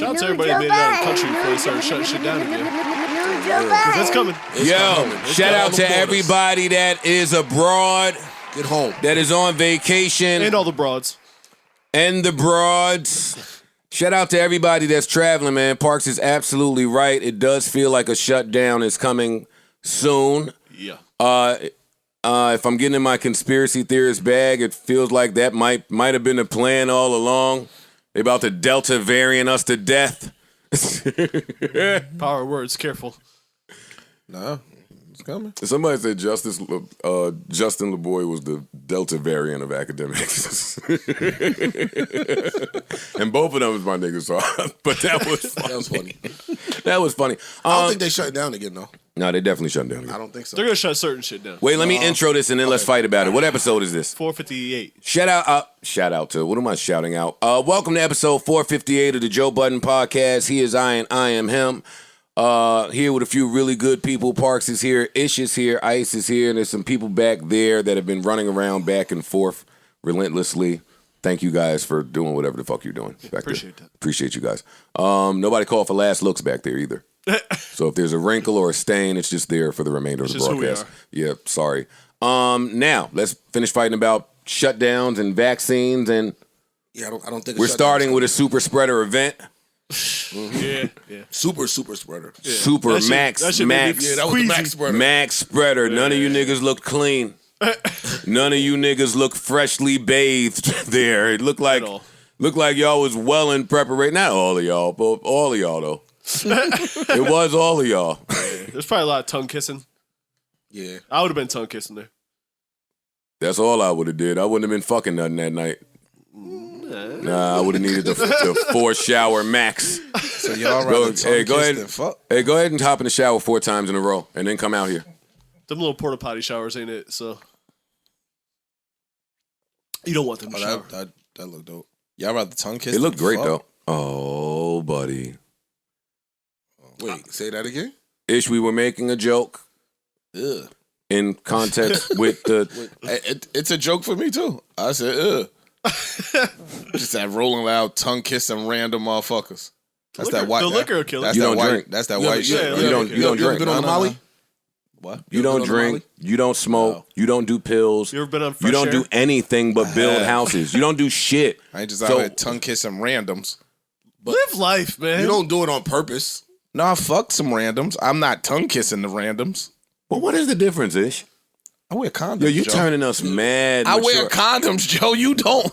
Shout out to everybody that made it out of the country before they started shutting shit down again. Because that's coming. Shout out to everybody that is abroad. Get home. That is on vacation. And all the broads. And the broads. Shout out to everybody that's traveling, man. Parks is absolutely right. It does feel like a shutdown is coming soon. Yeah. If I'm getting in my conspiracy theorist bag, it feels like that might have been the plan all along. They about to Delta variant us to death. Power words, careful. Nah, it's coming. Somebody said Justin LeBoy was the Delta variant of academics. And both of them is my niggas, but that was funny. That was funny. That was funny. I don't think they shut it down again, though. No, they definitely shut down again. I don't think so. They're going to shut certain shit down. Wait, let me intro this and then let's fight about it. What episode is this? 458. Shout out to, what am I shouting out? Welcome to episode 458 of the Joe Budden podcast. He is I and I am him. Here with a few really good people. Parks is here, Ish is here, Ice is here, and there's some people back there that have been running around back and forth relentlessly. Thank you guys for doing whatever the fuck you're doing back Appreciate there. that. Appreciate you guys. Nobody called for last looks back there either. So if there's a wrinkle or a stain, it's just there for the remainder of the broadcast. Yeah, sorry. Now let's finish fighting about shutdowns and vaccines, and I don't think we're starting with a super spreader event. Mm-hmm. Yeah. Super spreader. Yeah. Super that max. Yeah, that was the max spreader. Max spreader. Yeah. None of you niggas look clean. None of you niggas look freshly bathed there. It looked like y'all was well in preparation. Not all of y'all, but all of y'all though. It was all of y'all. Yeah. There's probably a lot of tongue kissing. Yeah. I would have been tongue kissing there. That's all I would have did. I wouldn't have been fucking nothing that night. Nah, I would have needed the 4-shower max. So y'all rather go ahead and hop in the shower 4 times in a row and then come out here. Them little porta potty showers, ain't it? So you don't want them to shower. That looked dope. Y'all rather tongue kiss? It looked great though. Oh, buddy. Wait, say that again? Ish, we were making a joke. Ugh. In context with the... It's a joke for me too. I said, ugh. Just that rolling loud tongue kissing random motherfuckers. That's liquor, that white. The liquor will kill it. You don't drink. That's that white shit. You don't drink. Been on the Molly? What? You don't drink. You don't smoke. No. You don't do pills. You ever been on Fresh You don't Air? do anything but build houses. You don't do shit. I ain't just out here tongue kissing randoms. But live life, man. You don't do it on purpose. Nah, fuck some randoms. I'm not tongue kissing the randoms. But what is the difference, Ish? I wear condoms. Yo, you Joe. turning us mad. I wear condoms, Joe. You don't.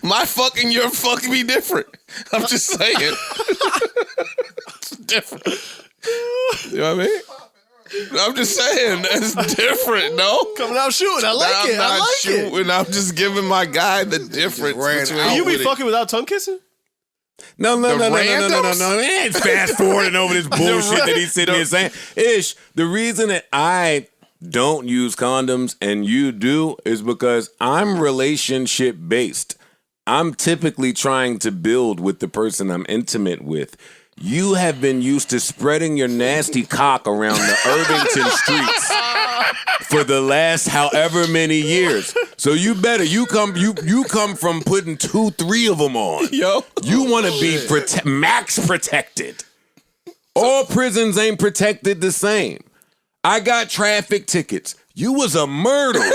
My fucking, your fucking be different. I'm just saying. It's different. You know what I mean? I'm just saying it's different. No, coming out shooting. I like it. I like shooting. I'm just giving my guy the difference. Between you be fucking without tongue kissing? No. It's fast forwarding over this bullshit that he's sitting here saying. Ish, the reason that I don't use condoms and you do is because I'm relationship based. I'm typically trying to build with the person I'm intimate with. You have been used to spreading your nasty cock around the Irvington streets for the last however many years. So you come from putting 2-3 of them on. Yo. You want to be max protected. All prisons ain't protected the same. I got traffic tickets. You was a murderer.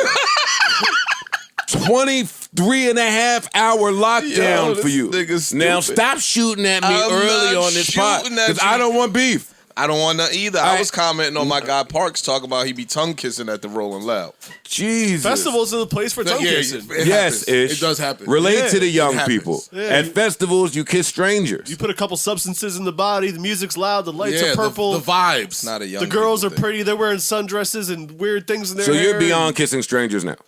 23.5-hour lockdown for you. Now stop shooting at me early on this pod because I don't want beef. I don't want that either. I was commenting on my guy Parks talking about he be tongue kissing at the Rolling Loud. Jesus. Festivals are the place for tongue kissing. Yes, it does happen. Relate to the young people. Yeah. At festivals, you kiss strangers. You put a couple substances in the body. The music's loud. The lights are purple. The vibes. Not a young. The girls are pretty. They're wearing sundresses and weird things in their hair. So you're beyond kissing strangers now?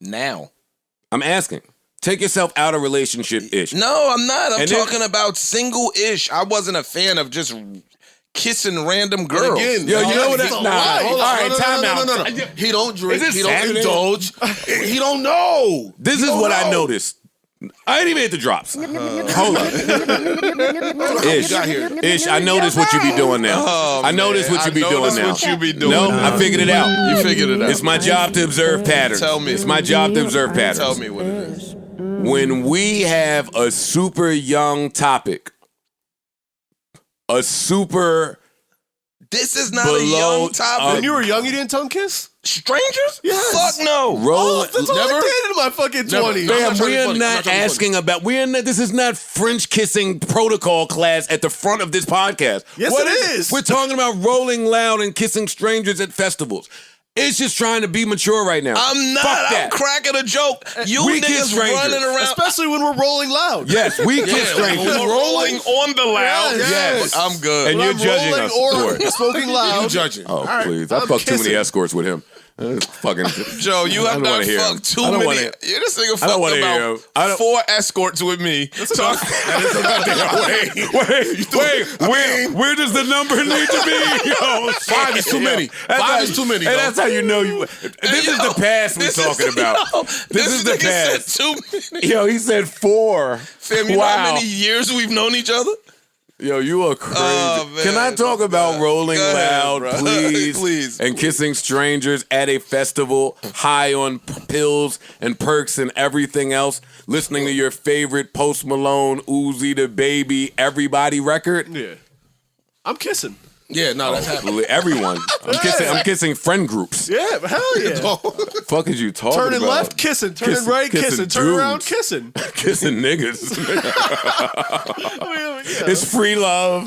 Now. I'm asking. Take yourself out of relationship-ish. No, I'm not. I'm talking about single-ish. I wasn't a fan of just kissing random girls. Again, yo, you know what? Hold on. All right, time out. No. He don't drink. He don't Saturday? indulge. He don't know. This is what I noticed. I ain't even hit the drops. Hold on. Ish, I notice what you be doing now. I notice what you be doing now. No, I figured it out. You figured it out. It's my job to observe patterns. Tell me. It's my job to observe patterns. Tell me what it is. When we have a super young topic a super This is not below, a young topic. When you were young, you didn't tongue kiss? Strangers? Yes. Fuck no. That's all I did in my fucking 20s. Fam, we are not asking about. This is not French kissing protocol class at the front of this podcast. Yes, What it is. We're talking about rolling loud and kissing strangers at festivals. It's just trying to be mature right now. I'm not. Fuck that. I'm cracking a joke. You We kiss niggas strangers. running around. Especially when we're rolling loud. Yes, we kiss strangers. Rolling on the loud. Yes. I'm good. And you're judging us for it. Smoking loud. You judging. Oh, All right. please. I I'm fucked too many kissing. escorts with him. Fucking Joe, you I have don't wanna not hear him. fucked too I don't many. wanna- Yeah, this nigga I don't fucked wanna hear him. I about don't- 4 escorts with me. Where does the number need to be? Yo, 5 is too many. 5 is too many. And though. that's how you know you. This is the past we're talking about. This is the nigga past. said too many. Yo, he said 4. Fam, you know how many years we've known each other? Yo, you are crazy. Oh, man. Can I talk about rolling Go ahead, loud, bro. please? Please. And kissing strangers at a festival, high on pills and perks and everything else, listening to your favorite Post Malone, Uzi, DaBaby, Everybody record? Yeah. I'm kissing. Yeah, no, that's happening. Everyone. I'm kissing friend groups. Yeah, but hell yeah. Fuck is you talking Turning about? left, kissing. Turning Kissing- right, kissing kissing. Turning around, dudes. kissing. Kissing niggas. I mean, yeah. It's free love.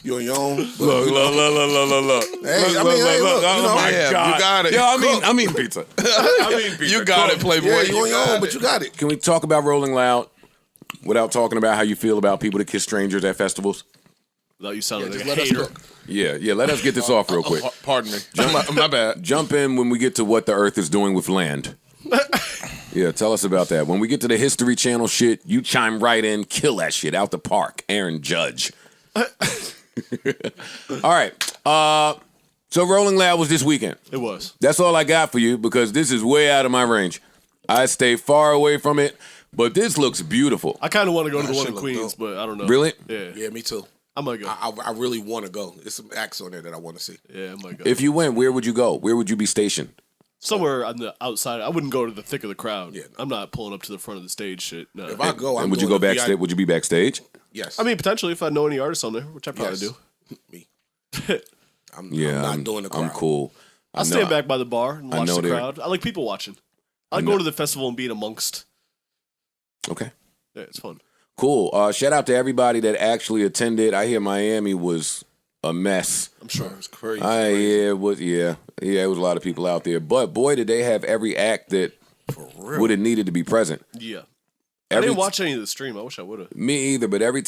You on your own. Look. Hey, I mean, hey, look, Oh you know, my yeah, God. you got it. Yo, I mean pizza. I mean pizza. You got it, Playboy. Yeah, you on your got own, it. but you got it. Can we talk about rolling loud without talking about how you feel about people that kiss strangers at festivals? No, you sounded Just like a let us hater. cook. Yeah. Let us get this off real quick. Pardon me. My bad. Jump in when we get to what the Earth is doing with land. Yeah, tell us about that. When we get to the History Channel shit, you chime right in, kill that shit out the park. Aaron Judge. All right. So Rolling Loud was this weekend. It was. That's all I got for you because this is way out of my range. I stay far away from it, but this looks beautiful. I kind of want to go to the one shit in look Queens, dope. but I don't know. Really? Yeah. Yeah, me too. I might go. I really want to go. There's some acts on there that I want to see. Yeah, I might go. If you went, where would you go? Where would you be stationed? Somewhere on the outside. I wouldn't go to the thick of the crowd. Yeah. I'm not pulling up to the front of the stage shit. No. If I go, I'm And would you doing go the backstage? VIP. Would you be backstage? Yes. I mean, potentially if I know any artists on there, which I probably Yes. do. Me. I'm Yeah, not doing the crowd. I'm cool. I'll stand back by the bar and watch know the they're- crowd. I like people watching. I like know- going to the festival and being amongst. Okay. Yeah, it's fun. Cool. Shout out to everybody that actually attended. I hear Miami was a mess. I'm sure. It's crazy. Yeah, it was. Yeah, it was a lot of people out there. But boy, did they have every act that For real. would have needed to be present. Yeah. I Every didn't watch any of the stream. I wish I would have. Me either. But every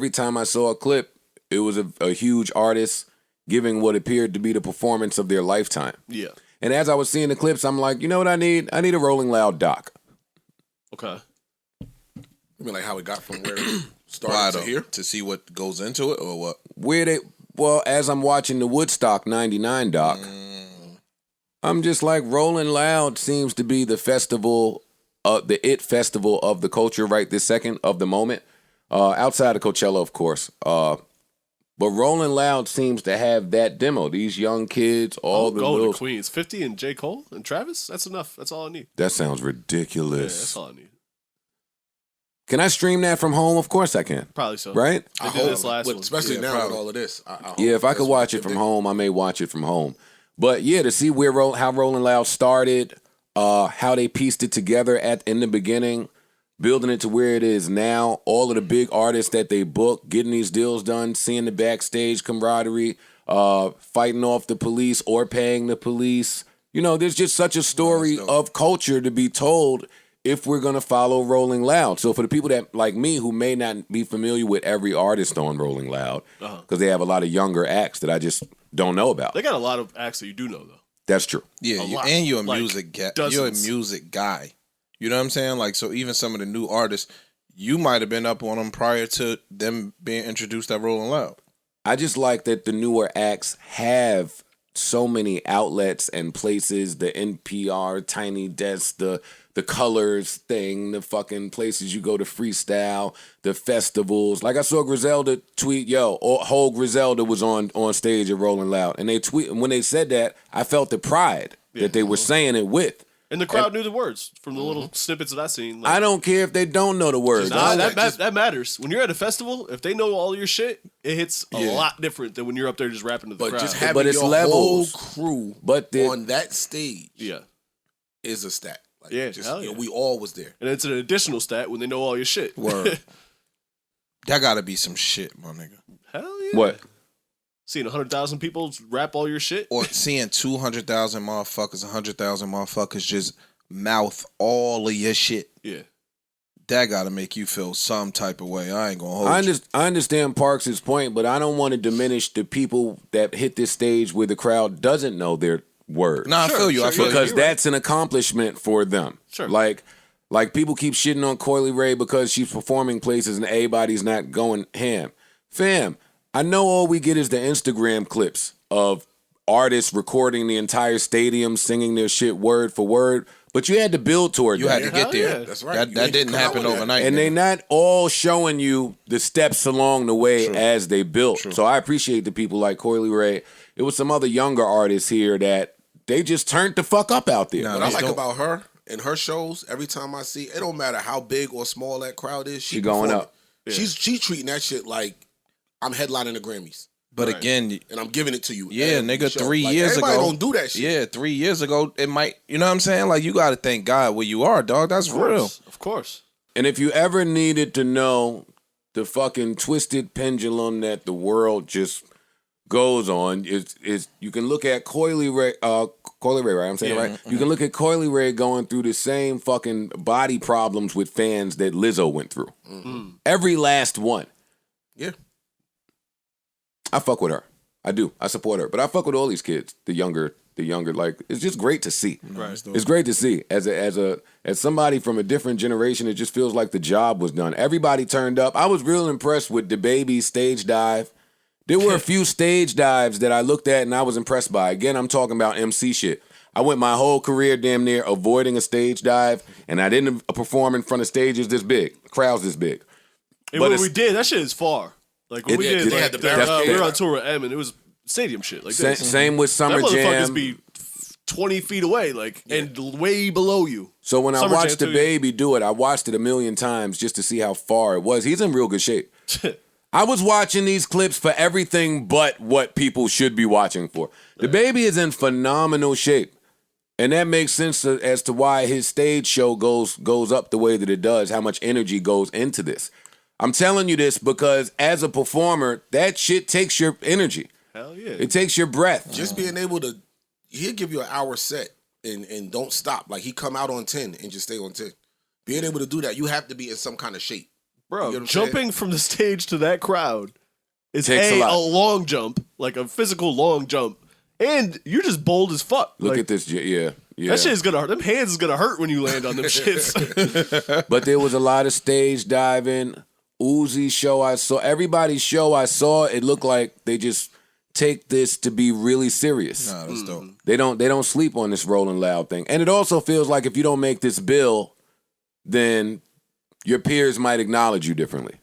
time I saw a clip, it was a huge artist giving what appeared to be the performance of their lifetime. Yeah. And as I was seeing the clips, I'm like, you know what I need? I need a Rolling Loud doc. Okay. I mean, like how it got from where it Why started though? to here. To see what goes into it or what? Well, as I'm watching the Woodstock 99 doc, I'm just like, Rolling Loud seems to be the festival, the it festival of the culture right this second, of the moment. Outside of Coachella, of course. But Rolling Loud seems to have that demo. These young kids, all the Go little... to Queens. 50 and J. Cole and Travis? That's enough. That's all I need. That sounds Yeah, ridiculous. that's all I need. Can I stream that from home? Of course I can. Probably so. Right? They did this last one. Especially Yeah, now probably. with all of this. I hope Yeah, if I that's could what watch they it from did. home, I may watch it from home. But yeah, to see how Rolling Loud started, how they pieced it together in the beginning, building it to where it is now, all of the big artists that they book, getting these deals done, seeing the backstage camaraderie, fighting off the police or paying the police. You know, there's just such a story of culture to be told if we're going to follow Rolling Loud. So for the people that, like me, who may not be familiar with every artist on Rolling Loud, because they have a lot of younger acts that I just don't know about. They got a lot of acts that you do know, though. That's true. Yeah, lot. and you're a Like, music guy. You're a dozens. music guy. You know what I'm saying? Like, so even some of the new artists, you might have been up on them prior to them being introduced at Rolling Loud. I just like that the newer acts have so many outlets and places, the NPR, Tiny Desk, the Colors thing, the fucking places you go to freestyle, the festivals. Like I saw Griselda tweet, whole Griselda was on stage at Rolling Loud. And they tweet, when they said that, I felt the pride that they were saying it with. And the crowd knew the words from the little snippets that I seen. I don't care if they don't know the words. Nah, that matters. When you're at a festival, if they know all your shit, it hits a lot different than when you're up there just rapping to the crowd. Just having it's your levels. whole crew on that stage is a stat. Like, we all was there. And it's an additional stat when they know all your shit. Word. That gotta be some shit, my nigga. Hell yeah. What? Seeing 100,000 people rap all your shit? Or seeing 200,000 motherfuckers, 100,000 motherfuckers just mouth all of your shit. Yeah. That gotta make you feel some type of way. I ain't gonna hold you. I understand Parks' point, but I don't want to diminish the people that hit this stage where the crowd doesn't know their words. I feel you. I feel because you. that's an accomplishment for them. Sure. Like people keep shitting on Coily Ray because she's performing places and everybody's not going ham. Fam, I know all we get is the Instagram clips of artists recording the entire stadium, singing their shit word for word, but you had to build toward that. You had to get there. Yeah. That's right. That didn't happen overnight. And they not all showing you the steps along the way as they built. So I appreciate the people like Coily Ray. It was some other younger artists here that they just turned the fuck up out there. What I like about her and her shows, every time I see, it don't matter how big or small that crowd is. She going up. Yeah. She treating that shit like I'm headlining the Grammys. But again, and I'm giving it to you. Yeah, nigga, show. 3 like, years everybody ago. don't do that shit. Yeah, 3 years ago, it might, you know what I'm saying? Like, you got to thank God where you are, dog. That's real. Of course. And if you ever needed to know the fucking twisted pendulum that the world just goes on, is you can look at Coily Ray, right? I'm saying it right? Mm-hmm. You can look at Coily Ray going through the same fucking body problems with fans that Lizzo went through. Mm-hmm. Every last one. Yeah. I fuck with her. I do. I support her. But I fuck with all these kids, the younger, like, it's just great to see. Right. It's great to see. As somebody from a different generation, it just feels like the job was done. Everybody turned up. I was real impressed with DaBaby's stage dive. There were a few stage dives that I looked at and I was impressed by. Again, I'm talking about MC shit. I went my whole career damn near avoiding a stage dive, and I didn't perform in front of stages this big, crowds this big. And when we did, that shit is far. Like when we did, like, we were on tour with M, and it was stadium shit. Like this. Same with Summer that Jam. Motherfuckers be 20 feet away, like, and way below you. So when Summer I watched Jam DaBaby do it, I watched it a million times just to see how far it was. He's in real good shape. I was watching these clips for everything but what people should be watching for. DaBaby is in phenomenal shape. And that makes sense as to why his stage show goes up the way that it does, how much energy goes into this. I'm telling you this because as a performer, that shit takes your energy. Hell yeah. It takes your breath. Just being able to, he'll give you an hour set and don't stop. Like he come out on 10 and just stay on 10. Being able to do that, you have to be in some kind of shape. Bro, you know jumping from the stage to that crowd is Takes a lot. a long jump, like a physical long jump. And you're just bold as fuck. Look at this. Yeah. That shit is gonna hurt. Them hands is gonna hurt when you land on them shits. But there was a lot of stage diving. Uzi's show I saw. Everybody's show I saw, it looked like they just take this to be really serious. Nah, that's dope. They don't sleep on this Rolling Loud thing. And it also feels like if you don't make this bill, then your peers might acknowledge you differently.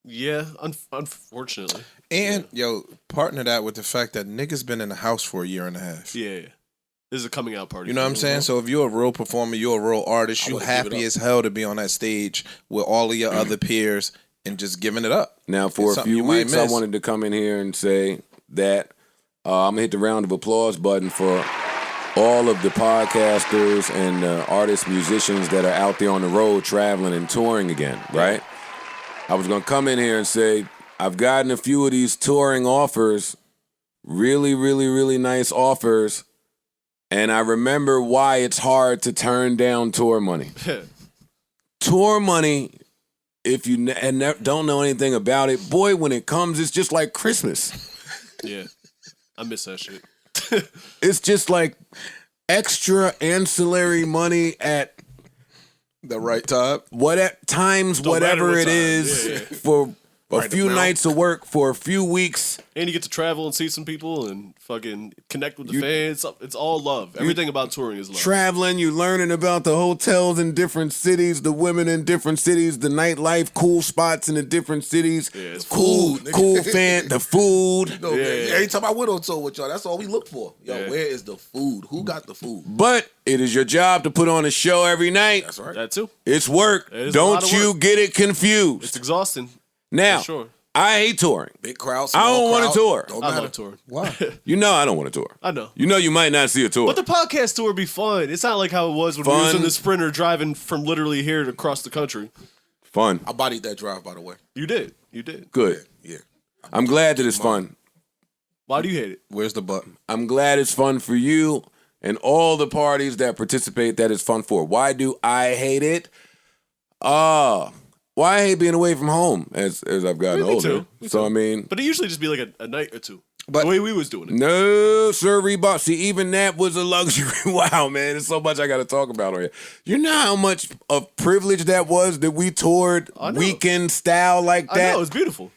Yeah, unfortunately. And, partner that with the fact that niggas been in the house for a year and a half. Yeah. This is a coming out party. You know what I'm saying? So if you're a real performer, you're a real artist, you happy as hell to be on that stage with all of your other peers and just giving it up. Now, for a few weeks, I wanted to come in here and say that I'm going to hit the round of applause button for all of the podcasters and artists, musicians that are out there on the road traveling and touring again, right? I was going to come in here and say, I've gotten a few of these touring offers, really, really, really nice offers, and I remember why it's hard to turn down tour money. Tour money, if you don't know anything about it, boy, when it comes, it's just like Christmas. Yeah, I miss that shit. It's just like extra ancillary money at the right time. Whatever it is for a few nights of work for a few weeks. And you get to travel and see some people and fucking connect with the fans. It's all love. Everything about touring is love. Traveling, you learning about the hotels in different cities, the women in different cities, the nightlife, cool spots in the different cities. Yeah, it's cool fan, the food. No, man, every time I went on tour with y'all, that's all we look for. Yo, where is the food? Who got the food? But it is your job to put on a show every night. That's right. That too. It's work. Don't you get it confused. It's exhausting. Now, sure. I hate touring. Big crowd, small I don't crowd. want to tour. Don't I matter. love touring. Why? You know I don't want to tour. I know. You know you might not see a tour. But the podcast tour would be fun. It's not like how it was when we was in the Sprinter driving from literally here to across the country. Fun. I bodied that drive, by the way. You did. You did. Good. Yeah. I'm glad that it's fun. Why do you hate it? Where's the button? I'm glad it's fun for you and all the parties that participate that it's fun for. Why do I hate it? Why I hate being away from home as I've gotten Me older. too. Me So too. I mean, But it usually just be like a night or two. But- the way we was doing it. no, sir, Reebok. See, even that was a luxury. Wow, man, there's so much I got to talk about on here. You know how much of privilege that was that we toured weekend style like that? I know, it's beautiful.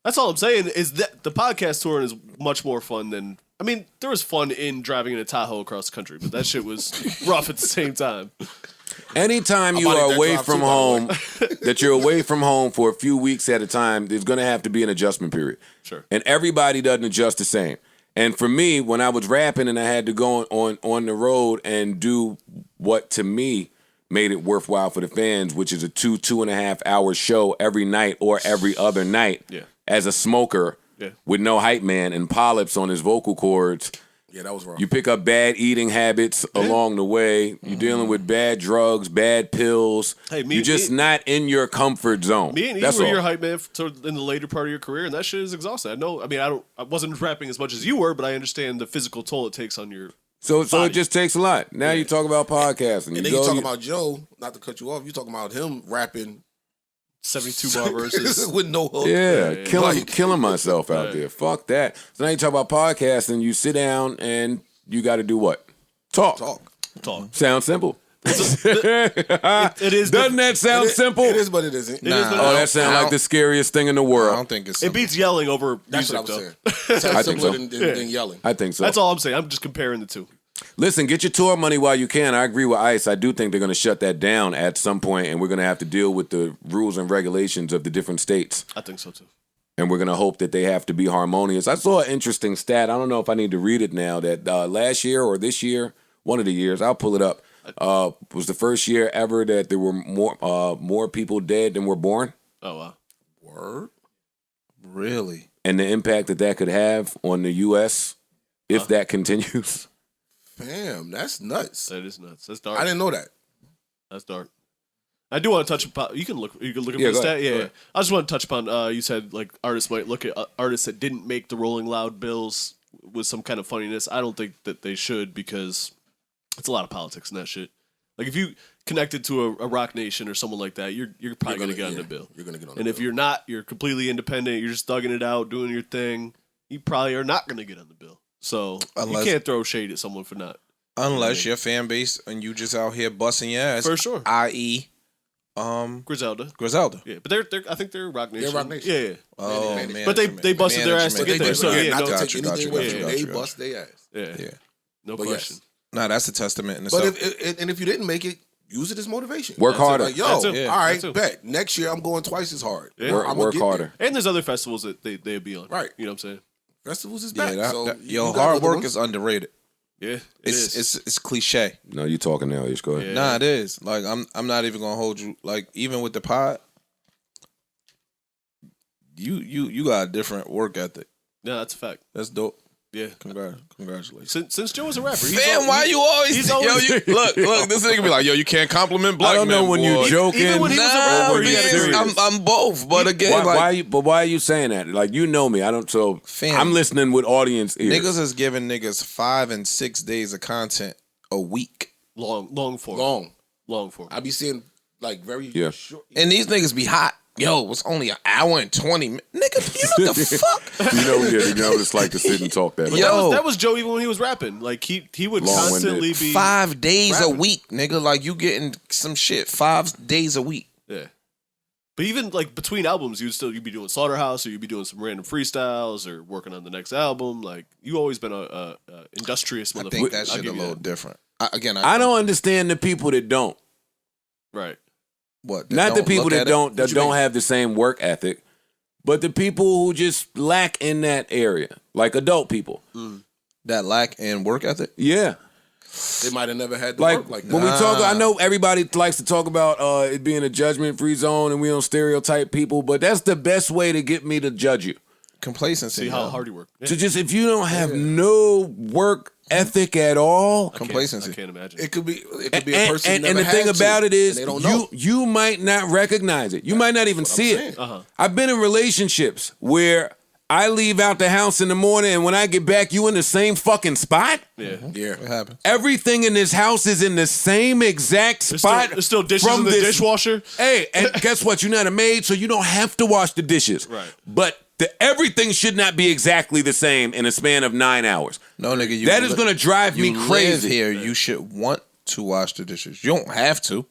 That's all I'm saying is that the podcast touring is much more fun than... I mean, there was fun in driving in a Tahoe across the country, but that shit was rough at the same time. Anytime you are away from home, that you're away from home for a few weeks at a time, there's going to have to be an adjustment period. Sure. And everybody doesn't adjust the same. And for me, when I was rapping and I had to go on the road and do what to me made it worthwhile for the fans, which is a 2.5 hour show every night or every other night as a smoker with no hype man and polyps on his vocal cords. Yeah, that was wrong. You pick up bad eating habits along the way. You're dealing with bad drugs, bad pills. Hey, you're just not in your comfort zone. Me and you That's were all. your hype man in the later part of your career, and that shit is exhausting. I know. I mean, I wasn't rapping as much as you were, but I understand the physical toll it takes on your So body. it just takes a lot. Now you talk about podcasting. And then you talk about Joe, not to cut you off, you talking about him rapping 72 bar verses with no hook. Yeah, killing myself out there. Fuck that. So now you talk about podcasting, you sit down and you got to do what? Talk. Sounds simple. It is. Doesn't that sound simple? It is, but it isn't. That sounds like the scariest thing in the world. I don't think it's It beats yelling over That's music, what I was though. saying. It sounds I think simpler so. than yelling. I think so. That's all I'm saying. I'm just comparing the two. Listen, get your tour money while you can. I agree with Ice. I do think they're going to shut that down at some point, and we're going to have to deal with the rules and regulations of the different states. I think so, too. And we're going to hope that they have to be harmonious. I saw an interesting stat. I don't know if I need to read it now, that last year or this year, one of the years, I'll pull it up, was the first year ever that there were more people dead than were born. Oh, wow. Word? Really? And the impact that could have on the U.S. if that continues. Fam, that's nuts. That is nuts. That's dark. I didn't know that. That's dark. I do want to touch upon. You can look at Yeah, the go stat. ahead, go Yeah. ahead. I just want to touch upon. You said like artists might look at artists that didn't make the Rolling Loud bills with some kind of funniness. I don't think that they should, because it's a lot of politics in that shit. Like if you connected to a Rock Nation or someone like that, you're probably gonna get on the bill. You're gonna get on. And if you're not, you're completely independent. You're just thugging it out, doing your thing. You probably are not gonna get on the bill. So you can't throw shade at someone for not. Unless your fan base and you just out here busting your ass. For sure. I.e. Griselda. Yeah, but they're I think they're Rock Nation. They're Rock Nation. Yeah. Oh, Man, But they busted their ass to get there. So yeah, not no, to take anything away from them. They bust their ass. yeah. No But question. yes. Nah, that's a testament in But itself. if you didn't make it, use it as motivation. Work harder. Like, yo, That's it. all Yeah, right, that's it. bet. Next year I'm going twice as hard. Yeah. Work I'm gonna get harder. And there's other festivals that they'd be on. Right. You know what I'm saying? Festivals is Yeah, back. So yo, you got hard other work ones. is underrated. Yeah. It's cliche. No, you talking now. Just go ahead. Yeah. Nah, it is. Like I'm not even gonna hold you. Like even with the pod, you got a different work ethic. No, that's a fact. That's dope. Yeah. Congratulations. Since Joe was a rapper, Fam, why you always? he's always look. This nigga be like, yo, you can't compliment black I don't know men, when boy. you joking. Even when he was a Nah, rapper, he had a man, serious. I'm both. But again, why are you saying that? Like, you know me. I don't. So Fam. I'm listening with audience ears. niggas is giving niggas 5 and 6 days of content a week, long form. Long form. I be seeing like very Yeah. short. and these niggas be hot. Yo, it's only an hour and 20 minutes. Nigga, you know what the fuck? you know what it's like to sit and talk that. But way. that was Joe even when he was rapping. Like he would Long-winded. constantly be 5 days a rapping. week, nigga. Like you getting some shit 5 days a week. Yeah. But even like between albums, you'd be doing Slaughterhouse, or you'd be doing some random freestyles, or working on the next album. Like you always been a industrious motherfucker. I think that shit a little different. I don't understand the people that don't. Right. What? Not the people that don't have the same work ethic, but the people who just lack in that area, like adult people. That lack in work ethic? Yeah. They might have never had to work like that. When we talk, I know everybody likes to talk about it being a judgment-free zone and we don't stereotype people, but that's the best way to get me to judge you. Complacency. See how hard you work. Yeah. So just if you don't have no work ethic at all, complacency. I can't imagine. It could be a person and never the thing had about to, it is and they don't know. you might not recognize it. You might not even see it. I've been in relationships where I leave out the house in the morning, and when I get back, you in the same fucking spot? Yeah. Yeah. What happened? Everything in this house is in the same exact spot. There's still dishes in the dishwasher. Hey, and guess what? You're not a maid, so you don't have to wash the dishes. Right. But everything should not be exactly the same in a span of 9 hours. No, nigga. That is going to drive me crazy. Here, you should want to wash the dishes. You don't have to.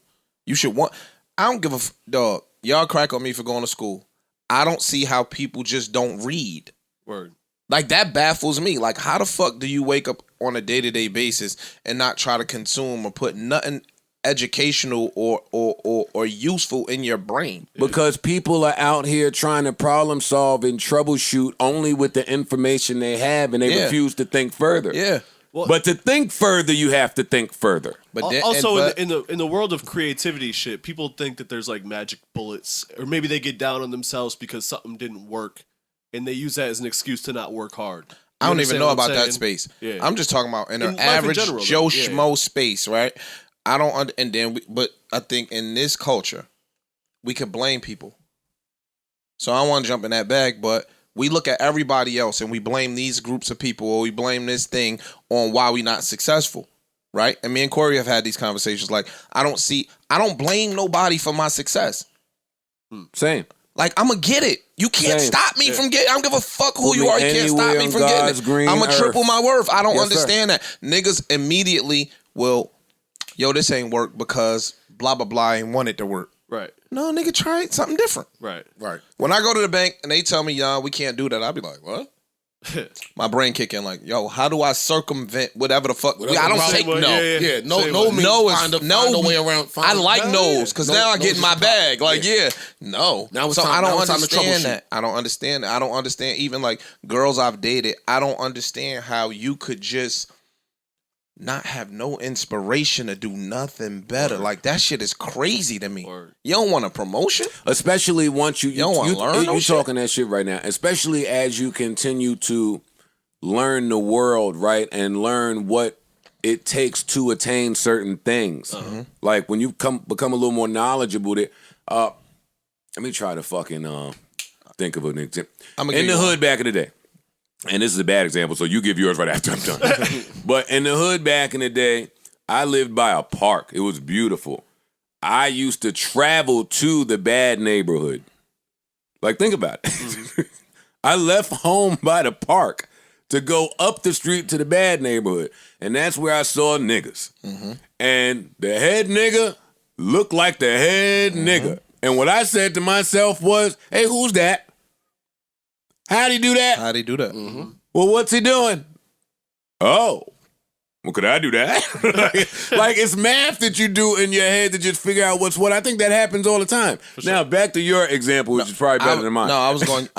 You should want. I don't give a dog. Y'all crack on me for going to school. I don't see how people just don't read. Word. Like, that baffles me. Like, how the fuck do you wake up on a day-to-day basis and not try to consume or put nothing educational or useful in your brain? Because people are out here trying to problem solve and troubleshoot only with the information they have, and they refuse to think further. Yeah. Well, but to think further, you have to think further. But then, also, in the world of creativity shit, people think that there's like magic bullets, or maybe they get down on themselves because something didn't work, and they use that as an excuse to not work hard. I don't even know about that space. Yeah. I'm just talking about in an life in average general, Joe though. Yeah. Schmo space, right? I don't but I think in this culture, we could blame people. So I don't want to jump in that bag, but we look at everybody else and we blame these groups of people, or we blame this thing on why we not successful, right? And me and Corey have had these conversations. Like, I don't blame nobody for my success. Same. Like, I'm going to get it. You can't stop me from getting it. I don't give a fuck who you are. You can't stop me from getting it. I'm going to triple my worth. I don't understand that. Niggas immediately will, yo, this ain't work because blah, blah, blah ain't want it to work. Right. No, nigga, try something different. Right. Right. When I go to the bank and they tell me, y'all, we can't do that, I'll be like, what? My brain kick in like, yo, how do I circumvent whatever the fuck? I don't take no. Yeah, no find a way around. I like no's because now I get in my bag. Like, no. Now it's so time, I don't now it's time to understand troubleshoot. that. I don't understand that. I don't understand even like girls I've dated. I don't understand how you could just not have no inspiration to do nothing better. Like, that shit is crazy to me. You don't want a promotion? Especially once you don't want to learn no you shit? talking that shit right now. Especially as you continue to learn the world, right? And learn what it takes to attain certain things. Like, when you become a little more knowledgeable, let me try to fucking think of an example. In the hood back in the day. And this is a bad example, so you give yours right after I'm done. But in the hood back in the day, I lived by a park. It was beautiful. I used to travel to the bad neighborhood. Like, think about it. I left home by the park to go up the street to the bad neighborhood. And that's where I saw niggas. And the head nigga looked like the head nigga. And what I said to myself was, hey, who's that? How'd he do that? How'd he do that? Well, what's he doing? Oh, well, could I do that? like, it's math that you do in your head to just figure out what's what. I think that happens all the time. Sure. Now, back to your example, which is probably better than mine. No, I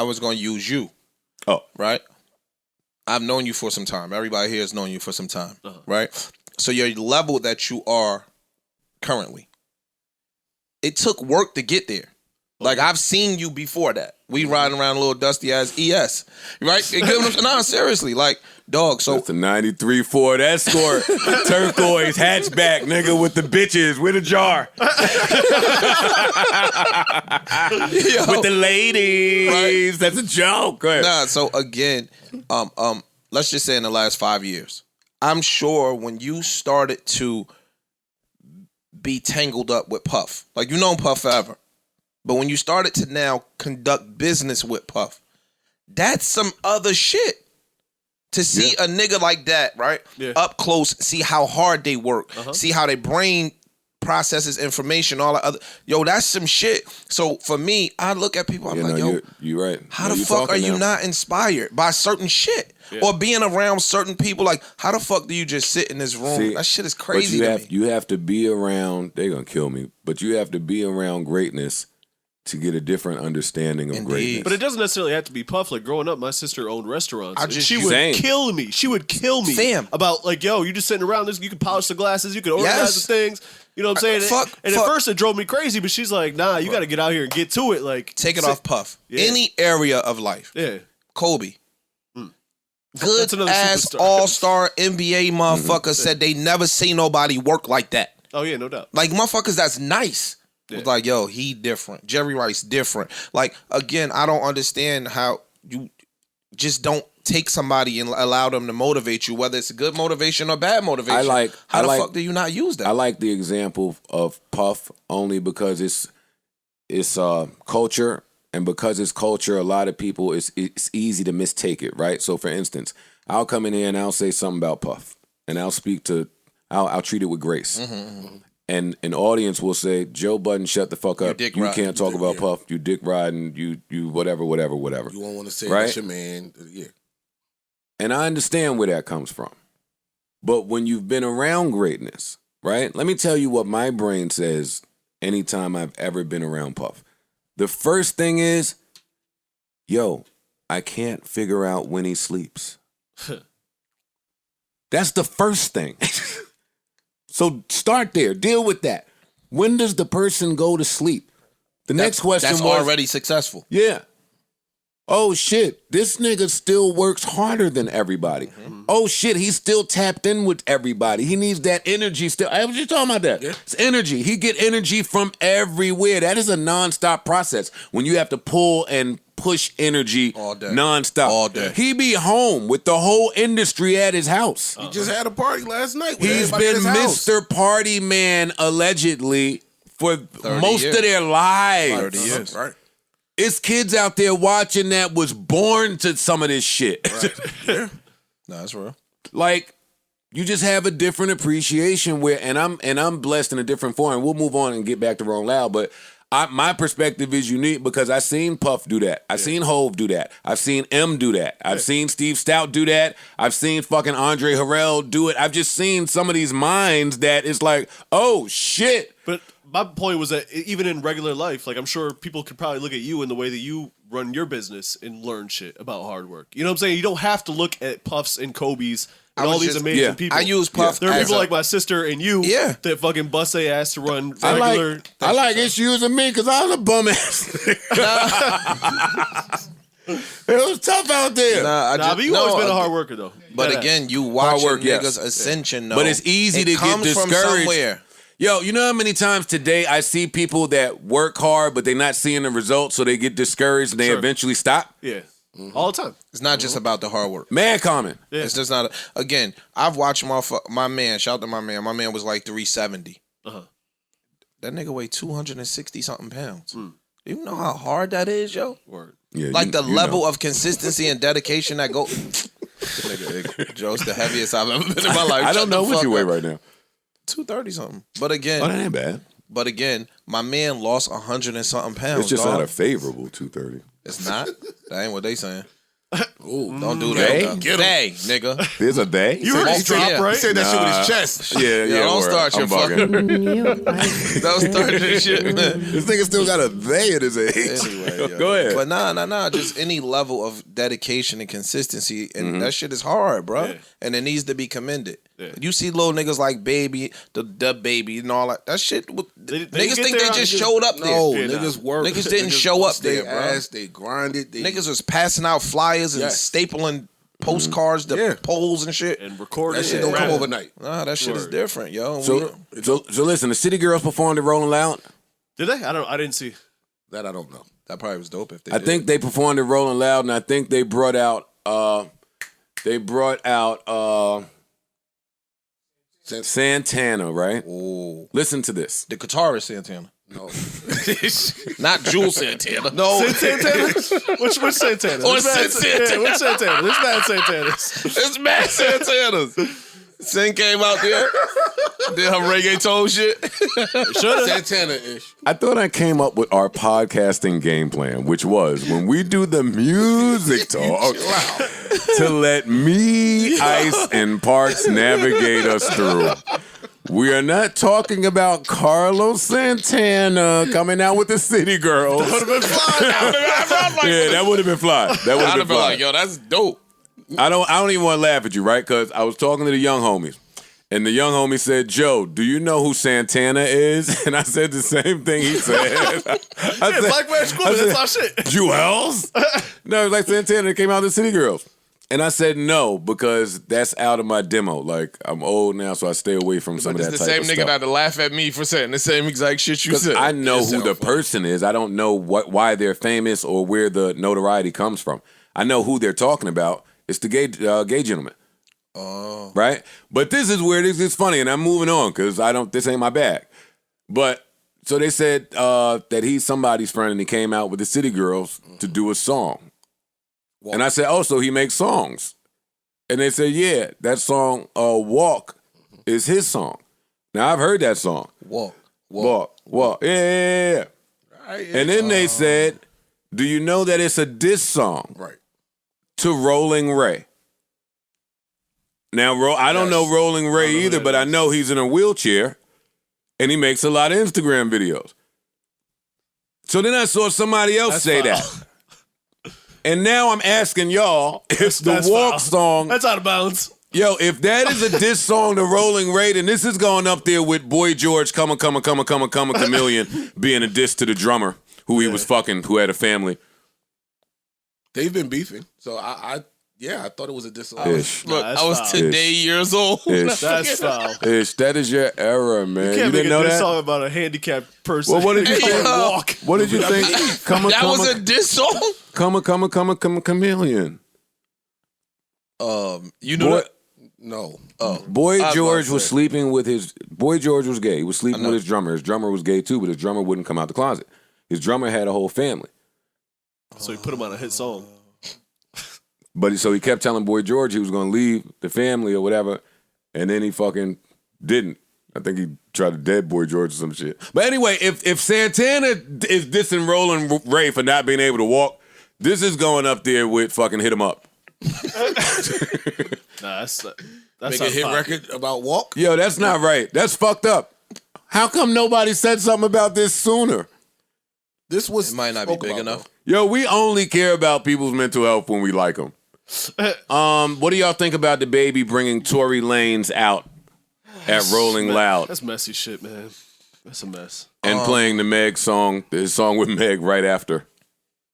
was going to use you. Oh. Right? I've known you for some time. Everybody here has known you for some time. Right? So your level that you are currently, it took work to get there. Like, I've seen you before that. We riding around a little dusty ass ES, right? No, seriously, like, dog. So that's a 93 Ford Escort, turquoise hatchback, nigga, with the bitches, with a jar, with the ladies. Right? That's a joke. Go ahead. Nah. So again, let's just say in the last 5 years, I'm sure when you started to be tangled up with Puff, like, you known Puff forever. But when you started to now conduct business with Puff, that's some other shit. To see a nigga like that, right? Up close, see how hard they work, see how their brain processes information, all that other. Yo, that's some shit. So for me, I look at people, I'm like, yo, you're right. How the fuck are you not inspired by certain shit? Yeah. Or being around certain people? Like, how the fuck do you just sit in this room? See, that shit is crazy to me. You have to be around, they're going to kill me, but you have to be around greatness to get a different understanding of greatness. But it doesn't necessarily have to be Puff. Like, growing up, my sister owned restaurants. She would kill me. She would kill me. Fam. About, like, yo, you just sitting around this. You can polish the glasses. You can organize the things. You know what I'm saying? At first, it drove me crazy, but she's like, nah, you got to get out here and get to it. Like, take it off Puff. Yeah. Any area of life. Yeah. Kobe. Good ass all-star NBA motherfucker said they never seen nobody work like that. Oh, yeah, no doubt. Like, motherfuckers that's nice. Yeah. Was like, yo, he different. Jerry Rice different. Like, again, I don't understand how you just don't take somebody and allow them to motivate you, whether it's good motivation or bad motivation. How the fuck do you not use that? I like the example of Puff only because it's culture. And because it's culture, a lot of people, it's easy to mistake it, right? So, for instance, I'll come in here and I'll say something about Puff, and I'll treat it with grace. And an audience will say, Joe Budden, shut the fuck up. You can't talk about Puff. You dick riding. You whatever. You won't want to say that's your man. Yeah. And I understand where that comes from. But when you've been around greatness, right? Let me tell you what my brain says anytime I've ever been around Puff. The first thing is, yo, I can't figure out when he sleeps. That's the first thing. So start there. Deal with that. When does the person go to sleep? Next question that's already successful. Yeah. Oh, shit. This nigga still works harder than everybody. Oh, shit. He's still tapped in with everybody. He needs that energy still. I was just talking about that. Yeah. It's energy. He get energy from everywhere. That is a nonstop process when you have to pull and push energy all day. Nonstop. All day. He be home with the whole industry at his house. He just had a party last night with He's been Mr. Party Man, allegedly, for most of their lives. 30 years. Right. It's kids out there watching that was born to some of this shit. Right. Yeah. No, that's real. Like, you just have a different appreciation where, and I'm blessed in a different form. We'll move on and get back to Wrong Loud, but my perspective is unique because I've seen Puff do that. I've seen Hove do that. I've seen M do that. I've seen Steve Stout do that. I've seen fucking Andre Harrell do it. I've just seen some of these minds that it's like, oh shit. But my point was that even in regular life, like, I'm sure people could probably look at you in the way that you run your business and learn shit about hard work. You know what I'm saying? You don't have to look at Puffs and Kobe's and all these amazing people. I use Puff. There are people like my sister and you that fucking bust their ass to run regular. I like issues of me because I was a bum ass. It was tough out there. But you always been a hard worker though. But again, you watch niggas' ascension though. But it's easy to get discouraged. From somewhere. Yo, you know how many times today I see people that work hard, but they're not seeing the results, so they get discouraged and they eventually stop? Yeah. All the time. It's not just about the hard work. Man common. Yeah. It's just not. Again, I've watched my man. Shout out to my man. My man was like 370. That nigga weighed 260 something pounds. You know how hard that is, yo? Word. Yeah, like the level of consistency and dedication that go. Nigga, Joe's the heaviest I've ever been in my life. I don't know what you weigh right now. 230 something. But again, that ain't bad. But again, my man lost 100 and something pounds. It's just not a favorable 230. It's not. That ain't what they saying. Ooh, don't do that. Day, nigga. There's a day. You heard his drop, right? He said that shit with his chest. Yeah. Don't start your fucking. Don't start your shit, man. This nigga still got a day at his age. Anyway, go ahead. But nah. Just any level of dedication and consistency, and that shit is hard, bro. Yeah. And it needs to be commended. Yeah. You see little niggas like Baby, the DaBaby, and all that. That shit. Niggas think they just showed up there. No, niggas work. Niggas didn't show up there, bro. Ass, they grinded. Niggas was passing out flyers and stapling postcards to poles and shit. And recording. That shit don't come overnight. Nah, that shit is different, yo. So listen, the City Girls performed at Rolling Loud. Did they? I didn't see. That I don't know. That probably was dope if they did. I think they performed at Rolling Loud, and I think they brought out Santana, right? Ooh. Listen to this. The guitarist Santana. No. Not Jules Santana. No. Santana? Which Santana? Or Santana. Which Santana? There's mad Santanas. It's mad Santanas. Sin came out there, did her reggaeton shit. Santana-ish. I thought I came up with our podcasting game plan, which was when we do the music talk to let me, Ice, and Parks navigate us through. We are not talking about Carlos Santana coming out with the City Girls. That would have been fly. Yeah, that would have been fly. That would I'd have have been been fly. like, yo, that's dope. I don't even want to laugh at you, right? Because I was talking to the young homies. And the young homie said, Joe, do you know who Santana is? And I said the same thing he said. I said, Black man school, that's our shit. Jewels? No, it's like Santana that came out of the City Girls. And I said no, because that's out of my demo. Like, I'm old now, so I stay away from some of that It's the type same of nigga stuff. that had to laugh at me for saying the same exact shit you said. I know who the person is. I don't know why they're famous or where the notoriety comes from. I know who they're talking about. It's the gay gentleman. Oh. Right? But this is where it's funny, and I'm moving on because this ain't my bag. But so they said that he's somebody's friend and he came out with the City Girls to do a song. Walk. And I said, oh, so he makes songs. And they said, yeah, that song, Walk, is his song. Now, I've heard that song. Walk. Yeah. Right, and then they said, do you know that it's a diss song? Right. To Rolling Ray. Now, I don't know Rolling Ray either, but I know he's in a wheelchair, and he makes a lot of Instagram videos. So then I saw somebody else say that. And now I'm asking y'all if the Walk song... That's out of bounds. Yo, if that is a diss song to Rolling Ray, then this is going up there with Boy George, Chameleon, being a diss to the drummer who he was fucking, who had a family. They've been beefing, so I thought it was a diss. I was today years old. That's foul. Ish, that is your era, man. You can't make didn't know a diss that? song about a handicapped person. Well, what did you think? Walk. What did you think? That was a diss song? Chameleon. You know that? No. Boy George was sleeping with his... Boy George was gay. He was sleeping with his drummer. His drummer was gay too, but his drummer wouldn't come out the closet. His drummer had a whole family. So he put him on a hit song. But so he kept telling Boy George he was going to leave the family or whatever, and then he fucking didn't. I think he tried to dead Boy George or some shit. But anyway, if Santana is dissing Rolling Ray for not being able to walk, this is going up there with fucking Hit 'Em Up. That's Make a hit record about Walk? Yo, that's not right. That's fucked up. How come nobody said something about this sooner? This was... It might not be big enough. Yo, we only care about people's mental health when we like them. What do y'all think about DaBaby bringing Tory Lanez out at Rolling Loud? That's messy shit, man. That's a mess. And playing the Meg song, his song with Meg right after.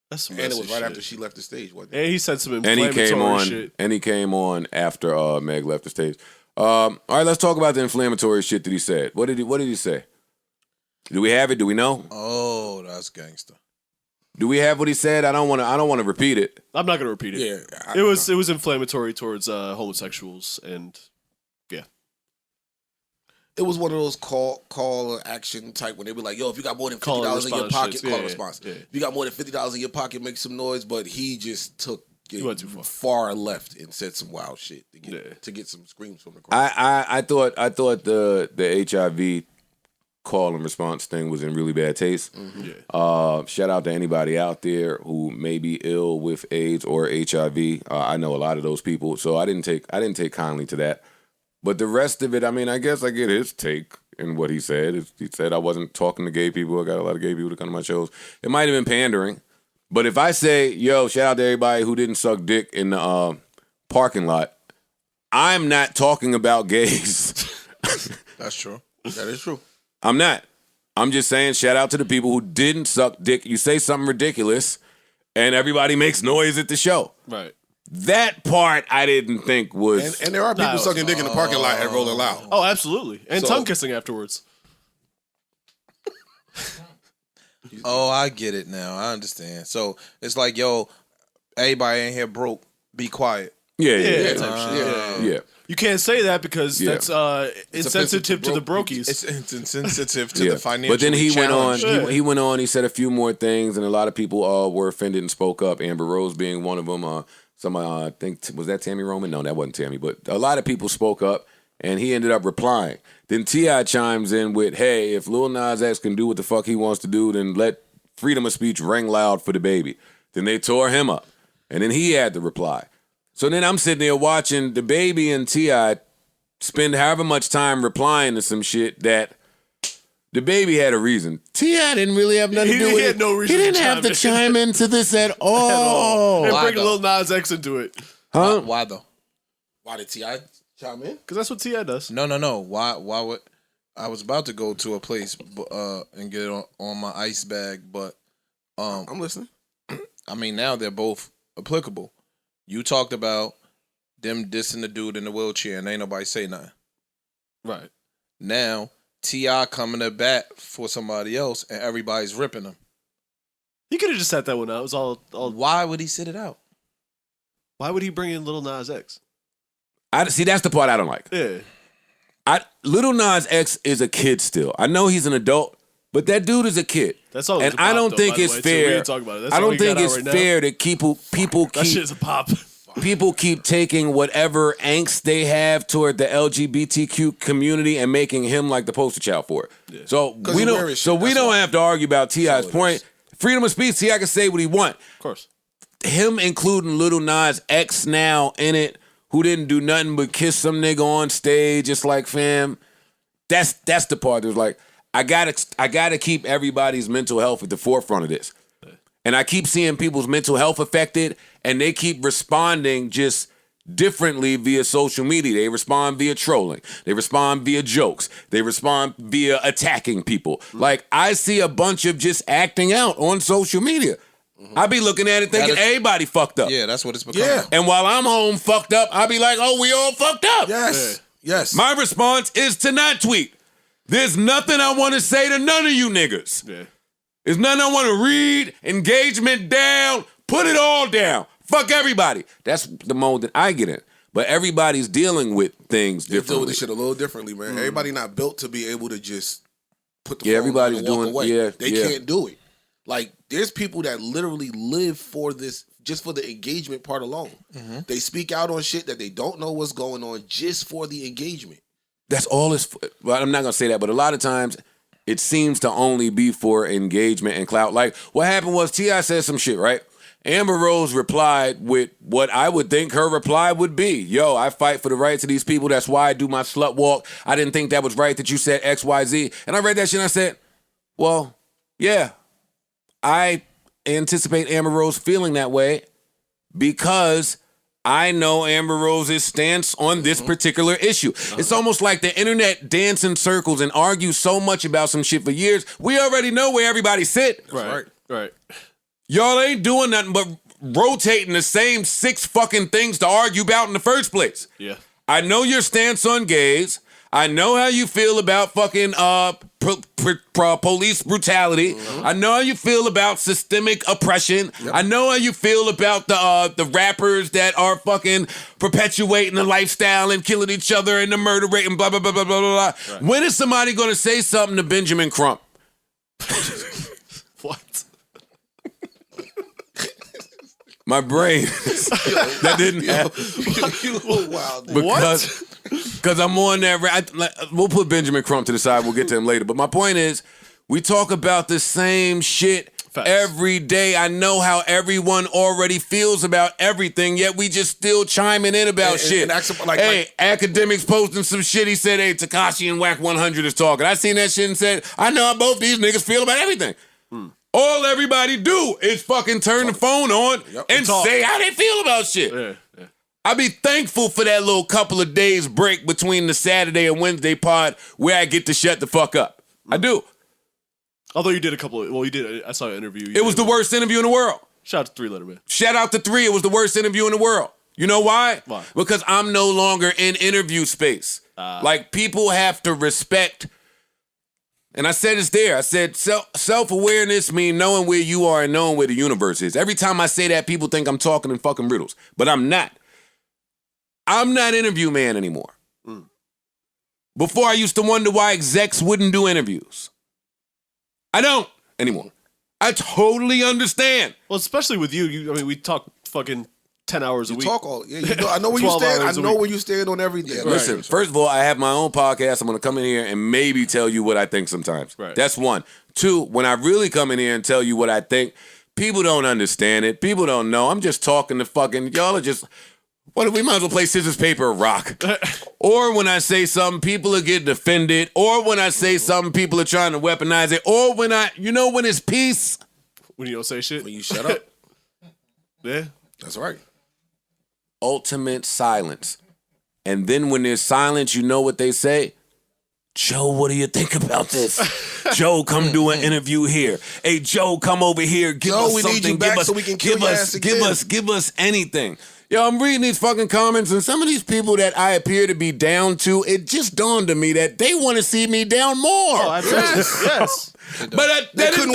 That's some And it messy was right shit. after she left the stage, wasn't it? And he said some And inflammatory shit. he came on after Meg left the stage. All right, let's talk about the inflammatory shit that he said. What did he say? Do we have it? Do we know? Oh, that's gangster. Do we have what he said? I don't want to repeat it. I'm not gonna repeat it. Yeah. It was inflammatory towards homosexuals and yeah. It was one of those call action type when they were like, yo, if you got more than Call and $50 in your response pocket, shits. call Yeah, and response. yeah. If you got more than $50 in your pocket, make some noise. But he just took it went too far left and said some wild shit to get some screams from the crowd. I thought the HIV call and response thing was in really bad taste. Mm-hmm. Yeah. Shout out to anybody out there who may be ill with AIDS or HIV. I know a lot of those people, so I didn't take kindly to that. But the rest of it, I mean, I guess I get his take in what he said. He said I wasn't talking to gay people. I got a lot of gay people to come to my shows. It might have been pandering, but if I say, yo, shout out to everybody who didn't suck dick in the parking lot, I'm not talking about gays. That's true. That is true. I'm not. I'm just saying shout out to the people who didn't suck dick. You say something ridiculous, and everybody makes noise at the show. Right. That part I didn't think was... And there are people sucking dick in the parking lot at Rolling Loud. Oh, absolutely. And tongue kissing afterwards. Oh, I get it now. I understand. So it's like, yo, everybody in here broke. Be quiet. Yeah. Type shit. You can't say that because that's insensitive to the brokies. It's insensitive to the financial. But then he went on. challenge. He went on. He said a few more things, and a lot of people were offended and spoke up. Amber Rose being one of them. Somebody, I think, was that Tammy Roman? No, that wasn't Tammy. But a lot of people spoke up and he ended up replying. Then T.I. chimes in with, hey, if Lil Nas X can do what the fuck he wants to do, then let freedom of speech ring loud for DaBaby. Then they tore him up. And then he had to reply. So then I'm sitting there watching DaBaby and T.I. spend however much time replying to some shit that DaBaby had a reason. T.I. didn't really have nothing to do with it. He had no reason He didn't to have to chime chime into this at all. And Why bring though? Lil Nas X into it. Huh? Why though? Why did T.I. chime in? Because that's what T.I. does. No. Why would I was about to go to a place and get it on my ice bag, but I'm listening. I mean now they're both applicable. You talked about them dissing the dude in the wheelchair and ain't nobody say nothing. Right. Now T.I. coming to bat for somebody else and everybody's ripping him. He could have just sat that one out. It was all. Why would he sit it out? Why would he bring in Lil Nas X? See, that's the part I don't like. Yeah. Lil Nas X is a kid still. I know he's an adult, but that dude is a kid. That's all. And I don't think it's fair. I don't think it's fair that people That shit's a pop. people keep taking whatever angst they have toward the LGBTQ community and making him like the poster child for it. Yeah. So we don't have to argue about T.I.'s point. Freedom of speech, T.I. can say what he want. Of course. Him including Lil Nas X now in it, who didn't do nothing but kiss some nigga on stage. It's like, fam, that's the part that was like, I gotta keep everybody's mental health at the forefront of this. And I keep seeing people's mental health affected, and they keep responding just differently via social media. They respond via trolling. They respond via jokes. They respond via attacking people. Like, I see a bunch of just acting out on social media. I be looking at it thinking everybody fucked up. Yeah, that's what it's becoming. Yeah. And while I'm home fucked up, I be like, oh, we all fucked up. Yes. Yes. My response is to not tweet. There's nothing I want to say to none of you niggas. Yeah. There's nothing I want to read, engagement down, put it all down. Fuck everybody. That's the mode that I get in. But everybody's dealing with things They deal differently. with this shit a little differently, man. Everybody not built to be able to just put the phone everybody's down and walk doing- away. yeah, They yeah. can't do it. Like, there's people that literally live for this, just for the engagement part alone. They speak out on shit that they don't know what's going on just for the engagement. That's all it's for. Well, I'm not going to say that, but a lot of times it seems to only be for engagement and clout. Like, what happened was T.I. said some shit, right? Amber Rose replied with what I would think her reply would be. Yo, I fight for the rights of these people. That's why I do my slut walk. I didn't think that was right that you said X, Y, Z. And I read that shit and I said, well, yeah, I anticipate Amber Rose feeling that way because I know Amber Rose's stance on this particular issue. It's almost like the internet dance in circles and argue so much about some shit for years. We already know where everybody sit. Right. Y'all ain't doing nothing but rotating the same 6 fucking things to argue about in the first place. Yeah. I know your stance on gays. I know how you feel about fucking police brutality. I know how you feel about systemic oppression. I know how you feel about the rappers that are fucking perpetuating the lifestyle and killing each other and the murder rate and blah, blah, blah, blah, blah, blah. Right. When is somebody going to say something to Benjamin Crump? What? My brain. That didn't happen. You a little wild. Because I'm on that. We'll put Benjamin Crump to the side. We'll get to him later. But my point is, we talk about the same shit every day. I know how everyone already feels about everything, yet we just still chiming in about shit. Academics posting some shit. He said, hey, Tekashi and Whack 100 is talking. I seen that shit and said, I know how both these niggas feel about everything. All everybody do is fucking turn the phone on and say how they feel about shit. Yeah. I be thankful for that little couple of days break between the Saturday and Wednesday pod where I get to shut the fuck up. I do. Although you did a couple of, you did. I saw an interview. It was the worst interview in the world. Shout out to 3 Letter Man. Shout out to 3. It was the worst interview in the world. You know why? Why? Because I'm no longer in interview space. Like, people have to respect. And I said it's there. I said self-awareness means knowing where you are and knowing where the universe is. Every time I say that, people think I'm talking in fucking riddles. But I'm not. I'm not interview man anymore. Before I used to wonder why execs wouldn't do interviews. I don't anymore. I totally understand. Well, especially with you. I mean, we talk fucking 10 hours a You week. talk all. Yeah, you know, I know where you 12 stand. I hours a know week. where you stand on everything. Listen, first of all, I have my own podcast. I'm going to come in here and maybe tell you what I think sometimes. Right. That's one. Two, when I really come in here and tell you what I think, people don't understand it. People don't know. I'm just talking to fucking, y'all are just, what if we might as well play scissors, paper, or rock? Or when I say something, people are getting offended. Or when I say something, people are trying to weaponize it. Or when when it's peace. When you don't say shit. When you shut up. Yeah. That's right. Ultimate silence. And then when there's silence, you know what they say? Joe, what do you think about this? Joe, come do an interview here. Hey, Joe, come over here. Give Joe, us we something. need you back give us, so we can kill give your us, ass give again. us, give us anything. Yo, I'm reading these fucking comments, and some of these people that I appear to be down to, it just dawned on me that they want to see me down more. Oh, absolutely. Yes. But they couldn't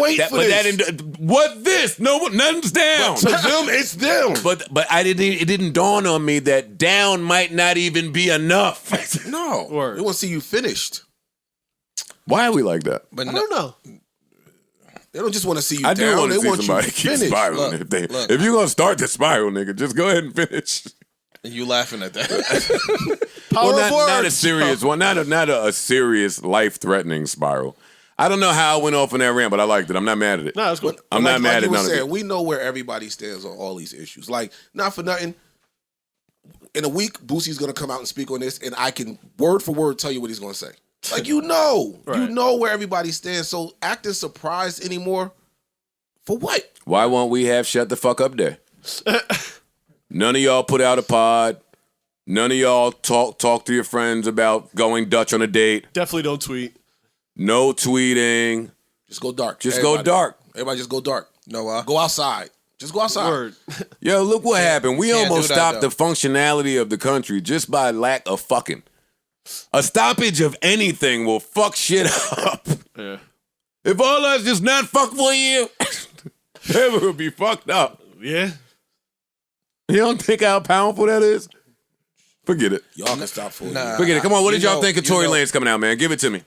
wait for this. What this? No, nothing's down. To them, it's them. But it didn't dawn on me that down might not even be enough. No. Word. They want to see you finished. Why are we like that? But I don't know. They don't just want to see you I down. do want They to see want somebody you keep finished. spiraling. Look. If you're gonna start the spiral, nigga, just go ahead and finish. You laughing at that? Power Well, of not a words. serious one, not a serious life-threatening spiral. I don't know how I went off on that rant, but I liked it. I'm not mad at it. No, that's good. I'm not mad at none of it. We know where everybody stands on all these issues. Like, not for nothing. In a week, Boosie's gonna come out and speak on this, and I can word for word tell you what he's gonna say. Like, you know where everybody stands. So acting surprised anymore. For what? Why won't we have Shut the Fuck Up Day? None of y'all put out a pod. None of y'all talk to your friends about going Dutch on a date. Definitely don't tweet. No tweeting. Just go dark. Go dark. Everybody just go dark. No, Go outside. Just go outside. Word. Yo, look what happened. We Can't almost do that, stopped the functionality of the country just by lack of fucking. A stoppage of anything will fuck shit up. Yeah. If all us just not fuck for a year, it will be fucked up. Yeah. You don't think how powerful that is? Forget it. Y'all can stop fooling. Nah. Forget it. Come on, what did y'all think of you Tory know- Lanez coming out, man? Give it to me.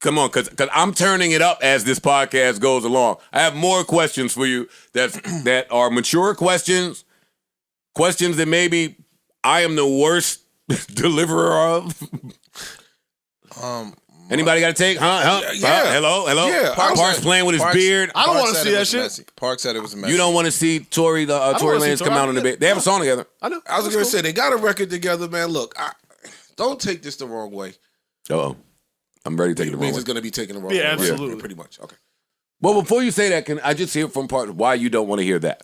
Come on, because I'm turning it up as this podcast goes along. I have more questions for you that are mature questions that maybe I am the worst deliverer of. Anybody got to take? Huh? Yeah. Hello? Yeah. Parks playing with his beard. I don't Parks want to said see it that was shit. messy. Park said it was messy. You don't want to see Tory wanna see Lanez come Tory. out on the debate. They have a song together. I know. I was going to say, they got a record together, man. Look, don't take this the wrong way. Uh-oh. I'm ready to take it the It wrong means way. it's going to be taken the wrong Yeah, way. right? absolutely. Pretty much. Okay. Well, before you say that, can I just hear from Parks why you don't want to hear that?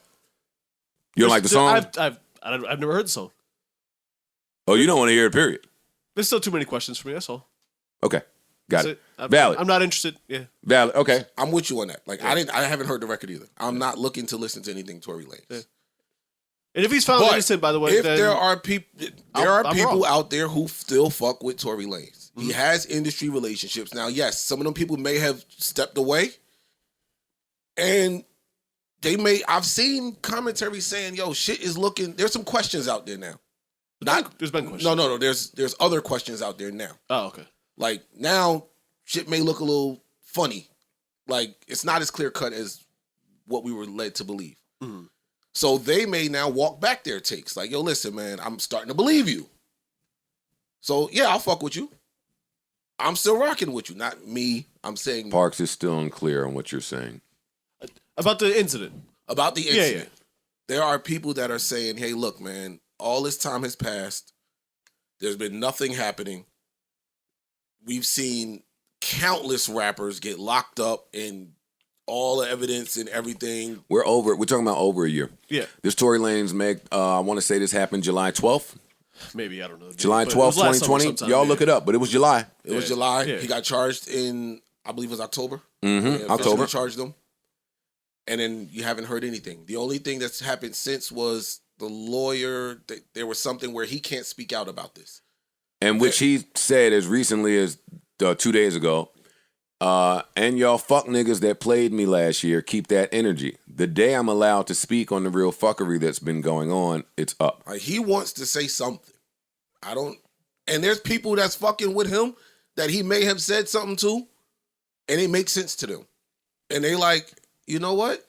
You don't like the song? I've never heard the song. Oh, you don't want to hear it, period. There's still too many questions for me. That's all. Okay. Got That's it. Valid. I'm not interested. Yeah. Valid. Okay. I'm with you on that. Like, I haven't heard the record either. I'm not looking to listen to anything Tory Lanez. Yeah. And if he's found But innocent, by the way, if then there are people, I'm people wrong. out there who still fuck with Tory Lanez. He has industry relationships. Now, yes, some of them people may have stepped away, and I've seen commentary saying, "Yo, shit is looking." There's some questions out there now. there's been questions. No. There's other questions out there now. Oh, okay. Like, now, shit may look a little funny. Like, it's not as clear cut as what we were led to believe. Mhm. So they may now walk back their takes. Like, yo, listen, man, I'm starting to believe you. So, yeah, I'll fuck with you. I'm still rocking with you. Not me. I'm saying Parks is still unclear on what you're saying. About the incident. about the Yeah, incident. There are people that are saying, hey, look, man, all this time has passed. There's been nothing happening. We've seen countless rappers get locked up and all the evidence and everything. We're talking about over a year. Yeah. This Tory Lanez I want to say this happened July 12th. Maybe, I don't know. July But it 12th, was last summer 2020. sometime, Y'all yeah. look it up, but it was July. It was Yeah. July. Yeah. He got charged in, I believe it was October. Mm-hmm. They officially October. charged him. And then you haven't heard anything. The only thing that's happened since was the lawyer. There was something where he can't speak out about this. And which he said as recently as 2 days ago. And y'all fuck niggas that played me last year, keep that energy. The day I'm allowed to speak on the real fuckery that's been going on, it's up. Like, he wants to say something. And there's people that's fucking with him that he may have said something to, and it makes sense to them. And they like, you know what?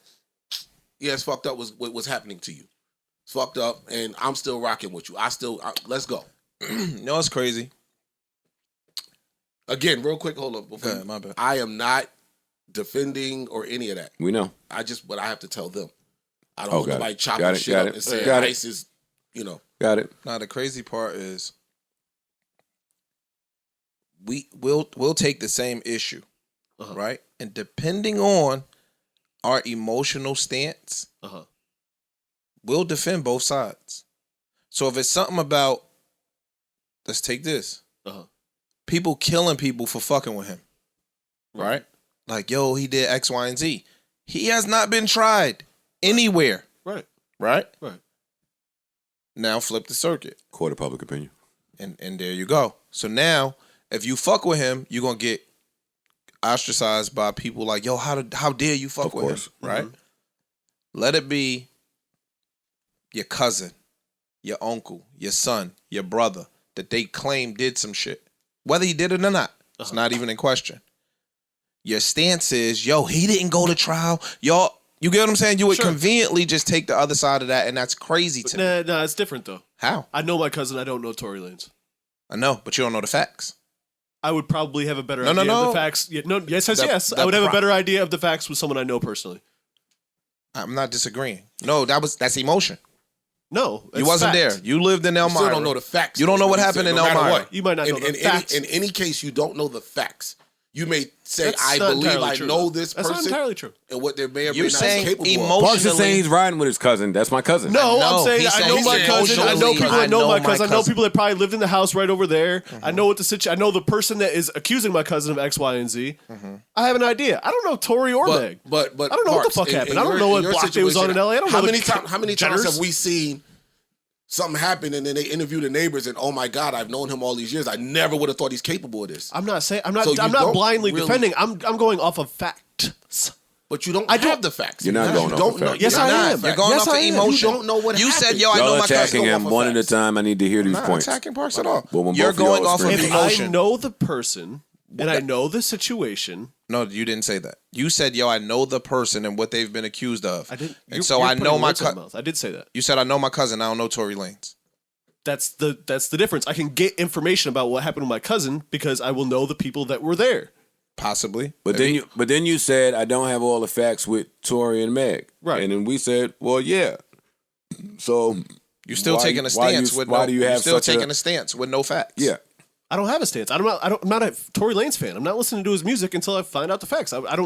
Yeah, it's fucked up what was happening to you. It's fucked up, and I'm still rocking with you. Let's go. You know what's crazy? Again, real quick, hold up. Go ahead, my bad. I am not defending or any of that. We know. But I have to tell them. I don't want nobody chopping got shit up and saying ICE is, Got it. Now the crazy part is we'll take the same issue, right? And depending on our emotional stance, we'll defend both sides. So if it's something about, let's take this, people killing people for fucking with him, right? Like, yo, he did X, Y, and Z. He has not been tried anywhere. Right. Right? Right. Now flip the circuit. Court of public opinion. And there you go. So now, if you fuck with him, you're going to get ostracized by people like, yo, how dare you fuck with him? Right? Let it be your cousin, your uncle, your son, your brother that they claim did some shit. Whether he did it or not, it's not even in question. Your stance is, yo, he didn't go to trial. Y'all, you get what I'm saying? You would conveniently just take the other side of that, and that's crazy to me. Nah, it's different, though. How? I know my cousin. I don't know Tory Lanez. I know, but you don't know the facts. I would probably have a better idea of the facts. Yes. I would have a better idea of the facts with someone I know personally. I'm not disagreeing. No, that's emotion. No, you wasn't there. You lived in Elmira. You still don't know the facts. You don't know what happened in Elmira. You might not know the facts. In any case, you don't know the facts. You may say, That's I not believe entirely I true, know though. this That's person. not entirely true. And what they may or may You're not saying be capable of. emotionally- Parks is saying he's riding with his cousin. That's my cousin. No, No, I'm saying he I said know he's my cousin. I know emotionally- people that know my my cousin. I know cousin. people that probably lived in the house right over there. I know what the situation. I know the person that is accusing my cousin of X, Y, and Z. I have an idea. I don't know Tory or Meg. But I don't know what the fuck happened. I don't know what block they was on in LA. I don't know how many times have we seen something happen and then they interview the neighbors and, oh my God, I've known him all these years. I never would have thought he's capable of this. I'm not saying I'm So you not don't blindly really- defending. I'm going off of facts. But you don't have the facts. You're not You going off don't the know- facts. Yes, you're I not am. facts. You're going Yes, off of I am. emotion. You don't know what You happened. said, yo, I know Y'all my cousin. attacking him one at a time. I need to hear these I'm not points. attacking Parks at all. Well, when You're both of y'all going off of scream. If emotion. I know the person and I know the situation, No, you didn't say that. You said, yo, I know the person and what they've been accused of. I didn't. And so I know my cousin. I did say that. You said, I know my cousin. I don't know Tory Lanez. That's the difference. I can get information about what happened with my cousin because I will know the people that were there. Possibly. But then you said I don't have all the facts with Tory and Meg. Right. And then we said, well, yeah. So You're still why- taking a why stance you- with why no. do you You're have still such taking a stance with no facts. Yeah. I don't have a stance. I'm not a Tory Lanez fan. I'm not listening to his music until I find out the facts. I'm not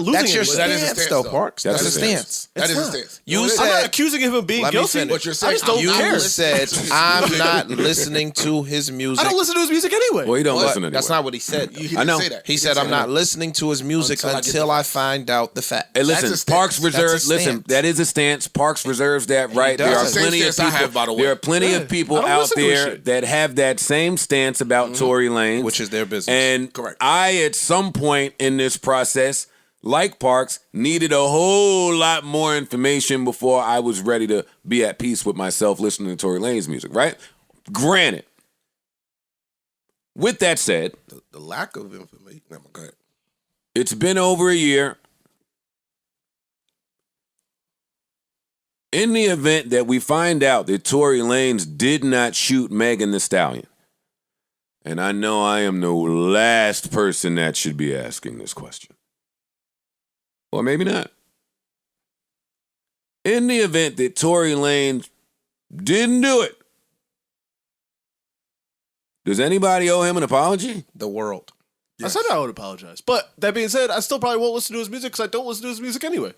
losing. That's your anything. That is a stance, stance, though, though. Parks. That's a That's a stance. That is a not. stance. You No, said- I'm not accusing him of being Let me guilty. finish. What you're I saying, just don't You care. said, I'm not listening to his music. I don't listen to his music anyway. Well, he don't But listen to that's not what he said. He though. didn't I know. say that. He didn't said, say I'm that. not listening to his music Until I get the until I facts. find out the facts. Hey, That's listen, a stance. Parks That's a reserves. Listen, stance. that is a stance. Parks reserves that right. There are does. plenty of Same stance I people. have, by the way. There are plenty Yeah. of people I don't out listen to his there shit. that have that same stance about Tory Lanez, Which is their business. And Correct. I, at some point in this process, like Parks, needed a whole lot more information before I was ready to be at peace with myself listening to Tory Lanez music. Right? Granted. With that said, The lack of information. No, go ahead. it's been over a year. In the event that we find out that Tory Lanez did not shoot Megan Thee Stallion, and I know I am the last person that should be asking this question, or maybe not. In the event that Tory Lanez didn't do it, does anybody owe him an apology? The world. I said I would apologize. But that being said, I still probably won't listen to his music because I don't listen to his music anyway.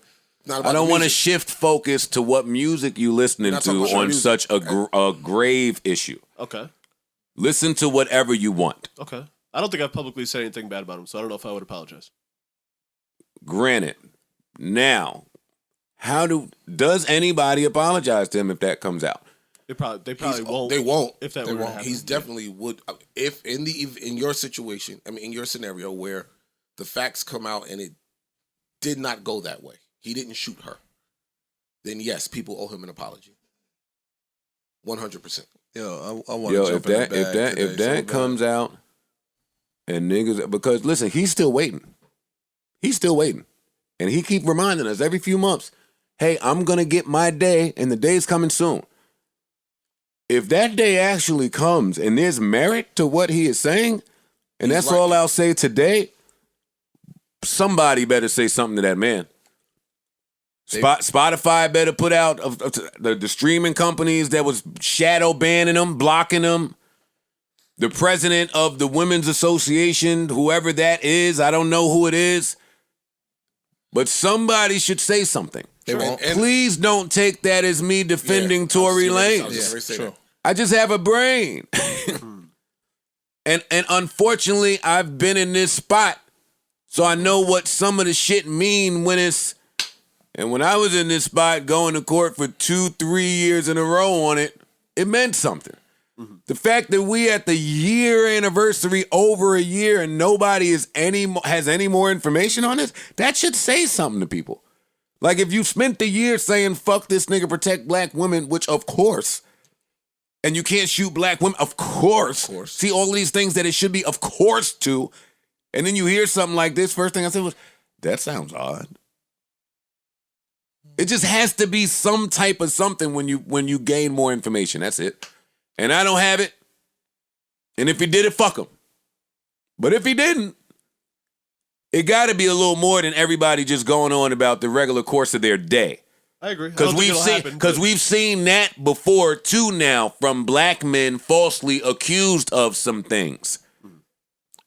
Not about I don't the want to music. shift focus to what music you listening Not talking to about your on music. such a grave issue. Okay. Listen to whatever you want. Okay. I don't think I've publicly said anything bad about him, so I don't know if I would apologize. Granted, now, does anybody apologize to him if that comes out? They probably won't. They won't. If that They were to won't. happen. He's definitely would. If in your situation, I mean, in your scenario where the facts come out and it did not go that way, he didn't shoot her, then yes, people owe him an apology. 100%. Yo, I want Yo, to if that comes out and niggas, because listen, he's still waiting. He's still waiting. And he keep reminding us every few months, hey, I'm going to get my day, and the day's coming soon. If that day actually comes and there's merit to what he is saying, and that's all I'll say today, somebody better say something to that man. Spotify better put out the streaming companies that was shadow banning them, blocking them. The president of the Women's Association, whoever that is, I don't know who it is, but somebody should say something. They won't. Please don't take that as me defending Tory Lanez. Sure. I just have a brain. and unfortunately, I've been in this spot, so I know what some of the shit mean when it's... And when I was in this spot going to court for 2-3 years in a row on it, it meant something. Mm-hmm. The fact that we at the year anniversary over a year and nobody has any more information on this, that should say something to people. Like if you spent the year saying, fuck this nigga, protect black women, which of course, and you can't shoot black women, of course. See all of these things that it should be of course to, and then you hear something like this, first thing I said was, that sounds odd. It just has to be some type of something when you gain more information. That's it. And I don't have it. And if he did it, fuck him. But if he didn't, it got to be a little more than everybody just going on about the regular course of their day. I agree. Because we've seen that before too now from black men falsely accused of some things.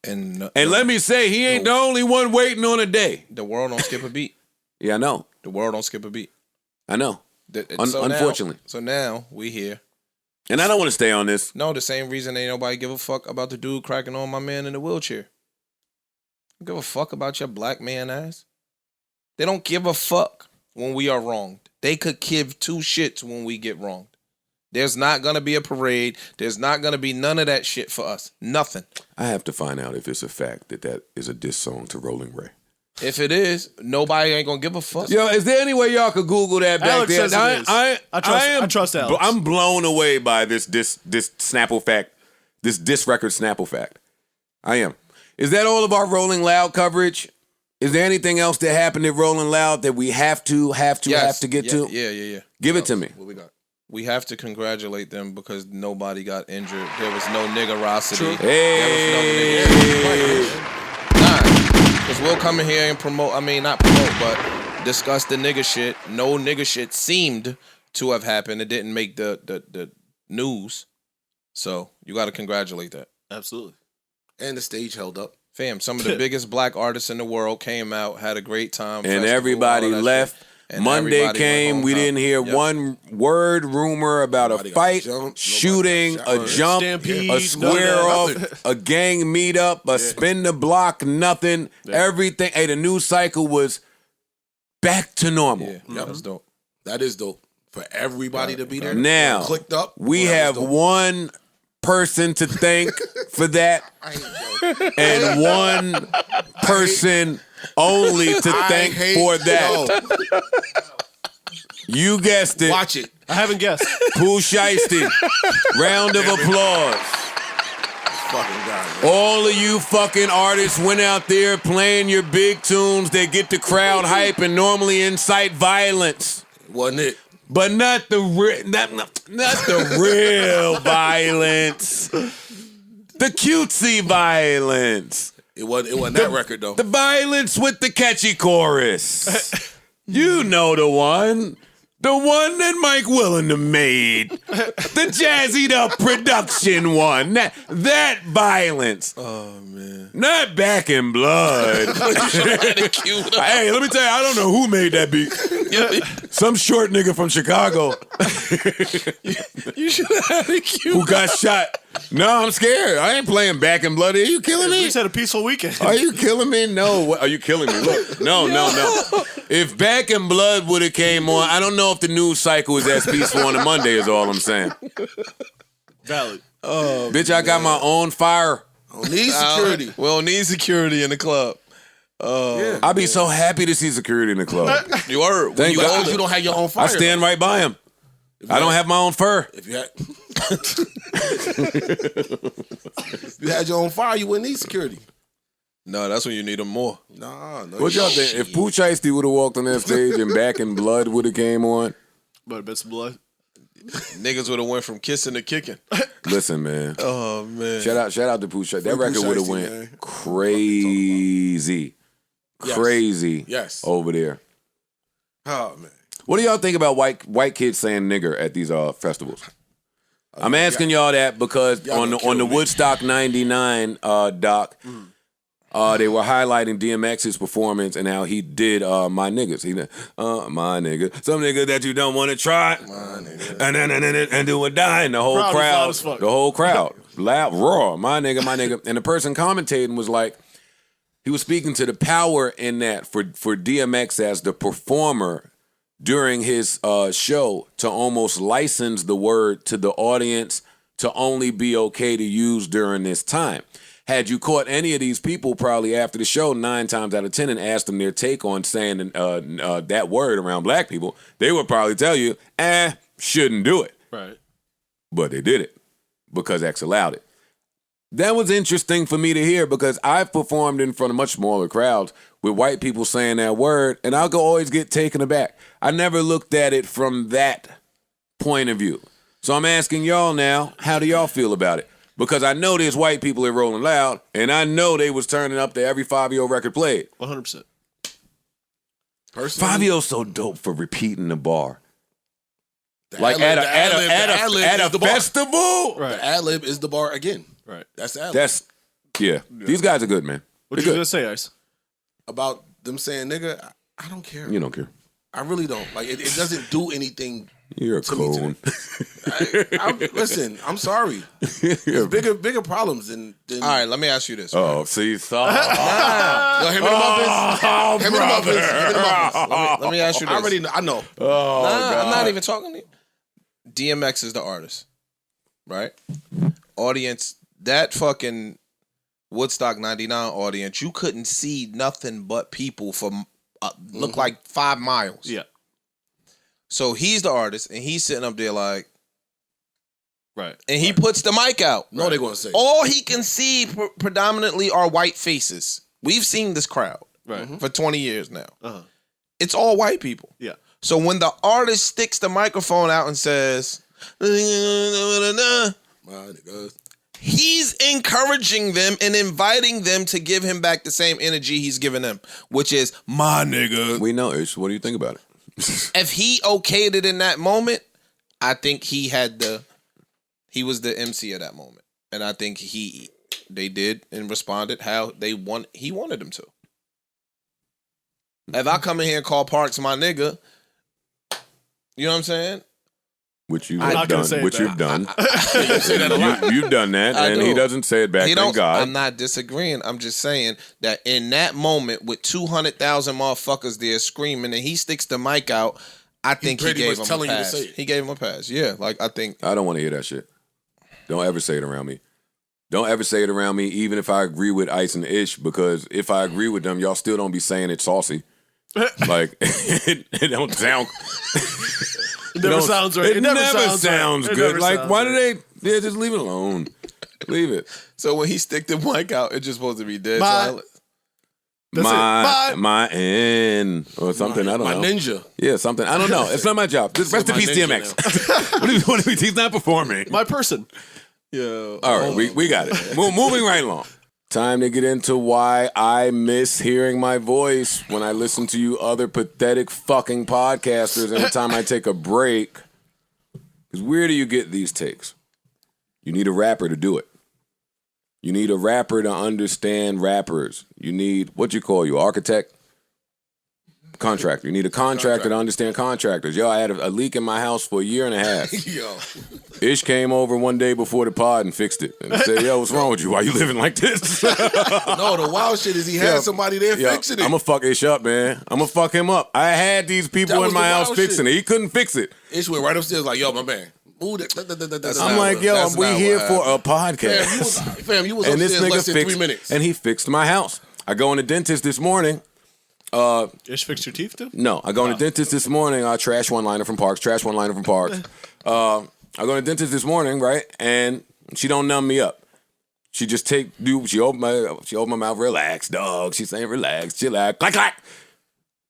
And let me say, he ain't the only one waiting on a day. The world don't skip a beat. Yeah, I know. The world don't skip a beat. I know. Unfortunately. So now we here. And I don't want to stay on this. No, the same reason ain't nobody give a fuck about the dude cracking on my man in the wheelchair. Don't give a fuck about your black man ass. They don't give a fuck when we are wronged. They could give two shits when we get wronged. There's not going to be a parade. There's not going to be none of that shit for us. Nothing. I have to find out if it's a fact that is a diss song to Rolling Ray. If it is, nobody ain't gonna give a fuck. Yo, is there any way y'all could Google that back Alex there? Says it is. I trust Alex. I'm blown away by this Snapple fact, this diss record Snapple fact. I am. Is that all of our Rolling Loud coverage? Is there anything else that happened at Rolling Loud that we have to get to? Yeah. Give it to me. What we got? We have to congratulate them because nobody got injured. There was no niggerosity. Hey. There was no niggerosity. Because we'll come in here and but discuss the nigga shit. No nigga shit seemed to have happened. It didn't make the news. So you got to congratulate that. Absolutely. And the stage held up. Fam, some of the biggest black artists in the world came out, had a great time. And everybody left. Monday came, we didn't hear one word, rumor about a fight, shooting, a jump, stampede, a square off, a gang meetup, a spin the block, nothing. Everything. Hey, the news cycle was back to normal. Yeah, that was dope. That is dope. For everybody to be there. Now, clicked up. We have one person to thank for that, and one person only to thank for that. You guessed it. Watch it. I haven't guessed. Pooh Shiesty. Round of applause. Fucking God, all of you fucking artists went out there playing your big tunes that get the crowd hype and normally incite violence. Wasn't it? But not the real violence. The cutesy violence. It wasn't that record though. The violence with the catchy chorus. You know the one. The one that Mike Willendam made. The jazzied up production one. That violence. Oh, man. Not Back in Blood. Hey, let me tell you, I don't know who made that beat. Some short nigga from Chicago. You should have had it cute. Who got shot. No, I'm scared. I ain't playing Back in Blood. Are you killing me? We just had a peaceful weekend. Are you killing me? No. What, are you killing me? Look. No. If Back in Blood would have came on, I don't know if the news cycle is as peaceful on a Monday is all I'm saying. Valid. Oh, bitch, I got my own fire. Don't need security. We don't need security in the club. Yeah. I'd be so happy to see security in the club. You are. Thank God. You don't have your own fire. I stand right by him. I don't have my own fur. If you had, you had your own fire, you wouldn't need security. No, that's when you need them more. Nah, no. What y'all think? If Pooh Shiesty would have walked on that stage and Back in Blood would have came on, But a bit some blood. Niggas would have went from kissing to kicking. listen, man. Oh man. Shout out to Pooh Shiesty. That Free record Pooh would have Shiesty, went man. crazy. Yes. Crazy. Yes. Over there. Oh man. What do y'all think about white kids saying nigger at these festivals? I'm asking y'all that because Y'all on the gonna kill me. Woodstock '99 doc, they were highlighting DMX's performance and how he did my niggas. He my nigga, some nigga that you don't want to try, and do or die. And the whole Crowd was loud crowd, as fuck. the whole crowd, loud, raw, my nigga. And the person commentating was like, he was speaking to the power in that for DMX as the performer during his show to almost license the word to the audience to only be okay to use during this time. Had you caught any of these people probably after the show 9 times out of 10 and asked them their take on saying that word around black people, they would probably tell you, shouldn't do it. Right. But they did it because X allowed it. That was interesting for me to hear because I've performed in front of much smaller crowds with white people saying that word, and I'll always get taken aback. I never looked at it from that point of view. So I'm asking y'all now, how do y'all feel about it? Because I know there's white people at Rolling Loud, and I know they was turning up to every Fabio record played. 100%. Personally, Fabio's so dope for repeating the bar. the Like ad-lib- at the ad-lib a is the bar. festival. Right. The ad-lib is the bar again. Right. That's the ad-lib. That's These guys are good, man. What They're you good. gonna say, Ice? About them saying nigga, I don't care. You don't care. I really don't. Like it doesn't do anything. You're a To me coon. Listen, I'm sorry. There's bigger problems than All right, let me ask you this. Oh, see, Yo, him and the Muppets. Him and the Muppets. Him and the Muppets. Let me ask you this. I already know. I know. I'm not even talking to you. DMX is the artist, right? Audience, that fucking Woodstock 99 audience, you couldn't see nothing but people for look like 5 miles. Yeah. So he's the artist, and he's sitting up there like, Right. and he puts the mic out. No, they're gonna say. All he can see predominantly are white faces. We've seen this crowd Right. for 20 years now. Uh-huh. It's all white people. Yeah. So when the artist sticks the microphone out and says, My niggas. he's encouraging them and inviting them to give him back the same energy he's giving them, which is my nigga. We know, Ish. What do you think about it? If he okayed it in that moment, I think he was the MC of that moment. And I think they did and responded how he wanted them to. If I come in here and call Parks my nigga, you know what I'm saying? Which you I'm have not gonna done. say it Which back. you've done. Say that a lot. You've done that, I and do. he doesn't say it back. Thank God. I'm not disagreeing. I'm just saying that in that moment with 200,000 motherfuckers there screaming and he sticks the mic out, I think he pretty gave much him a telling you to pass. say it. He gave him a pass. Yeah, like I think. I don't want to hear that shit. Don't ever say it around me. Don't ever say it around me, even if I agree with Ice and Ish, because if I agree with them, y'all still don't be saying it saucy. Like it don't sound. It never sounds right. It never sounds right. It good. never Like sounds why right. do they? Yeah, just leave it alone. Leave it. So when he stick the mic out, it's just supposed to be dead My- silent. That's it. My end or something. I don't My know. ninja. Yeah, something. I don't know. It's not my job. Just rest in my peace, ninja DMX. What do you want to be? He's not performing. My person. Yeah. All right, we got it. Moving right along. Time to get into why I miss hearing my voice when I listen to you other pathetic fucking podcasters anytime I take a break. Because where do you get these takes? You need a rapper to do it. You need a rapper to understand rappers. You need, what you call you, architect? Contractor. You need a contractor to understand contractors. Yo, I had a leak in my house for a year and a half. Yo. Ish came over one day before the pod and fixed it. And said, yo, what's wrong with you? Why you living like this? No, the wild shit is he had somebody there fixing it. I'm going to fuck Ish up, man. I'm going to fuck him up. I had these people That in was my the house wild fixing shit. it. He couldn't fix it. Ish went right upstairs like, yo, my man. Move that. I'm like, yo, that's we not here what for a podcast. Fam, you was And this upstairs nigga less than 3 minutes. and he fixed my house. I go in the dentist this morning. Ish fixed your teeth too? No, I go in the dentist this morning. I trash one liner from Parks. I go in the dentist this morning, right? And she don't numb me up. She just she opened my mouth, relax, dog. She's saying, relax, chill out, clack, clack.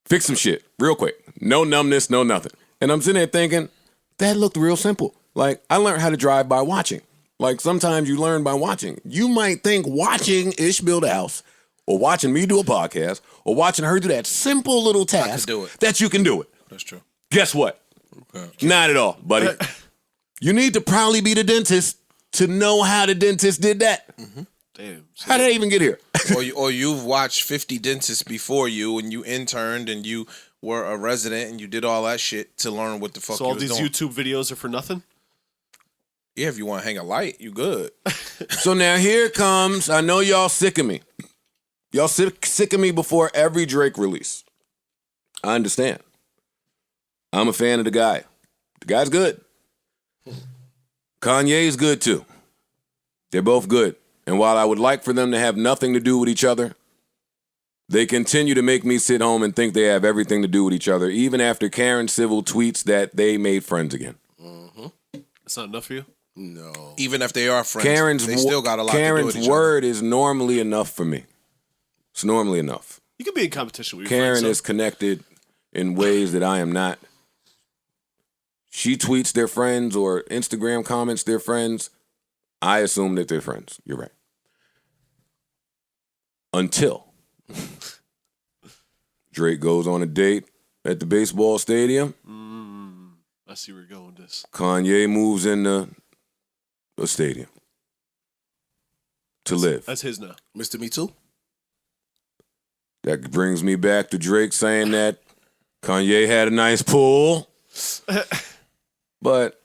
Fix some shit real quick. No numbness, no nothing. And I'm sitting there thinking, that looked real simple. Like, I learned how to drive by watching. Like, sometimes you learn by watching. You might think watching Ish build a house, or watching me do a podcast, or watching her do that simple little task that you can do it. That's true. Guess what? Okay. Not at all, buddy. You need to probably be the dentist to know how the dentist did that. Mm-hmm. Damn. How did I even get here? or you've watched 50 dentists before you, and you interned, and you were a resident, and you did all that shit to learn what the fuck you was doing. So all these YouTube videos are for nothing? Yeah, if you want to hang a light, you good. So now here comes, I know y'all sick of me. Y'all sick of me before every Drake release. I understand. I'm a fan of the guy. The guy's good. Kanye's good too. They're both good. And while I would like for them to have nothing to do with each other, they continue to make me sit home and think they have everything to do with each other, even after Karen Civil tweets that they made friends again. Mm-hmm. That's not enough for you? No. Even if they are friends, they still got a lot to do with each other. Karen's word is normally enough for me. It's normally enough. You can be in competition with your Karen friends, is connected in ways that I am not. She tweets their friends or Instagram comments their friends. I assume that they're friends. You're right. Until Drake goes on a date at the baseball stadium. I see where you're going with this. Kanye moves into a stadium to live. That's his now. Mr. Me Too? That brings me back to Drake saying that Kanye had a nice pool. But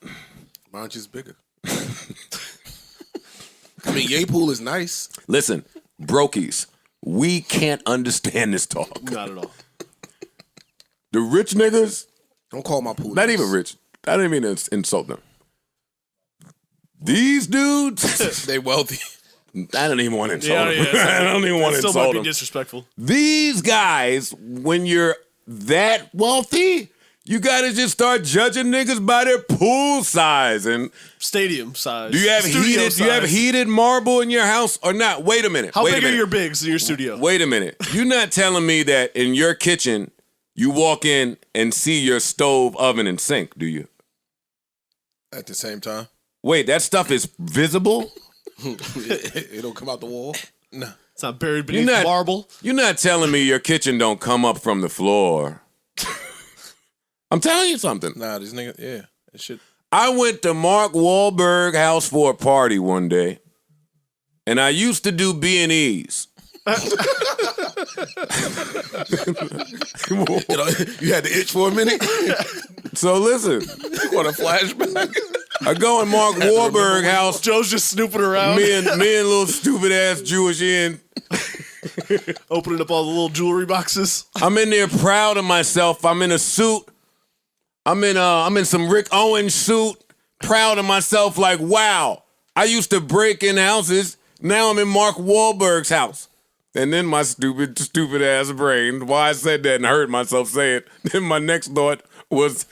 mine's just bigger. I mean, Ye pool is nice. Listen, brokies, we can't understand this talk. Not at all. The rich niggas, don't call my pool. Not even rich. I didn't mean to insult them. These dudes, they wealthy. I don't even want to insult them. I don't even want to insult them. Still might be disrespectful. These guys, when you're that wealthy, you gotta just start judging niggas by their pool size and stadium size. Do you have heated marble in your house or not? Wait a minute. How big are your bigs in your studio? Wait a minute. You're not telling me that in your kitchen you walk in and see your stove, oven, and sink, do you? At the same time? Wait, that stuff is visible? It don't come out the wall? No. It's not buried beneath marble? You're not telling me your kitchen don't come up from the floor. I'm telling you something. Nah, these niggas, yeah. It should. I went to Mark Wahlberg house for a party one day, and I used to do B&Es. You had to itch for a minute? So listen. What a flashback. I go in Mark Wahlberg house. Joe's just snooping around. Me and little stupid ass Jewish Ian. Opening up all the little jewelry boxes. I'm in there proud of myself. I'm in a suit. I'm in some Rick Owens suit. Proud of myself like, wow. I used to break in houses. Now I'm in Mark Wahlberg's house. And then my stupid ass brain, why I said that and heard myself say it. Then my next thought was,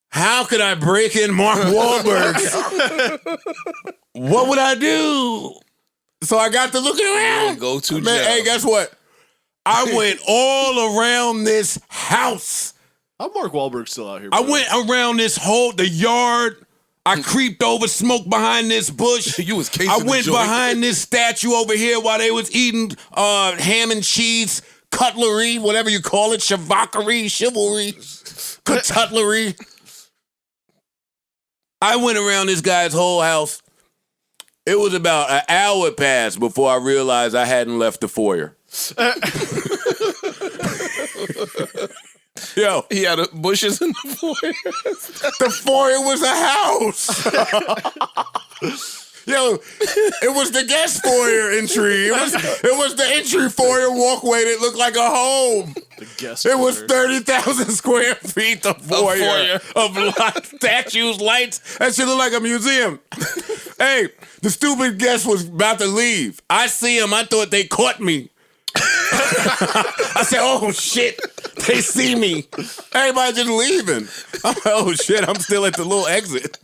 how could I break in Mark Wahlberg's? What would I do? So I got to looking around. Go to jail. Man, hey, guess what? I went all around this house. How Mark Wahlberg still out here? I went around the yard. I creeped over, smoked behind this bush. You was casing I went the joint. behind this statue over here while they was eating ham and cheese, cutlery, whatever you call it, chivalry, cutlery. I went around this guy's whole house. It was about an hour passed before I realized I hadn't left the foyer. Yo, he had bushes in the foyer. The foyer was a house. Yo, it was the guest foyer entry. It was the entry foyer walkway that looked like a home. The guest It was 30,000 square feet. The foyer of statues, lights. That shit looked like a museum. Hey, the stupid guest was about to leave. I see him. I thought they caught me. I said, oh shit, they see me. Everybody just leaving. I'm like, oh shit, I'm still at the little exit.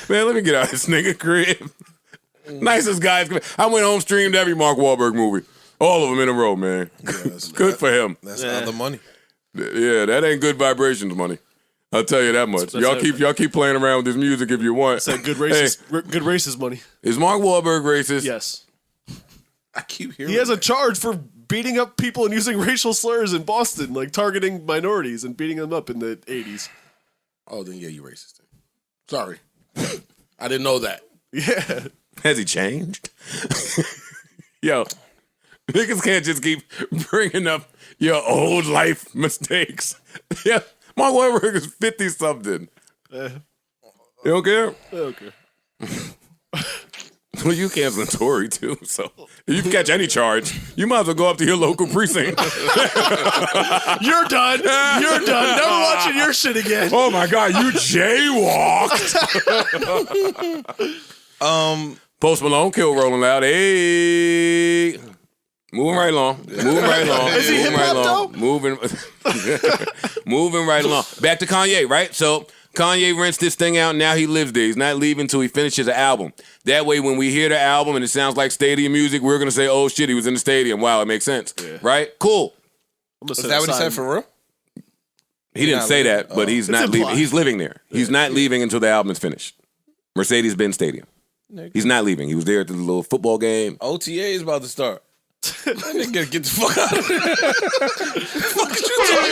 Man, let me get out of this nigga crib. Nicest guys. I went home, streamed every Mark Wahlberg movie. All of them in a row, man. Yeah, good for him. That's other money. Yeah, that ain't good vibrations money. I'll tell you that much. Y'all keep playing around with this music if you want. It's like good racist money. Is Mark Wahlberg racist? Yes. I keep hearing He has a charge for beating up people and using racial slurs in Boston, like targeting minorities and beating them up in the 80s. Oh, then yeah, you racist. Sorry. I didn't know that. Yeah. Has he changed? Yo, niggas can't just keep bringing up your old life mistakes. Yeah, Mark Wahlberg is 50-something. You don't care? Okay. Well, you canceling Tory, too, so if you catch any charge, you might as well go up to your local precinct. You're done. You're done. Never watching your shit again. Oh, my God, you jaywalked. Post Malone killed Rolling Loud. Hey. Moving right along. Moving right along. Is he moving right hip-hop, along. Moving right along. Back to Kanye, right? So Kanye rents this thing out, and now he lives there. He's not leaving until he finishes the album. That way, when we hear the album and it sounds like stadium music, we're going to say, oh, shit, he was in the stadium. Wow, it makes sense. Yeah. Right? Cool. Is that what he said for real? He didn't say that, but he's not leaving. He's living there. He's not leaving until the album is finished. Mercedes-Benz Stadium. He's not leaving. He was there at the little football game. OTA is about to start. That nigga get the fuck out of there. Fuck is you talking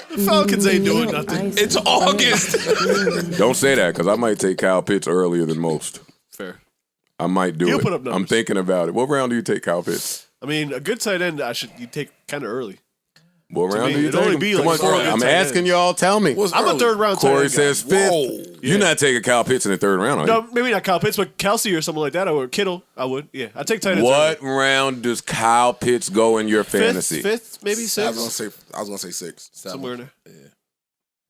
about? Falcons ain't doing nothing. It's August. Don't say that, because I might take Kyle Pitts earlier than most. Fair. I might do He'll it. put up numbers. I'm thinking about it. What round do you take Kyle Pitts? I mean, a good tight end, you take kind of early. What round do you it'd only take? be Come like on, four good I'm tight asking ends. y'all. Tell me. I'm a third round tight Corey end says guy. fifth. Whoa. You're not taking Kyle Pitts in the third round, are you? No, maybe not Kyle Pitts, but Kelsey or someone like that. I would. Kittle, I would. Yeah, I take tight ends. What early. round does Kyle Pitts go in your fantasy? Fifth, maybe I sixth. was gonna say 6. Somewhere in there.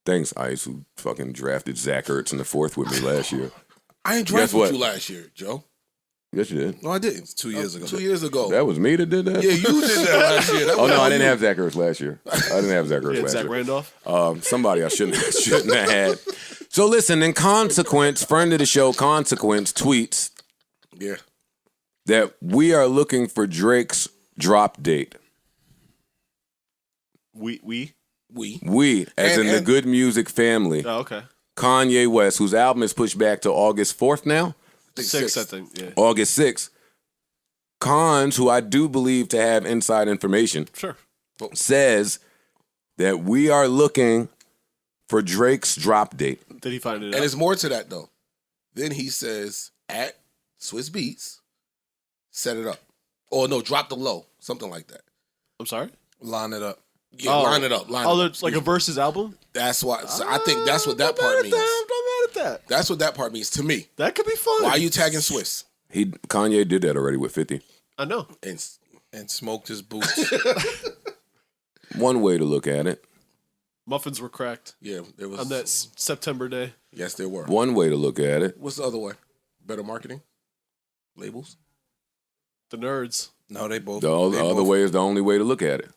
Thanks, Ice, who fucking drafted Zach Ertz in the 4th with me last year. I ain't Guess drafted what? you last year, Joe. Yes, you did. No, I didn't. 2 years ago. 2 years ago. That was me that did that? Yeah, you did that last year. That Oh, was no, I all didn't you. have Zach Ertz last year. I didn't have Zach Ertz Yeah, last Zach year. Randolph. Somebody I shouldn't have had. So listen, in Consequence, friend of the show, Consequence, tweets Yeah. that we are looking for Drake's drop date. We. We, as in the Good Music family. Oh, okay. Kanye West, whose album is pushed back to August 4th now. Six, I think. Yeah. August 6th. Cons, who I do believe to have inside information, Sure. says that we are looking for Drake's drop date. Did he find it And out? there's more to that though. Then he says at Swiss Beats, set it up. Or no, drop the low. Something like that. I'm sorry? Line it up. Yeah, line it up. Oh, it's like a versus album? That's why. So I think that's what that part means. I'm not mad at that. That's what that part means to me. That could be fun. Why are you tagging Swiss? Kanye did that already with 50. I know. And Smoked his boots. One way to look at it. Muffins were cracked yeah, there was on that September day. Yes, there were. One way to look at it. What's the other way? Better marketing? Labels? The nerds. No, they both. The other way is the only way to look at it.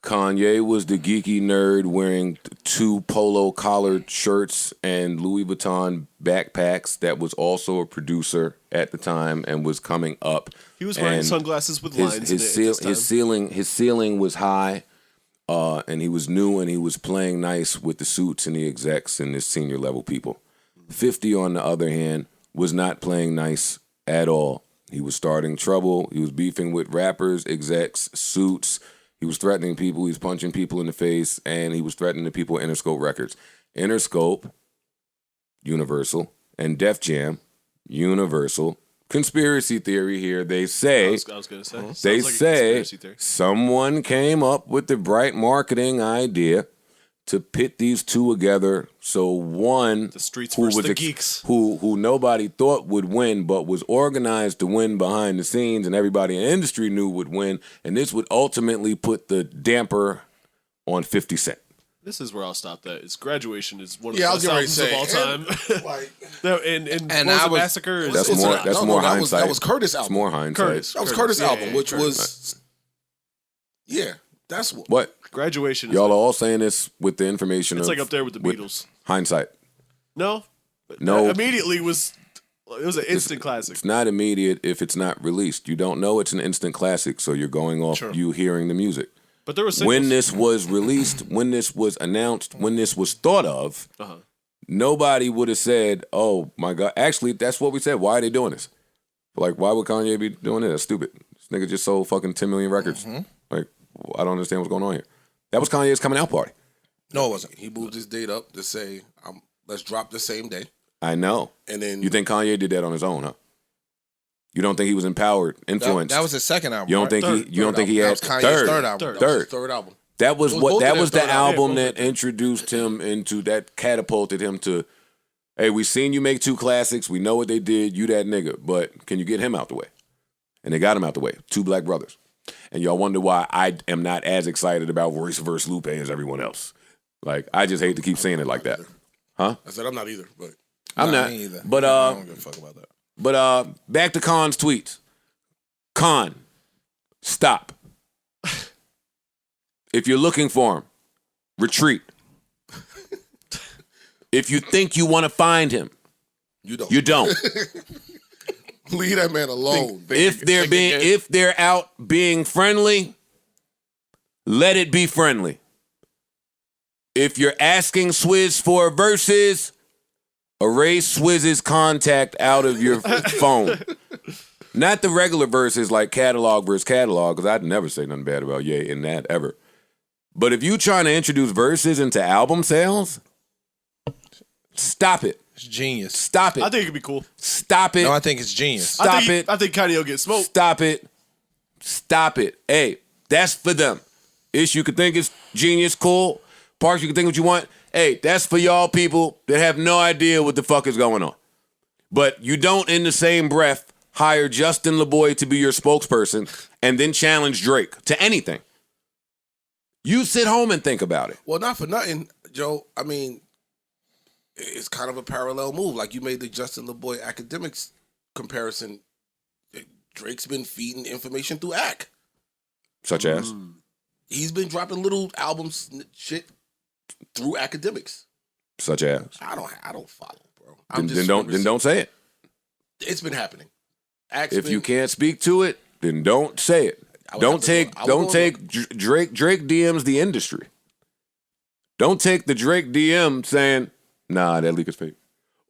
Kanye was the geeky nerd wearing 2 polo collared shirts and Louis Vuitton backpacks that was also a producer at the time and was coming up. He was wearing And sunglasses with lines in it at this time. his ceiling was high, and he was new and he was playing nice with the suits and the execs and the senior level people. 50, on the other hand, was not playing nice at all. He was starting trouble. He was beefing with rappers, execs, suits. He was threatening people. He was punching people in the face, and he was threatening the people at Interscope Records. Interscope, Universal, and Def Jam, Universal. Conspiracy theory here. They say, I was going to say. Sounds they like a say conspiracy theory. someone came up with the bright marketing idea to pit these two together. So one, The streets versus the geeks. who nobody thought would win, but was organized to win behind the scenes, and everybody in the industry knew would win, and this would ultimately put the damper on 50 Cent. This is where I'll stop that. Is Graduation is one of the Yeah, I was best getting ready albums to of all say. time. Like, No, and And What was I it, was- Massacre? Is, That's is more. it- That's no, more that hindsight. was Curtis' It's album. more hindsight. Curtis. That was Curtis' Yeah, album, yeah, which Curtis. was. Yeah, that's what. What? Graduation. Is Y'all are all saying this with the information It's of like up there with the Beatles. hindsight. No, No, Immediately it was an instant classic. it's not immediate if it's not released. You don't know it's an instant classic, so you're going off you hearing the music. But there was when this was released, when this was announced, when this was thought of, nobody would have said, "Oh my God!" Actually, that's what we said. Why are they doing this? Like, why would Kanye be doing it? That's stupid. This nigga just sold fucking 10 million records. Like, I don't understand what's going on here. That was Kanye's coming out party. No, it wasn't. He moved his date up to say, let's drop the same day. I know. And then you think Kanye did that on his own, huh? You don't think he was empowered, influenced? That was his second album. You don't think third, he? You don't think he had Kanye's third album. Third album. That was what. That was the album that third. introduced him into that, catapulted him to. Hey, we seen you make 2 classics. We know what they did. You that nigga, but can you get him out the way? And they got him out the way. 2 black brothers. And y'all wonder why I am not as excited about Royce versus Lupe as everyone else. Like, I just hate to keep saying it like that. Huh? I said I'm not either, but I'm not. Me either. But I don't give a fuck about that. But back to Khan's tweets. Khan, stop. If you're looking for him, retreat. If you think you want to find him, you don't. You don't. Leave that man alone. If they're out being friendly, let it be friendly. If you're asking Swizz for verses, erase Swizz's contact out of your phone. Not the regular verses like catalog versus catalog, because I'd never say nothing bad about Ye in that ever. But if you trying to introduce verses into album sales, stop it. It's genius. Stop it. I think it could be cool. Stop it. No, I think it's genius. Stop it. I think Kanye will get smoked. Stop it. Stop it. Hey, that's for them. Ish, you could think it's genius, cool. Parks, you can think what you want. Hey, that's for y'all people that have no idea what the fuck is going on. But you don't, in the same breath, hire Justin LeBoy to be your spokesperson and then challenge Drake to anything. You sit home and think about it. Well, not for nothing, Joe. I mean, it's kind of a parallel move. Like you made the Justin LeBoy academics comparison. Drake's been feeding information through Ac. Such as? He's been dropping little albums, shit, through academics. Such as? I don't follow, bro. Then don't say it. It's been happening. If you can't speak to it, then don't say it. Don't take Drake DMs the industry. Don't take the Drake DM saying, nah, that leak is fake.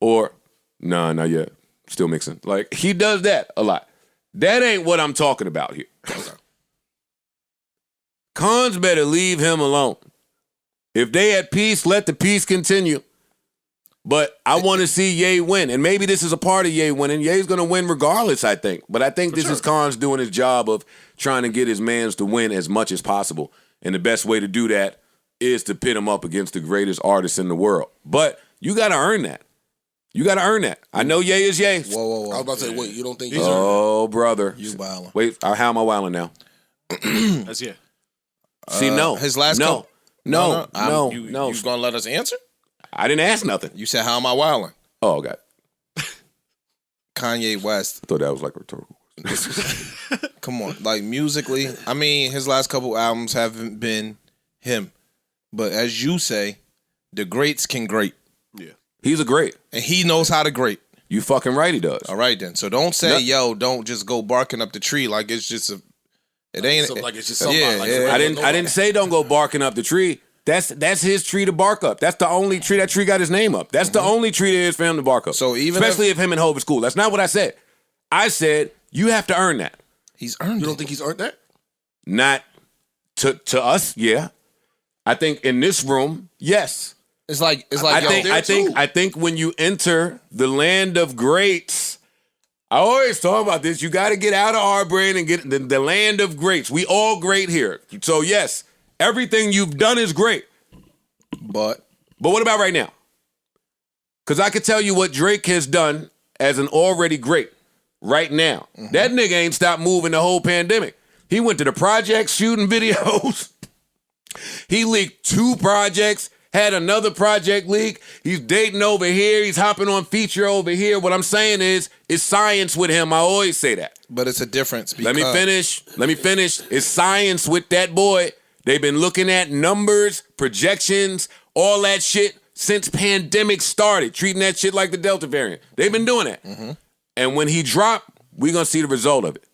Or, nah, not yet. Still mixing. Like, he does that a lot. That ain't what I'm talking about here. Cons better leave him alone. If they at peace, let the peace continue. But I want to see Ye win. And maybe this is a part of Ye winning. Ye's going to win regardless, I think. But I think this is Cons doing his job of trying to get his mans to win as much as possible. And the best way to do that is to pit him up against the greatest artists in the world. But you got to earn that. You got to earn that. I know Ye is Ye. Whoa. I was about to say, wait, you don't think he's Oh, brother. You wildin'. Wait, how am I wilding now? That's yeah. See, no. His last No. You No. gonna let us answer? I didn't ask nothing. You said, how am I wilding? Oh, God. Kanye West. I thought that was like rhetorical. Come on. Like, musically, I mean, his last couple albums haven't been him. But as you say, the greats can great. Yeah. He's a great. And he knows how to great. You fucking right he does. All right, then. So don't say, don't just go barking up the tree like it's just a... It ain't... like it's just somebody. Yeah. I didn't say don't go barking up the tree. That's his tree to bark up. That's the only tree. That tree got his name up. That's the only tree there is for him to bark up. So even especially if him and Hov is cool. That's not what I said. I said you have to earn that. He's earned You it. don't think he's earned that? Not to us, yeah. I think in this room, yes. It's like I think when you enter the land of greats, I always talk about this. You got to get out of our brain and get the land of greats. We all great here. So yes, everything you've done is great. But what about right now? Because I could tell you what Drake has done as an already great right now. That nigga ain't stopped moving the whole pandemic. He went to the projects shooting videos. He leaked 2 projects, had another project leak. He's dating over here. He's hopping on feature over here. What I'm saying is, it's science with him. I always say that. But it's a difference. Because Let me finish. It's science with that boy. They've been looking at numbers, projections, all that shit since pandemic started, treating that shit like the Delta variant. They've been doing that. Mm-hmm. And when he dropped, we're going to see the result of it.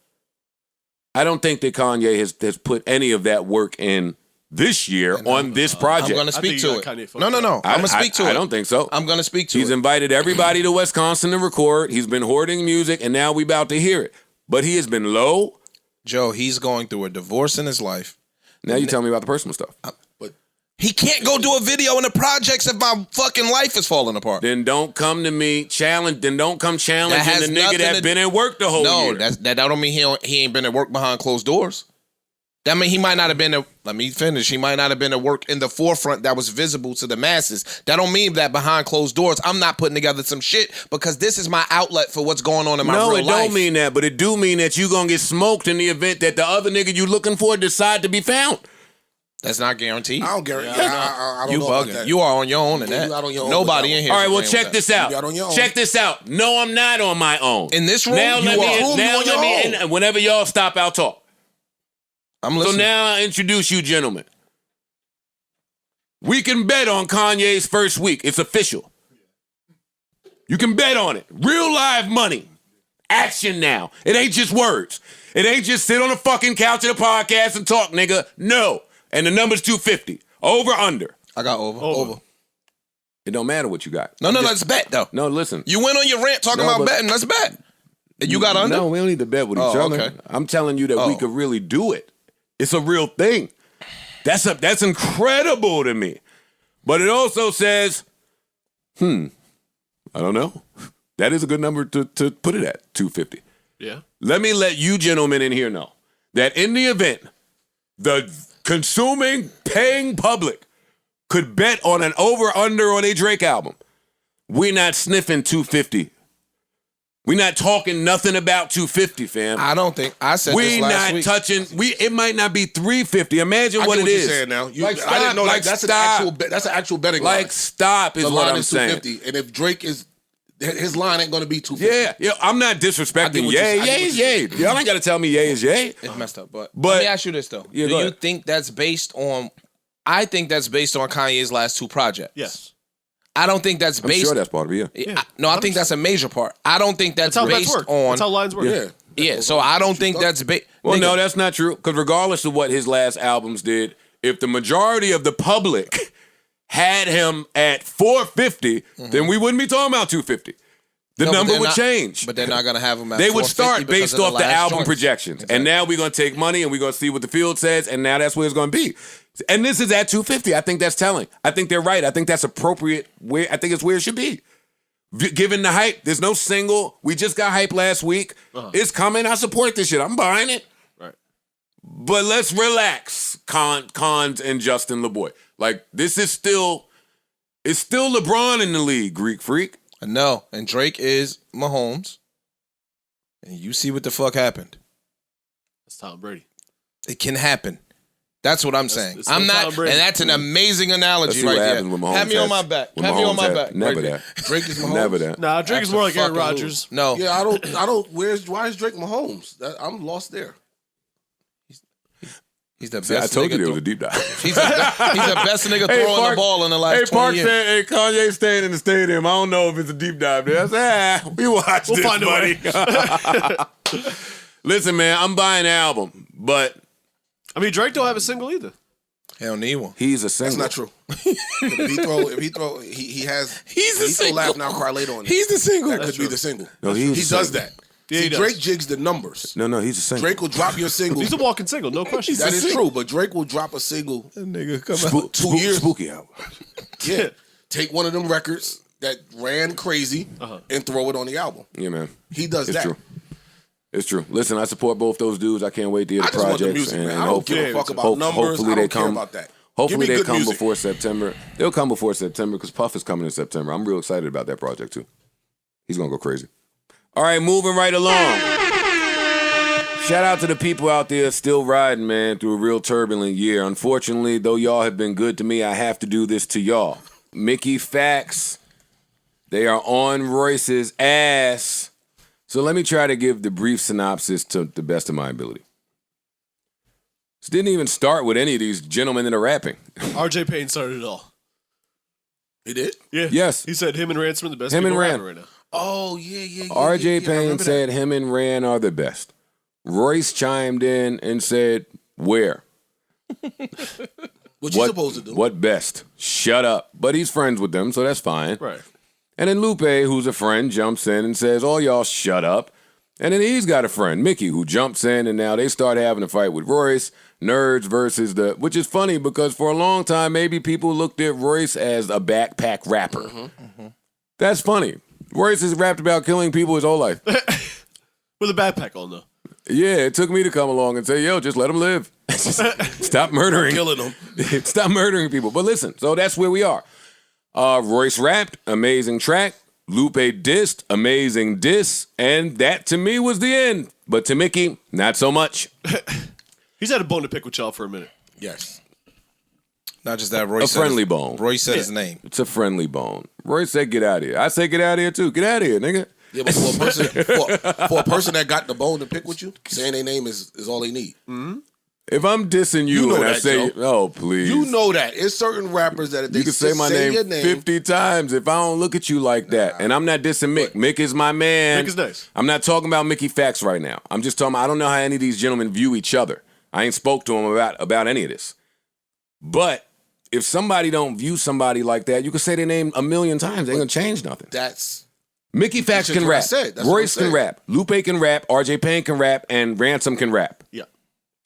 I don't think that Kanye has put any of that work in this year on this project. I'm going to speak to it. No. I'm going to speak to it. I don't think so. I'm going to speak to it. He's invited everybody to Wisconsin to record. He's been hoarding music, and now we about to hear it. But he has been low. Joe, he's going through a divorce in his life. Now you tell me about the personal stuff. But He can't go do a video in the projects if my fucking life is falling apart. Then don't come to me challenge. Then don't come challenging the nigga that been at work the whole year. No, that don't mean he ain't been at work behind closed doors. That mean he might not have been let me finish. He might not have been at work in the forefront that was visible to the masses. That don't mean that behind closed doors I'm not putting together some shit because this is my outlet for what's going on in my real life. No, it don't mean that, but it do mean that you gonna get smoked in the event that the other nigga you looking for decide to be found. That's not guaranteed. I don't guarantee. I don't You know about bugging. that. You are on your own in You that. out on your own Nobody with that in here. All right, well, agreeing check with this that. out. You out on your own. Check this out. No, I'm not on my own. In this room, now you let are. me. Now on let me. your own. And whenever y'all stop, I'll talk. I'm So listening. now I introduce you, gentlemen. We can bet on Kanye's first week. It's official. You can bet on it. Real live money. Action now. It ain't just words. It ain't just sit on the fucking couch of the podcast and talk, nigga. No. And the number's 250. Over, under. I got over. It don't matter what you got. No, let's bet though. No, listen. You went on your rant talking No, about but- betting. Let's bet. You got under? No, we don't need to bet with each Oh, other. okay. I'm telling you that we could really do it. It's a real thing. That's incredible to me. But it also says, I don't know. That is a good number to put it at, 250. Yeah. Let me let you gentlemen in here know that in the event the consuming, paying public could bet on an over-under on a Drake album, we're not sniffing 250. We're not talking nothing about 250, fam. I don't think I said We this last not week. touching. It might not be 350. Imagine I what get it what is. you're saying now. Like, I didn't know stop, that's stop. an actual bet. That's an actual betting line. Like, stop is The what line I'm is saying. 250, and if Drake is his line ain't going to be 250. Yeah, I'm not I get disrespecting what you- Ye. I get Ye what is you- Ye. Y'all ain't got to tell me Ye is Ye. It's messed up, but But- let me ask you this though. Yeah, Do go you ahead. think that's based on? I think that's based on Kanye's last two projects. Yes. I don't think that's I'm based. sure that's part of it, yeah. No, I think that's a major part. I don't think that's That's how bets based work. on. That's how lines work. Yeah. Yeah, so I don't think that's based. Well, no, that's not true. Because regardless of what his last albums did, if the majority of the public had him at 450, then we wouldn't be talking about 250. The number would change. But they're not gonna have him at. They would 450 start because based of off the last album joints. projections. Exactly. And now we're going to take money and we're going to see what the field says. And now that's where it's going to be. And this is at 250. I think that's telling. I think they're right. I think that's appropriate. I think it's where it should be. Given the hype, there's no single. We just got hype last week. It's coming. I support this shit. I'm buying it. Right. But let's relax, Cons and Justin LeBoy. Like, this is still, it's still LeBron in the league, Greek freak. No, and Drake is Mahomes, and you see what the fuck happened. That's Tom Brady. It can happen. That's what I'm saying. it's I'm no not, Tom Brady. and that's an amazing Let's analogy see right what there. happens when Mahomes Have me on has- my back. when Have me Mahomes on my has- back. Never right there. that. Drake is Mahomes. Never that. Nah, Drake is more like Aaron Fucking Rodgers. No, Yeah, I don't. Why is Drake Mahomes? I'm lost there. he's the best. See, I told you nigga there was a deep dive. he's the best nigga throwing the ball in the last 20 years. said, hey, Kanye staying in the stadium. I don't know if it's a deep dive there. I said, we watch We'll this, find a way. buddy. Listen, man, I'm buying an album, but I mean, Drake don't have a single either. He don't need one. he's a single. That's not true. if he throw, he has. He's the he throw single. Laugh Now, Cry Later on it. He's the single. That could be the single. No, he's he a does single. that. Yeah, See, he does. Drake jigs the numbers. No, he's a single. Drake will drop your single. He's a walking single, no question. That is true, but Drake will drop a single. That nigga come Spoo- 2 years. Spooky album. Yeah, take one of them records that ran crazy and throw it on the album. Yeah, man. He does It's that. true. It's true. Listen, I support both those dudes. I can't wait to hear I the just want projects. the music, and man. I don't hopefully, give a fuck about numbers. hopefully I they don't care come. about that. Hopefully Give me they good come music. before September. They'll come before September because Puff is coming in September. I'm real excited about that project too. He's gonna go crazy. All right, moving right along. Shout out to the people out there still riding, man, through a real turbulent year. Unfortunately, though y'all have been good to me, I have to do this to y'all. Mickey Facts, they are on Royce's ass. So let me try to give the brief synopsis to the best of my ability. This didn't even start with any of these gentlemen that are rapping. RJ Payne started it all. He did? Yeah. Yes. He said him and Ransom are the best Him and people around Ran. right now. Oh, yeah. RJ I Payne remember said that. him and Ran are the best. Royce chimed in and said, where? What you supposed to do? What best? Shut up. But he's friends with them, so that's fine. Right. And then Lupe, who's a friend, jumps in and says, all y'all shut up. And then he's got a friend, Mickey, who jumps in, and now they start having a fight with Royce. Nerds versus which is funny because for a long time, maybe people looked at Royce as a backpack rapper. Mm-hmm. That's funny. Royce has rapped about killing people his whole life. With a backpack on, though. Yeah, it took me to come along and say, yo, just let him live. Stop murdering. Killing them. Stop murdering people. But listen, so that's where we are. Royce rapped, amazing track. Lupe dissed, amazing diss. And that to me was the end. But to Mickey, not so much. He's had a bone to pick with y'all for a minute. Yes. Not just that, Royce A friendly bone. Royce said his name. It's a friendly bone. Royce said, get out of here. I say, get out of here too. Get out of here, nigga. Yeah, but for a person that got the bone to pick with you, saying their name is all they need. Mm-hmm. If I'm dissing you, You know and I that, say, Joe. oh, please. You know that. It's certain rappers that if they You can say my name, your name 50 times if I don't look at you like that. And I'm not dissing Mick. Mick is my man. Mick is nice. I'm not talking about Mickey Facts right now. I'm just talking about, I don't know how any of these gentlemen view each other. I ain't spoke to them about any of this. But if somebody don't view somebody like that, you can say their name a million times. They ain't going to change nothing. that's Mickey Facts just can what I rap. said. That's what Royce I'm can saying. rap. Lupe can rap. RJ Payne can rap. And Ransom can rap. Yeah.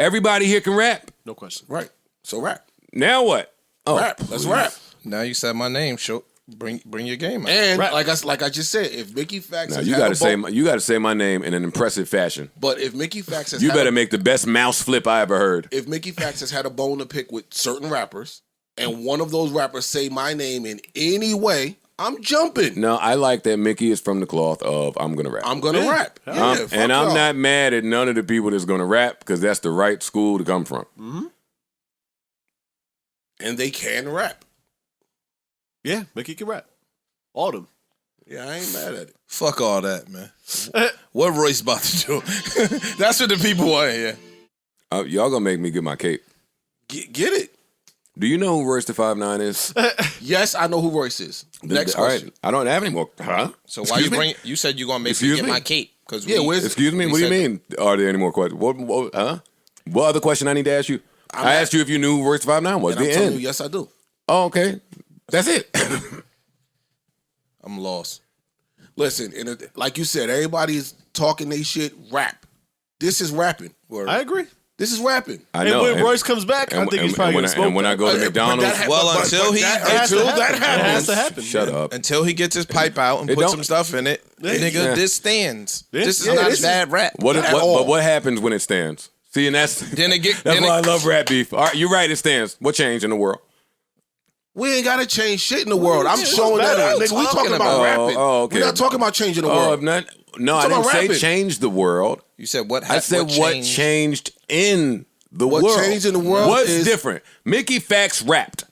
Everybody here can rap. No question. right. So rap. Now what? Oh, Rap. Let's rap. Now you said my name. Show, bring your game out. And Rap. like I just said, if Mickey Facts Now has you had got a to say bone, you got to say my name in an impressive fashion. but if Mickey Facts has You had better a, make the best mouse flip I ever heard. if Mickey Facts has had a bone to pick with certain rappers, and one of those rappers say my name in any way, I'm jumping. No, I like that Mickey is from the cloth of I'm gonna rap. I'm gonna rap. Yeah, fuck and I'm y'all. not mad at none of the people that's gonna rap because that's the right school to come from. And they can rap. Yeah, Mickey can rap. All of them. Yeah, I ain't mad at it. Fuck all that, man. What Royce about to do? That's what the people want to hear. Y'all gonna make me get my cape. Get it. Do you know who Royce the 5'9" is? Yes, I know who Royce is. Next All question. right, I don't have any more. Huh? So why you bring? You said you gonna make me Excuse get me? my cape because Yeah, where's Excuse me. we What do you said- mean? Are there any more questions? What? Huh? What other question I need to ask you? I asked you if you knew who Royce the 5'9" was. And I'm The telling end. you, yes, I do. Oh, okay. That's it. I'm lost. Listen, like you said, everybody's talking they shit. Rap. This is rapping. I agree. This is rapping. I And know. when Royce comes back, I think he's probably going to smoke. And when I go to But McDonald's, that ha- Well, but- until but he- that, until until that that happens. It has to happens. happen. shut man. up. Until he gets his pipe out and It put don't- some stuff in it, nigga, Yeah. this stands. Yeah. This is Yeah, not this is- bad rap. But what happens when it stands? See, and that's Then it get. that's then why I it- love rap beef. All right, you're right. It stands. What changed in the world? We ain't gotta change shit in the world. I'm showing that better? out, What nigga. We you talking talking about about? rapping. Oh, okay. We're not talking about changing the Oh, world. if not, no, I talking didn't about say rapping. change the world. You said what? I said what changed in the What world. changed in the world What's is- different? Mickey Facts rapped.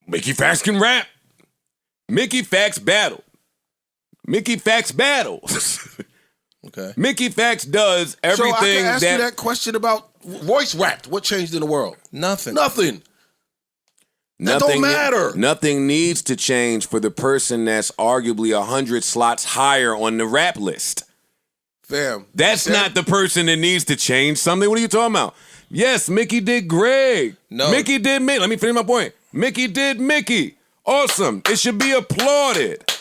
Mickey Facts can rap. Mickey Facts battled. Mickey Facts battles. Okay. Mickey Facts does So I everything can ask you that that question about Royce rapped. What changed in the world? Nothing. Nothing. That don't matter. Nothing needs to change for the person that's arguably 100 slots higher on the rap list. Fam. That's not the person that needs to change something. What are you talking about? Yes, Mickey did Greg. No. Mickey did Mickey. Let me finish my point. Mickey did Mickey. Awesome. It should be applauded.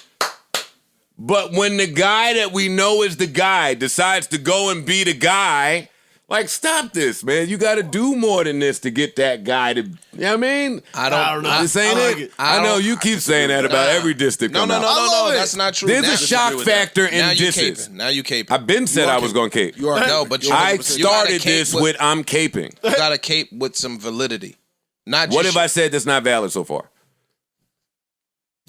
But when the guy that we know is the guy decides to go and be the guy, like, stop this, man. You got to do more than this to get that guy to, you know what I mean? I don't know. This ain't I like it. it. I know you keep saying that about every diss that No, come no, out. no, no, love no. it. That's not true. There's Now- a shock factor in now you disses. caping. Now you caping. I've been said You are I was caping. going to cape. You are No, but you I 100%. started cape this with I'm caping. You got to cape with some validity. Not What just have I said that's not valid so far?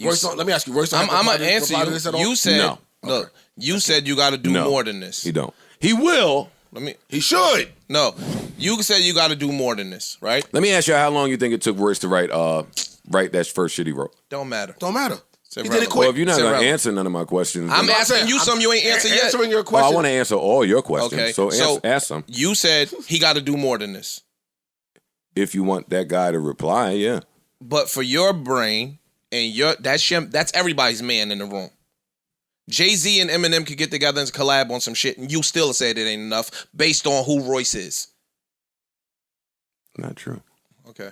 Royce, let me ask you. Royce, I'm gonna answer you. You said No. look. You said you got to do No. more than this. He don't. He will. Let me. He should. No, you said you got to do more than this, right? Let me ask you how long you think it took Royce to write that first shit he wrote. Don't matter. Don't matter. It's He did it irrelevant. quick. Well, if you're not It's going to irrelevant. answer none of my questions, I'm then- asking you some you ain't answered yet. Answering your Oh, question. I want to answer all your questions. Okay, So, ask some. You said he got to do more than this. If you want that guy to reply, yeah. But for your brain and that's everybody's man in the room. Jay-Z and Eminem could get together and collab on some shit, and you still said it ain't enough based on who Royce is. Not true. Okay.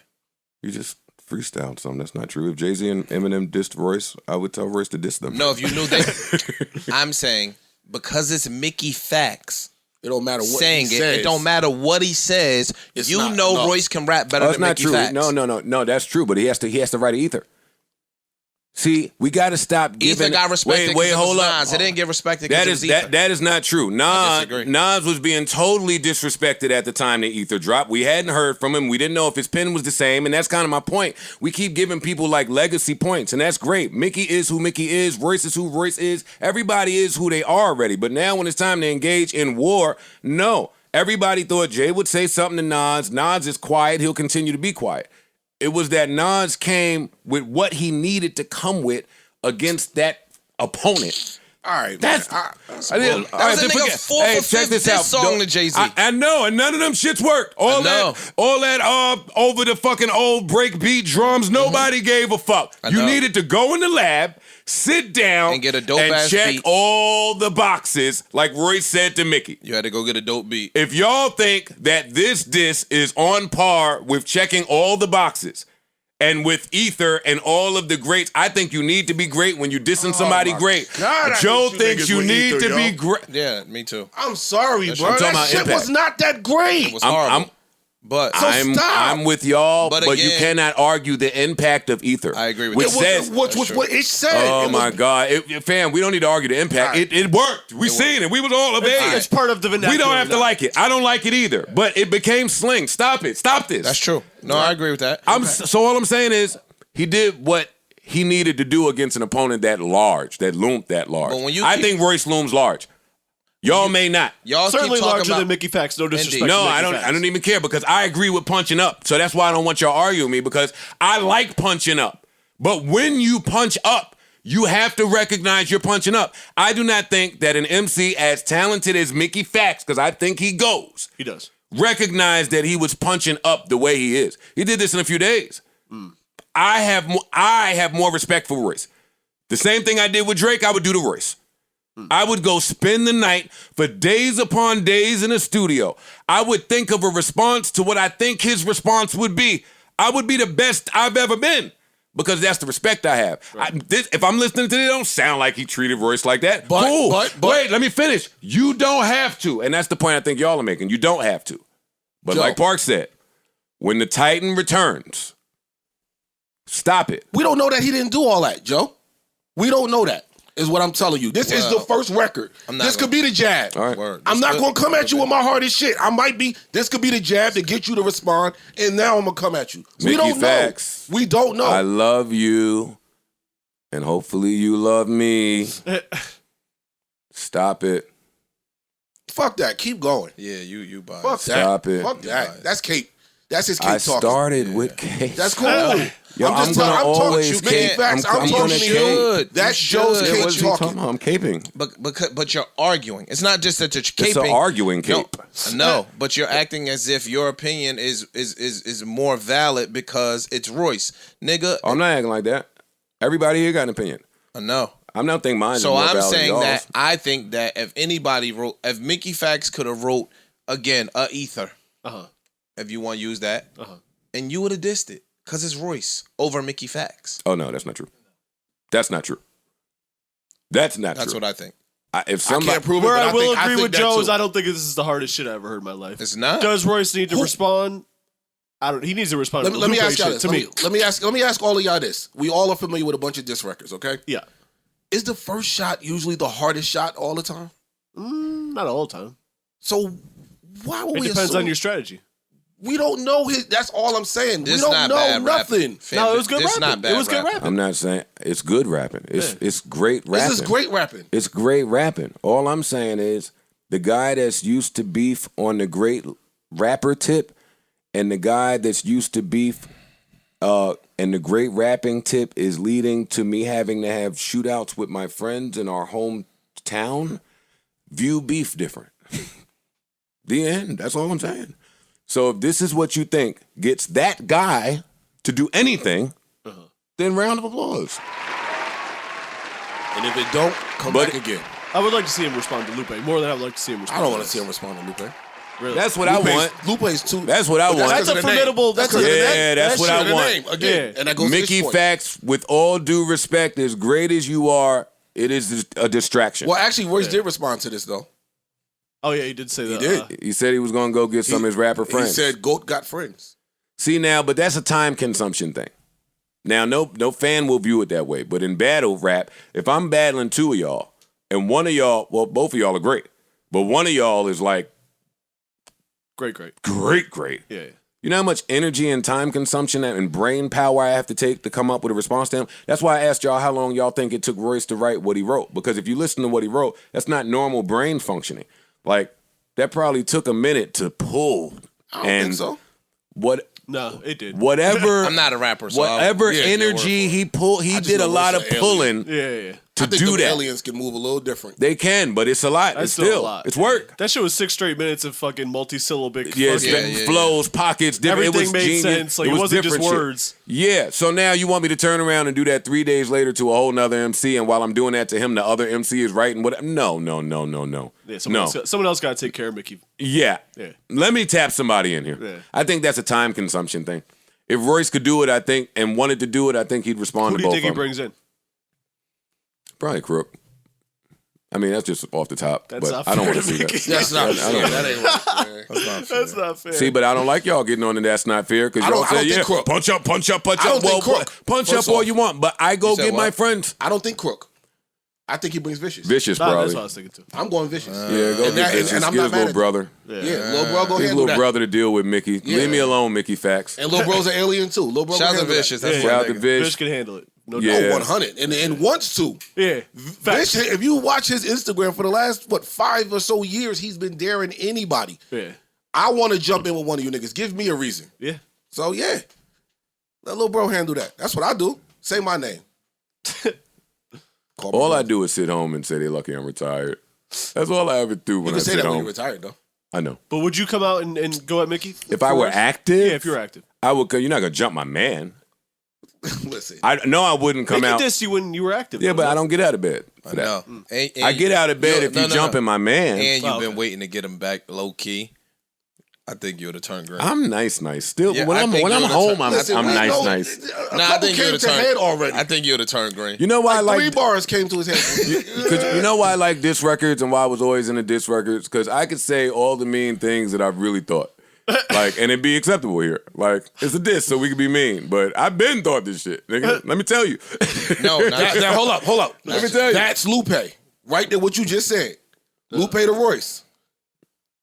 You just freestyled something. That's not true. If Jay-Z and Eminem dissed Royce, I would tell Royce to diss them. No, if you knew that. I'm saying because it's Mickey Facts. It don't matter what saying he it. says. It don't matter what he says. It's you not, know no. Royce can rap better than Mickey Facts. No, that's true. But he has to write Ether. See, we got to stop giving. Ether got respected. Wait, hold up. Nas. It didn't get respected. That is not true. disagree. Nas was being totally disrespected at the time the Ether dropped. We hadn't heard from him. We didn't know if his pen was the same, and that's kind of my point. We keep giving people like legacy points, and that's great. Mickey is who Mickey is. Royce is who Royce is. Everybody is who they are already. But now when it's time to engage in war, no. Everybody thought Jay would say something to Nas. Nas is quiet. He'll continue to be quiet. It was that Nas came with what he needed to come with against that opponent. All right, That's man. That was a nigga 4 for 5 diss song to Jay-Z. I know, and none of them shits worked. All that over the fucking old break beat drums, nobody gave a fuck. You needed to go in the lab, sit down, and get a dope and ass check beat. all the boxes, like Royce said to Mickey. You had to go get a dope beat. If y'all think that this diss is on par with checking all the boxes, and with Ether and all of the greats, I think you need to be great when you're dissing somebody great. God, Joe thinks you need to be great. Yeah, me too. I'm sorry, bro. I'm talking That about shit impact. was not that great. It was horrible. So I'm stop. with y'all, But but you again- cannot argue the impact of Ether. I agree with which that. says, what it said. oh It my was, God, fam, we don't need to argue the impact. Right. It worked. We seen it. We was all of age. It's part of the vernacular. We don't have to now. like it. I don't like it either. But it became sling. Stop it. Stop this. That's true. No, I agree with that. So all I'm saying is he did what he needed to do against an opponent that large, that loomed that large. But when you I keep- think Royce looms large. Y'all may not. Y'all Certainly keep talking larger about than Mickey Facts. No disrespect. Indeed. to No, Mickey I don't. Facts. I don't even care because I agree with punching up. So that's why I don't want y'all arguing me because I like punching up. But when you punch up, you have to recognize you're punching up. I do not think that an MC as talented as Mickey Facts, because I think he goes, He does. recognize that he was punching up the way he is. He did this in a few days. I have more respect for Royce. The same thing I did with Drake, I would do to Royce. I would go spend the night for days upon days in a studio. I would think of a response to what I think his response would be. I would be the best I've ever been because that's the respect I have. Right. If I'm listening to it, it don't sound like he treated Royce like that. But- cool. but- Wait, let me finish. You don't have to. And that's the point I think y'all are making. You don't have to. But Joe. like Park said, when the Titan returns, stop it. we don't know that he didn't do all that, Joe. We don't know that, is what I'm telling you. This is the first record. This could be the jab. All right. Word. I'm not This going to come could at you be. with my hardest shit. This could be the jab to get you to respond, and now I'm going to come at you. We Mickey don't Facts. know. We don't know. I love you, and hopefully you love me. Stop it. Fuck that. Keep going. Yeah, you biased. Fuck that. Stop it. Fuck that. That's Cape. That's his Cape I talking. started with K. That's cool. Yo, I'm gonna always to you. Mickey cape. Facts, I'm I'm talking gonna to cape. you. That's You Joe's should. Cape What are you talking talking. about? I'm caping. But you're arguing. It's not just that you're caping. It's an arguing cape. No, but you're acting as if your opinion is more valid because it's Royce, nigga. I'm not acting like that. Everybody here got an opinion. No. I'm not thinking mine. So is more I'm valid than saying y'all's. that I think that if anybody wrote, if Mickey Facts could have wrote again a Ether, if you want to use that, and you would have dissed it because it's Royce over Mickey Facts. Oh no, that's not true. That's not true. That's not That's true. what I think. If I somebody, can't prove it, Where but I will think agree with that Joe too. is I don't think this is the hardest shit I ever heard in my life. It's not. Does Royce need to respond? He needs to respond. Let me ask y'all shit, this. to me. Let me ask all of y'all this. We all are familiar with a bunch of diss records, okay? Yeah. Is the first shot usually the hardest shot all the time? Not all the time. So why would It we depends assume? on your strategy. We don't know his. That's all I'm saying. This we don't not know bad nothing. rapping. Fam, No, it was good this rapping. Not bad It was good rapping. rapping. I'm not saying it's good rapping. It's great rapping. This is great rapping. It's great rapping. All I'm saying is the guy that's used to beef on the great rapper tip and the guy that's used to beef and the great rapping tip is leading to me having to have shootouts with my friends in our hometown, view beef different. The end. That's all I'm saying. So if this is what you think gets that guy to do anything, then round of applause. And if it don't, come back again. I would like to see him respond to Lupe more than I would like to see him respond. I don't want to see him respond to Lupe. Really? That's what I want. Lupe's too. That's what I want. That's a formidable. That's what I want. Again, and that goes Mickey to Facts, with all due respect, as great as you are, it is a distraction. Well, actually, Royce did respond to this though. Oh yeah, he did say that. He did. He said he was going to go get some of his rapper friends. He said GOAT got friends. See now, but that's a time consumption thing. Now, no fan will view it that way. But in battle rap, if I'm battling two of y'all, and one of y'all, well, both of y'all are great, but one of y'all is like great. Yeah. You know how much energy and time consumption and brain power I have to take to come up with a response to him? That's why I asked y'all how long y'all think it took Royce to write what he wrote. Because if you listen to what he wrote, that's not normal brain functioning. Like, that probably took a minute to pull. I don't think so. No, it did. Whatever. I'm not a rapper, so whatever energy he pulled, he did a lot of pulling. Yeah. To I think do that. Aliens can move a little different. They can, but it's a lot. That's It's still a lot. It's work. That shit was 6 straight minutes of fucking multi-syllabic. Flows, pockets, different. Everything it was made genius. sense. Like, it wasn't just different words. Shit. Yeah. So now you want me to turn around and do that 3 days later to a whole nother MC, and while I'm doing that to him, the other MC is writing what? No. Yeah, someone else got to take care of Mickey. Yeah. Yeah. Let me tap somebody in here. Yeah. I think that's a time consumption thing. If Royce could do it, I think, and wanted to do it, I think he'd respond Who to do you both think he of them. brings in? Probably Crook. I mean, that's just off the top, That's but not I don't fair want to see to that. Mickey. That's not fair. That ain't right, man. That's not fair. See, but I don't like y'all getting on and that's not fair because I y'all don't say, think yeah, Crook. punch up. I don't think Crook. Punch First up all off, you want, but I go you said get my what? friends. I don't think Crook. I think he brings Vicious. Vicious, Nah, probably. that's what I was thinking too. I'm going Vicious. Yeah, go And get that- Vicious. and I'm Get not his mad little at brother. Yeah, Lil Bro go His handle little that. brother to deal with Mickey. Yeah. Leave me alone, Mickey Facts. And Lil Bro's an alien too. Lil Bro Shout out to handle that. Vicious. That's Yeah. my Shout out to nigga. Vish. Fish can handle it. No Yeah. doubt. Oh, 100. And wants to. Yeah. Vish, if you watch his Instagram for the last, 5 or so years, he's been daring anybody. Yeah. I want to jump in with one of you niggas. Give me a reason. Yeah. So, yeah. Let Lil Bro handle that. That's what I do. Say my name. Call my All I brother. do is sit home and say they lucky I'm retired. That's all I ever do You when I can say sit that when home. you're retired, though. I know. But would you come out and go at Mickey? If I were active, Yeah, if you're active. I would. You're not gonna jump my man. Listen. I know I wouldn't come Mickey out. dissed you when you were active. Yeah, though, but no? I don't get out of bed for that. No. And I get out of bed if you jump in my man. And you've Oh, been okay. waiting to get him back low key. I think you would have turned green. I'm nice. Still, Yeah, when I I'm think you would've home, turned- I'm Listen, we nice. know- Nah, I A couple think you came would to have head turned. already. I think you would have turned green. You know why I Like 3 like bars came to his head. Cause you know why I like diss records and why I was always into diss records? Because I could say all the mean things that I've really thought. Like, and it'd be acceptable here. Like, it's a diss, so we could be mean. But I've been thought this shit, nigga. Let me tell you. No, not Now, hold up. Let me tell you. That's Lupe. Right there, what you just said. Lupe to Royce.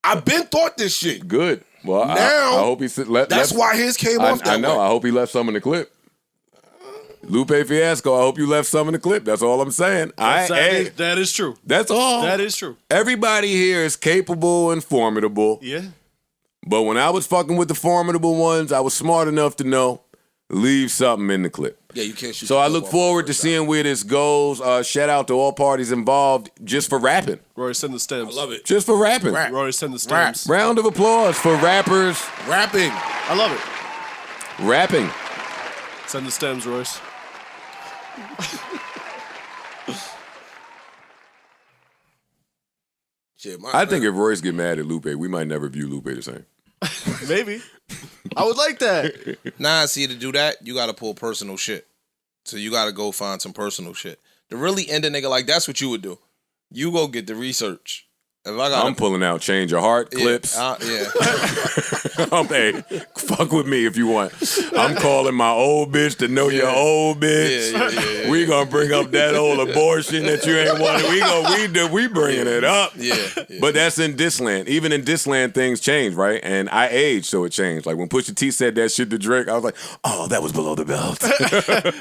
I've been thought this shit. Good. Well, Now, I hope he That's why his came off that I know. way. I hope he left some in the clip. Lupe Fiasco, I hope you left some in the clip. That's all I'm saying. That is true. That's all. That is true. Everybody here is capable and formidable. Yeah. But when I was fucking with the formidable ones, I was smart enough to know, leave something in the clip. Yeah, you can't shoot. So the I club look off forward the to first seeing where this goes. Shout out to all parties involved just for rapping. Roy, send the stems. time. I love it. Just for rapping. Rap. Roy, send the stems. Round of applause for rappers Rapping. I love it. rapping. Send the stems, Royce. Shit, I think if Royce get mad at Lupe, we might never view Lupe the same. Maybe. I would like that. Nah, see, to do that, you got to pull personal shit. So you got to go find some personal shit. To really end a nigga, like, that's what you would do. You go get the research. If I got I'm pulling out change your heart clips. Yeah. Hey, fuck with me if you want. I'm calling my old bitch to know your old bitch. Yeah. We gonna bring up that old abortion that you ain't wanted. We bringing it up. Yeah. But that's in Disland. Even in Disland, things change, right? And I aged, so it changed. Like when Pusha T said that shit to Drake, I was like, oh, that was below the belt.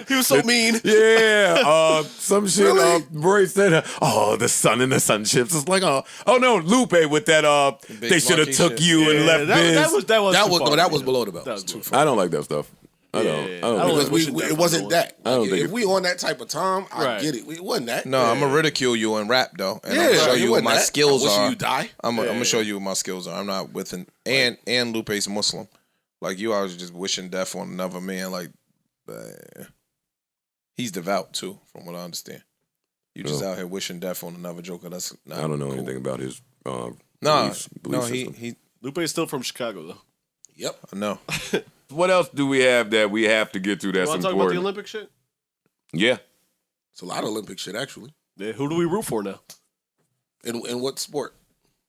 He was so mean. Yeah. Some shit. Really? Roy said, oh, the sun and the sunships. It's like, oh no, Lupe with that. They should have monkey took shit. you and left Biz. That was below the belt. That was too I don't like that stuff. I don't. Yeah. I don't I don't think like it's- pushing It wasn't that. I don't Like, think if we on that type of time, I Right. get it. It wasn't that. No, I'm going to ridicule you and rap, though. And Yeah, I'm going to show it you what wasn't my that. skills I wish are. you die. I'm going to show you what my skills are. I'm not with an... And Lupe's Muslim. Like you always just wishing death on another man. Like he's devout too, from what I understand. You just out here wishing death on another joker. That's not I don't know cool. anything about his No, belief system. he. Lupe is still from Chicago though. Yep. No. What else do we have that we have to get through that's You want to talk important? about the Olympic shit? Yeah. It's a lot of Olympic shit, actually. Yeah. Who do we root for now? In what sport?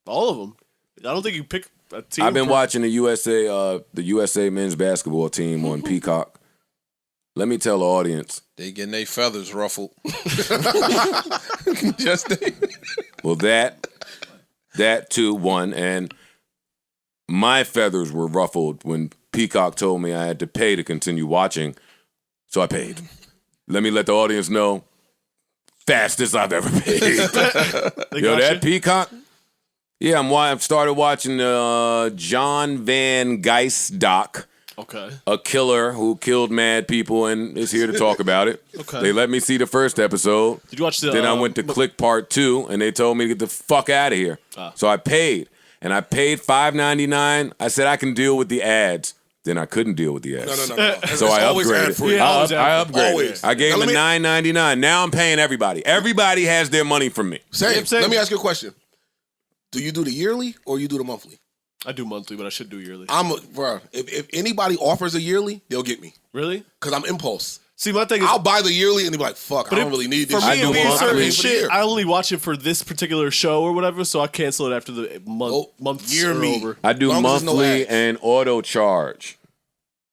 All of them. I don't think you pick a team. I've been watching the USA men's basketball team on Peacock. Let me tell the audience. They getting their feathers ruffled. Just they. Well, that too, one. And my feathers were ruffled when Peacock told me I had to pay to continue watching. So I paid. Let me let the audience know. Fastest I've ever paid. Yo, that Peacock? Yeah, I've started watching the John Van Geist doc. Okay. A killer who killed mad people and is here to talk about it. Okay. They let me see the first episode. Did you watch the? Then I went to click part 2, and they told me to get the fuck out of here. So I paid, and I paid $5.99. I said I can deal with the ads. Then I couldn't deal with the ads. No. So I upgraded. I upgraded. Always. I gave Now them let me- $9.99. Now I'm paying everybody. Everybody has their money from me. Same. Same. Let me ask you a question. Do you do the yearly or you do the monthly? I do monthly, but I should do yearly. Bro, if anybody offers a yearly, they'll get me. Really? Because I'm impulse. See, my thing is, I'll buy the yearly and they'll be like, fuck, I don't really need this for me, shit. I do it being monthly. certain I pay for the shit, year. I only watch it for this particular show or whatever, so I cancel it after the months year are me. over. I do Long as there's no monthly ads. and auto charge.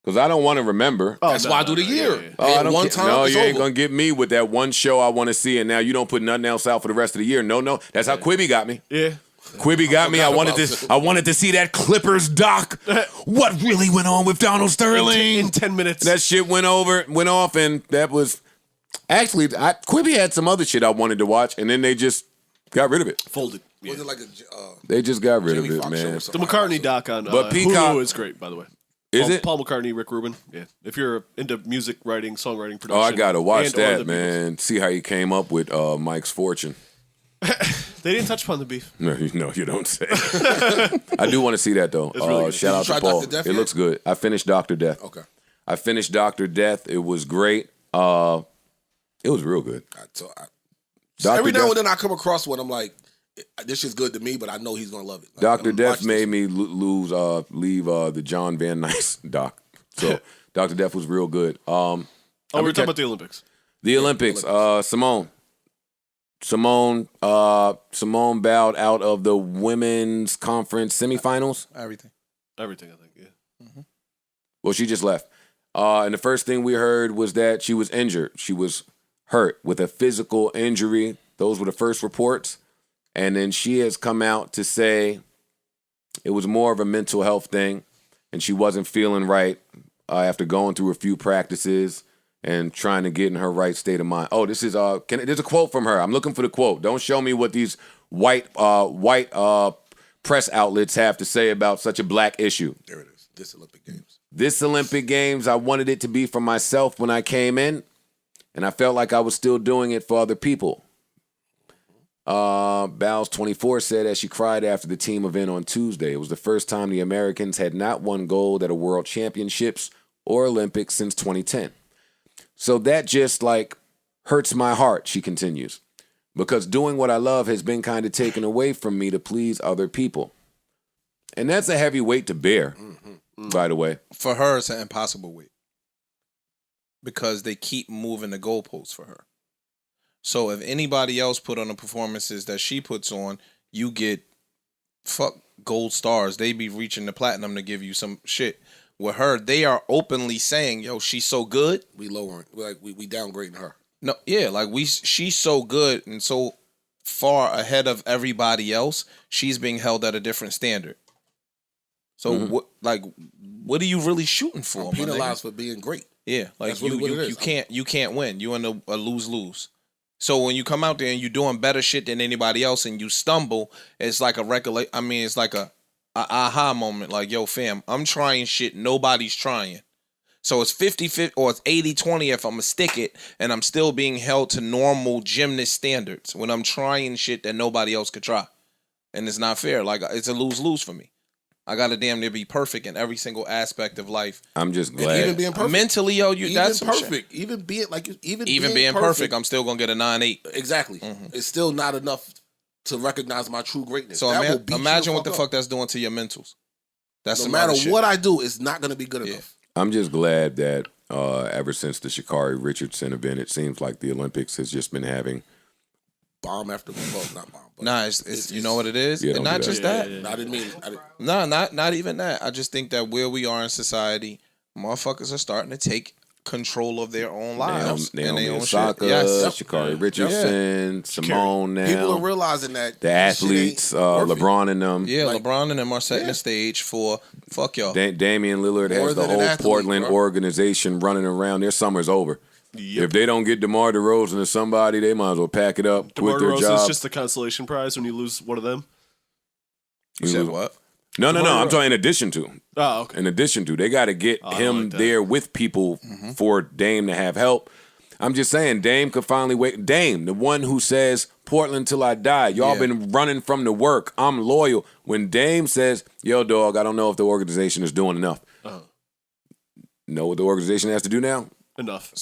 Because I don't want to remember. Oh, That's no, why I no, do the no, year. yeah, yeah. Oh, I don't one care. time, No, it's you ain't over. gonna get me with that one show I want to see, and now you don't put nothing else out for the rest of the year. No. That's how Quibi got me. Yeah. Quibi got me. I wanted to see that Clippers doc. What really went on with Donald Sterling? In 10 minutes. That shit went off, and that was actually Quibi had some other shit I wanted to watch, and then they just got rid of it. folded. Yeah. Was it like a They just got rid Jamie of it, Foxx show man. or The something? McCartney doc on But Peacock- Hulu is great, by the way. Is it? Paul McCartney, Rick Rubin. Yeah. If you're into music writing, songwriting, production. Oh, I gotta watch and/or that, the man. See how he came up with Mike's fortune. Beatles. They didn't touch upon the beef. No, you don't say. I do want to see that though. really good. Shout out Did you to try Paul. Dr. Death It yet? looks good. I finished Dr. Death. Okay. I finished Dr. Death. It was great. It was real good. So Dr. every now Death, and then I come across one, I'm like, this shit's good to me, but I know he's going to love it. Like, Dr. I'm Death watching made this. me leave the John Van Nice doc. So Dr. Death was real good. Oh, we were talking about the Olympics. The Olympics. Simone bowed out of the women's conference semifinals. Everything. Everything, I think, yeah. Well, she just left. And the first thing we heard was that she was injured. She was hurt with a physical injury. Those were the first reports. And then she has come out to say it was more of a mental health thing and she wasn't feeling right after going through a few practices and trying to get in her right state of mind. Oh, this is there's a quote from her. I'm looking for the quote. Don't show me what these white press outlets have to say about such a black issue. There it is. This Olympic Games. This Olympic Games, I wanted it to be for myself when I came in, and I felt like I was still doing it for other people. Bowles 24 said as she cried after the team event on Tuesday, it was the first time the Americans had not won gold at a World Championships or Olympics since 2010. So that just hurts my heart, she continues, because doing what I love has been kind of taken away from me to please other people. And that's a heavy weight to bear, by the way. For her, it's an impossible weight because they keep moving the goalposts for her. So if anybody else put on the performances that she puts on, you get gold stars. They be reaching the platinum to give you some shit. With her, they are openly saying, "Yo, she's so good." We lowering. We downgrading her. No, yeah, she's so good and so far ahead of everybody else. She's being held at a different standard. So what are you really shooting for? my nigga? Penalized for being great. Yeah, like That's really what it is. you can't win. You in a lose-lose. So when you come out there and you're doing better shit than anybody else and you stumble, it's like it's like a aha moment. Like, yo, fam, I'm trying shit nobody's trying. So it's 50-50 or it's 80-20 if I'm gonna stick it, and I'm still being held to normal gymnast standards when I'm trying shit that nobody else could try. And it's not fair. Like, it's a lose-lose for me. I gotta damn near be perfect in every single aspect of life. I'm just And glad. even being perfect. Mentally, yo, Even that's some perfect. shit. Even being Being perfect, I'm still gonna get a 9.8. Exactly. It's still not enough to recognize my true greatness. So That will beat imagine you what the up. fuck that's doing to your mentals. That's No some matter other shit. what I do, it's not going to be good enough. I'm just glad that ever since the Sha'Carri Richardson event, it seems like the Olympics has just been having. Bomb after well, not bomb. But Nah, it's you know what it is, Yeah, and don't not do just that. that. I didn't mean. No, not even that. I just think that where we are in society, motherfuckers are starting to take control of their own lives and Naomi their own Osaka, shit. Yes. Sha'Carri Richardson, Simone now. People are realizing that the athletes, LeBron and them. Yeah, Like- LeBron and them are setting the stage for fuck y'all. Damian Lillard More has the than an whole athlete, Portland bro. organization running around. Their summer's over. Yep. If they don't get DeMar DeRozan or somebody, they might as well pack it up, DeMar quit their DeRozan's job. just the consolation prize when you lose one of them. You said what? No. DeMar I'm DeRozan. talking in addition to. Oh, okay. In addition to, they got to get I him like that. there with people for Dame to have help. I'm just saying, Dame could finally wait. Dame, the one who says Portland till I die. Y'all Yeah. been running from the work. I'm loyal. When Dame says, "Yo, dog, I don't know if the organization is doing enough." Know what the organization has to do now? Enough.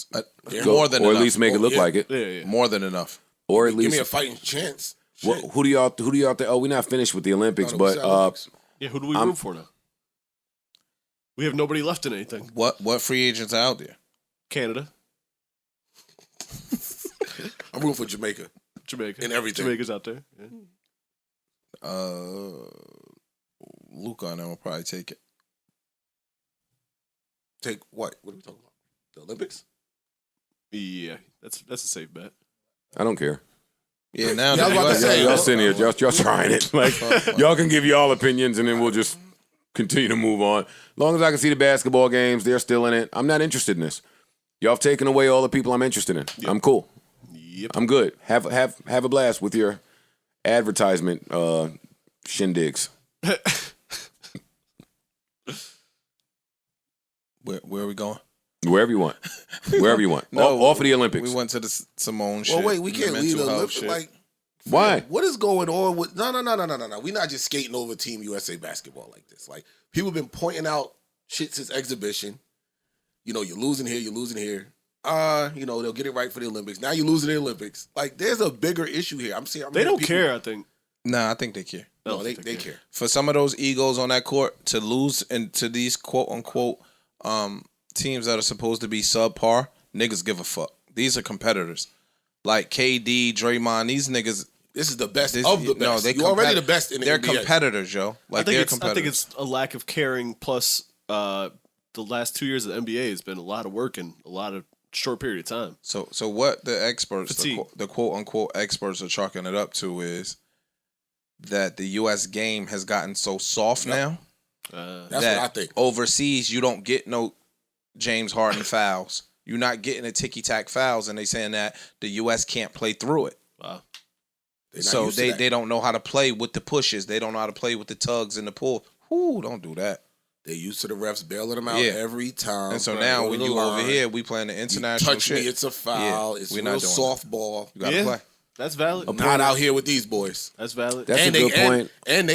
More than or enough. at least make it look yeah. like it. Yeah. More than enough. Or at Give me least a fighting chance. who do y'all think? Oh, we're not finished with the Olympics, No, we but said Olympics. Yeah, who do we root for now? We have nobody left in anything. What free agents are out there? Canada, I'm rooting for Jamaica. Jamaica, And everything. Jamaica's out there. Yeah. Luca and them will probably take it. Take what? What are we talking about? The Olympics? Yeah, that's a safe bet. I don't care. Yeah, now Yeah, I was about to say, Y'all sitting here, y'all trying it. Like y'all can give y'all opinions, and then we'll just continue to move on. As long as I can see the basketball games, they're still in it. I'm not interested in this. Y'all have taken away all the people I'm interested in. I'm cool. Yep. I'm good. Have a blast with your advertisement shindigs. where are we going? Wherever you want. Wherever you want. Off of the Olympics. We went to the Simone shit. Well, wait, we can't leave the mental health Olympics. shit. Like, Why? what is going on with? No. We're not just skating over Team USA basketball like this. Like, people been pointing out shit since exhibition. You know, you're losing here. You know, they'll get it right for the Olympics. Now you're losing the Olympics. Like, there's a bigger issue here. They don't care, I think. Nah, I think they care. No, they care. For some of those egos on that court to lose into these quote unquote teams that are supposed to be subpar, niggas give a fuck. These are competitors. Like KD, Draymond, these niggas. This is the best of the best. No, they You're already the best in the They're NBA. competitors, yo. Like they're I competitors. think it's a lack of caring. Plus, the last 2 years of the NBA has been a lot of work in a lot of short period of time. So what the experts, Fatigue. the quote unquote experts are chalking it up to is that the U.S. game has gotten so soft now That's that what I think. overseas you don't get no James Harden fouls. You're not getting a ticky-tack fouls, and they saying that the U.S. can't play through it. Wow. They're not So used to that. they don't know how to play with the pushes. They don't know how to play with the tugs and the pull. Whoo, don't do that. They're used to the refs bailing them out Yeah. every time. And so Go now to when the you line. over here, we playing the You international touch shit. me, it's a foul. Yeah, It's we're real not doing softball. You gotta Yeah. play. That's valid. Not out here with these boys. That's valid. That's and a they good point. And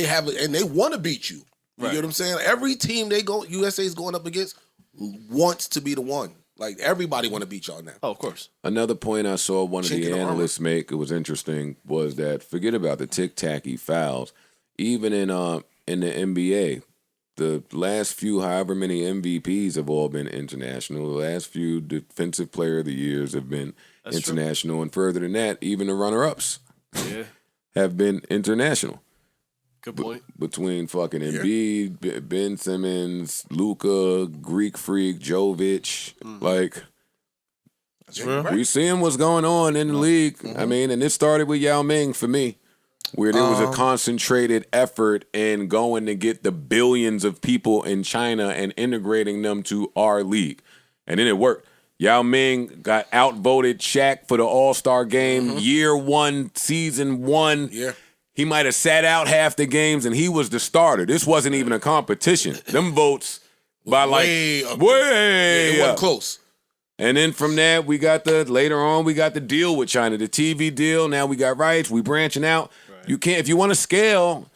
they want to beat you. You Right. get what I'm saying? Every team USA is going up against wants to be the one. Like, everybody want to beat y'all now. Oh, of course. Another point I saw one of Chink the in the armor. analysts make, it was interesting, was that forget about the tic-tacky fouls. Even in the NBA, the last few however many MVPs have all been international. The last few defensive player of the years have been That's true. international. And further than that, even the runner-ups Yeah. have been international. Good point. Between fucking Embiid, Ben Simmons, Luka, Greek Freak, Jovic, like That's real. we seeing what's going on in the league. I mean, and it started with Yao Ming for me, where there was a concentrated effort in going to get the billions of people in China and integrating them to our league, and then it worked. Yao Ming got outvoted Shaq for the All-Star game, year one, season one. Yeah. He might have sat out half the games, and he was the starter. This wasn't even a competition. Them votes by Way like up. way It up. wasn't close. And then from that, we got later on we got the deal with China, the TV deal. Now we got rights. We branching out. You can't if you want to scale,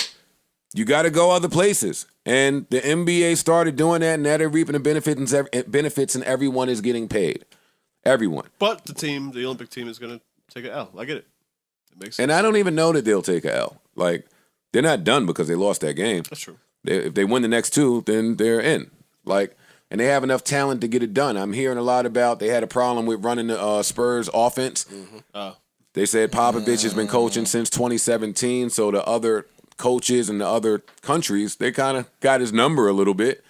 you got to go other places. And the NBA started doing that, and now they're reaping the benefits, and everyone is getting paid. Everyone. But the Olympic team is going to take an L. I get it. It makes sense. And I don't even know that they'll take an L. Like, they're not done because they lost that game. That's true. If they win the next two, then they're in. Like, and they have enough talent to get it done. I'm hearing a lot about they had a problem with running the Spurs offense. Mm-hmm. They said Popovich has been coaching since 2017, so the other coaches in the other countries, they kind of got his number a little bit.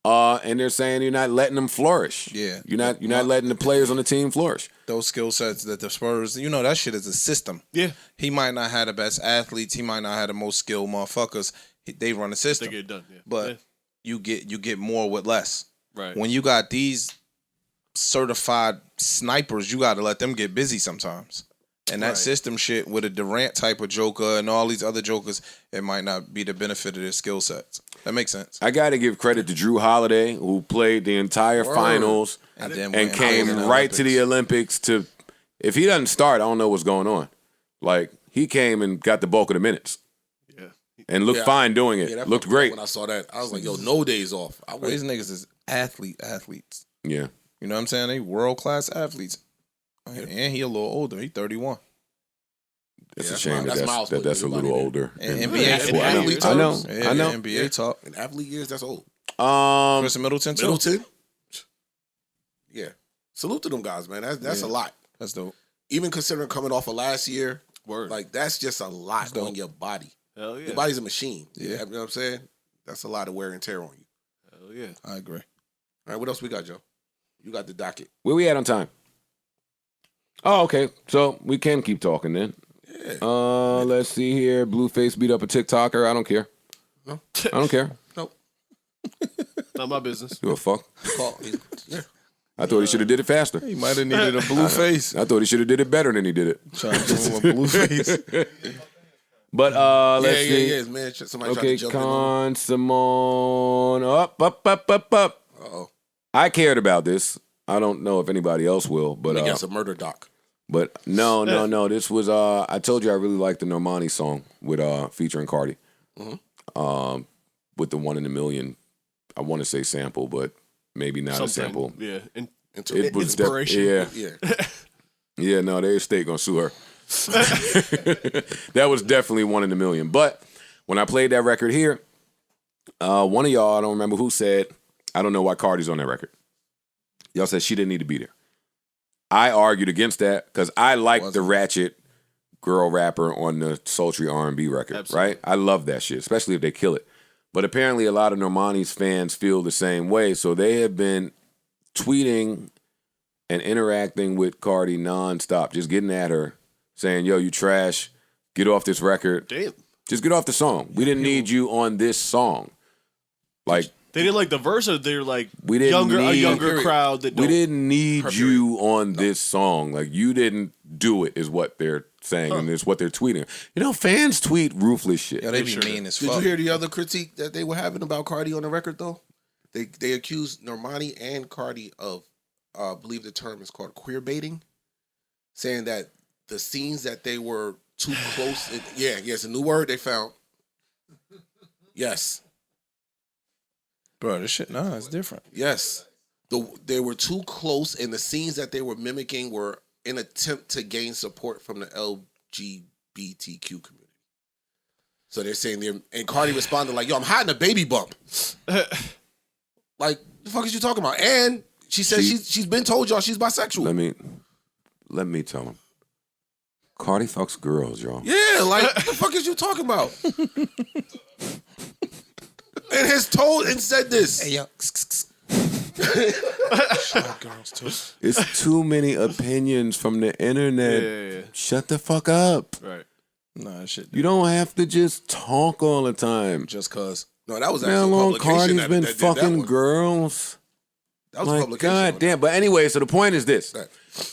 And they're saying you're not letting them flourish. Yeah. You're not letting the players on the team flourish. Those skill sets that the Spurs, that shit is a system. Yeah. He might not have the best athletes. He might not have the most skilled motherfuckers. They run a system. They get it done, yeah. But you get more with less. Right. When you got these certified snipers, you got to let them get busy sometimes. And that system shit with a Durant type of joker and all these other jokers, it might not be the benefit of their skill sets. That makes sense. I got to give credit to Drew Holiday, who played the entire finals And came right to the Olympics. If he doesn't start, I don't know what's going on. Like, he came and got the bulk of the minutes. Yeah. And looked fine doing it. that Looked fucked me great. up when I saw that. I was like, yo, no days off. These niggas is athletes. Yeah. You know what I'm saying? They world-class athletes. And he a little older. He 31. It's Yeah, a shame that's Miles that's a Bridges, little everybody older. And than- NBA And athlete I know. terms. I know. NBA talk. In athlete years, that's old. Chris Middleton, too. Middleton? Yeah. Salute to them guys, man. That's a lot. That's dope. Even considering coming off of last year, Word. like, that's just a lot on your body. Hell yeah. Your body's a machine. Yeah. You know what I'm saying? That's a lot of wear and tear on you. Hell yeah. I agree. All right, what else we got, Joe? You got the docket. Where we at on time? Oh, okay. So we can keep talking then. Yeah. Let's see here. Blueface beat up a TikToker. I don't care. No. I don't care. Nope. Not my business. Give a fuck. Yeah. I thought he should have did it faster. He might have needed a blue face. I thought he should have did it better than he did it. Trying to give him a blue face. But let's see. Yeah, man. Somebody tried Okay, to jump in on. Simone. Up. Uh-oh. I cared about this. I don't know if anybody else will, but Against a murder doc. But no. This was I told you I really liked the Normani song with featuring Cardi. Mm-hmm. With the 1 in a million, I want to say sample, but maybe not a sample. Yeah. It was Inspiration. Yeah. Yeah, no, their estate gonna sue her. That was definitely 1 in a million. But when I played that record here, one of y'all, I don't remember who said, I don't know why Cardi's on that record. Y'all said she didn't need to be there. I argued against that because I like the ratchet girl rapper on the sultry R&B record, Absolutely. right? I love that shit, especially if they kill it. But apparently a lot of Normani's fans feel the same way, so they have been tweeting and interacting with Cardi nonstop, just getting at her, saying, yo, you trash, get off this record. Damn. Just get off the song. We didn't need you on this song. Like, They didn't like the verse, or they're like we didn't a need, younger crowd that we don't. didn't need you on this song. Like, you didn't do it, is what they're saying, and it's what they're tweeting. You know, fans tweet ruthless shit. Yeah, they be mean as Did fuck. you hear the other critique that they were having about Cardi on the record, though? They accused Normani and Cardi of, I believe the term is called queer baiting, saying that the scenes that they were too close. It's a new word they found. Yes. Bro, this shit, nah, it's different. Yes. They were too close, and the scenes that they were mimicking were an attempt to gain support from the LGBTQ community. So they're saying and Cardi responded like, yo, I'm hiding a baby bump. Like, the fuck is you talking about? And she said she's been told y'all she's bisexual. Let me tell them. Cardi fucks girls, y'all. Yeah, like, what the fuck is you talking about? And has told and said this. Hey, yo. Girls too. It's too many opinions from the internet. Yeah. Shut the fuck up. Right. Nah, shit. You don't have to just talk all the time. Just cause. No, that was How actually a long publication Cardi's that been did that fucking one. girls? That was a My publication. God damn. But anyway, so the point is this. Right.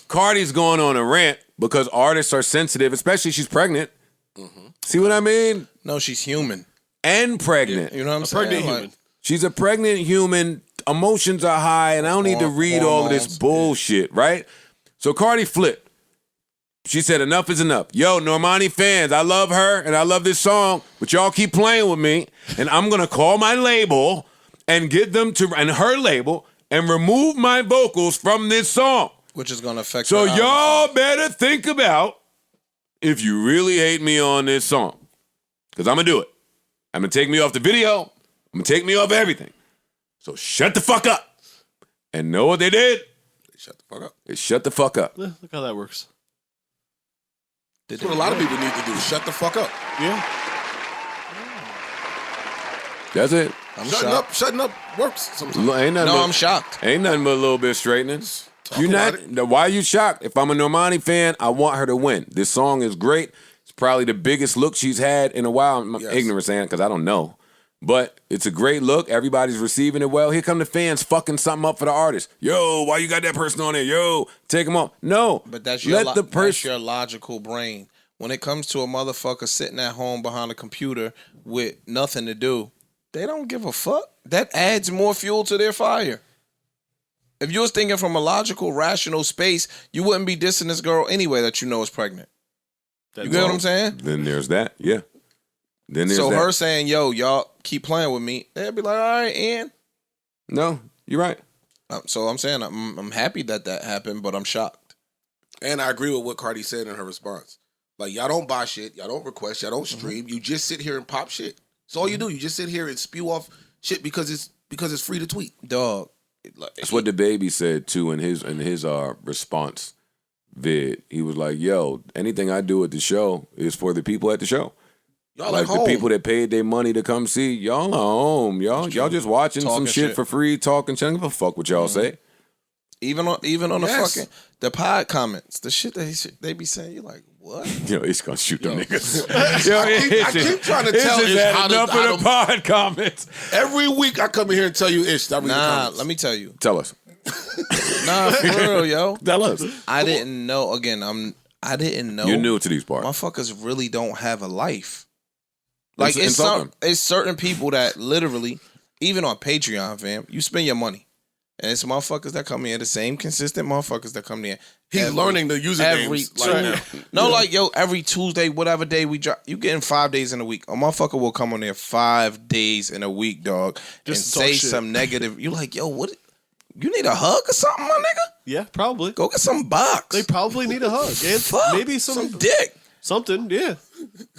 Cardi's going on a rant because artists are sensitive, especially she's pregnant. Mm-hmm. See what I mean? No, she's human. And pregnant. You know what I'm saying? Pregnant Like, human. She's a pregnant human. Emotions are high, and I don't need to read all of this Hormones, bullshit, right? So Cardi flipped. She said, enough is enough. Yo, Normani fans, I love her and I love this song, but y'all keep playing with me, and I'm going to call my label and get them to, and her label, and remove my vocals from this song. Which is going to affect So her y'all better think about if you really hate me on this song. Because I'm going to do it. I'm going to take me off the video. I'm going to take me off everything. So shut the fuck up. And know what they did? They shut the fuck up. They shut the fuck up. Look how that works. That's what a lot of people need to do. Shut the fuck up. Yeah. That's it. Shutting up works sometimes. I'm shocked. Ain't nothing but a little bit straightening. You not? Why are you shocked? If I'm a Normani fan, I want her to win. This song is great. It's probably the biggest look she's had in a while. I'm ignorant saying because I don't know. But it's a great look. Everybody's receiving it well. Here come the fans fucking something up for the artist. Yo, why you got that person on there? Yo, take him off. No. But that's your logical brain. When it comes to a motherfucker sitting at home behind a computer with nothing to do, they don't give a fuck. That adds more fuel to their fire. If you was thinking from a logical, rational space, you wouldn't be dissing this girl anyway that you know is pregnant. You get what I'm saying? Then there's that. Yeah. Then there's so that. Her saying, yo, y'all keep playing with me, they'd be like, all right, Ian. No, you're right. So I'm saying I'm happy that happened, but I'm shocked. And I agree with what Cardi said in her response. Like, y'all don't buy shit, y'all don't request, y'all don't stream. You just sit here and pop shit. That's all you do. You just sit here and spew off shit because it's free to tweet. Dog. That's what DaBaby said too in his response vid. He was like, "Yo, anything I do at the show is for the people at the show. Y'all like home. The people that paid their money to come see y'all are home. Y'all just watching some shit for free, talking. Shit. I don't give a fuck what y'all say. Even on the fucking the pod comments, the shit that they be saying, you're like, what? Yo, it's gonna shoot them niggas. I keep trying to tell Ish how the pod comments. Every week I come in here and tell you Ish. Nah, let me tell you. Tell us. Nah, for real, yo. Tell us. I didn't know. Again, I didn't know. You're new to these parts. Motherfuckers really don't have a life. Like it's certain people that literally, even on Patreon, fam, you spend your money. And it's motherfuckers that come in, the same consistent motherfuckers that come in. He's learning the usernames. Every Tuesday, whatever day we drop, you getting 5 days in a week. A motherfucker will come on there 5 days in a week, dog, just and say some negative. You like, yo, what? You need a hug or something, my nigga? Yeah, probably. Go get some box. They probably need a hug. And maybe some dick. Something, yeah.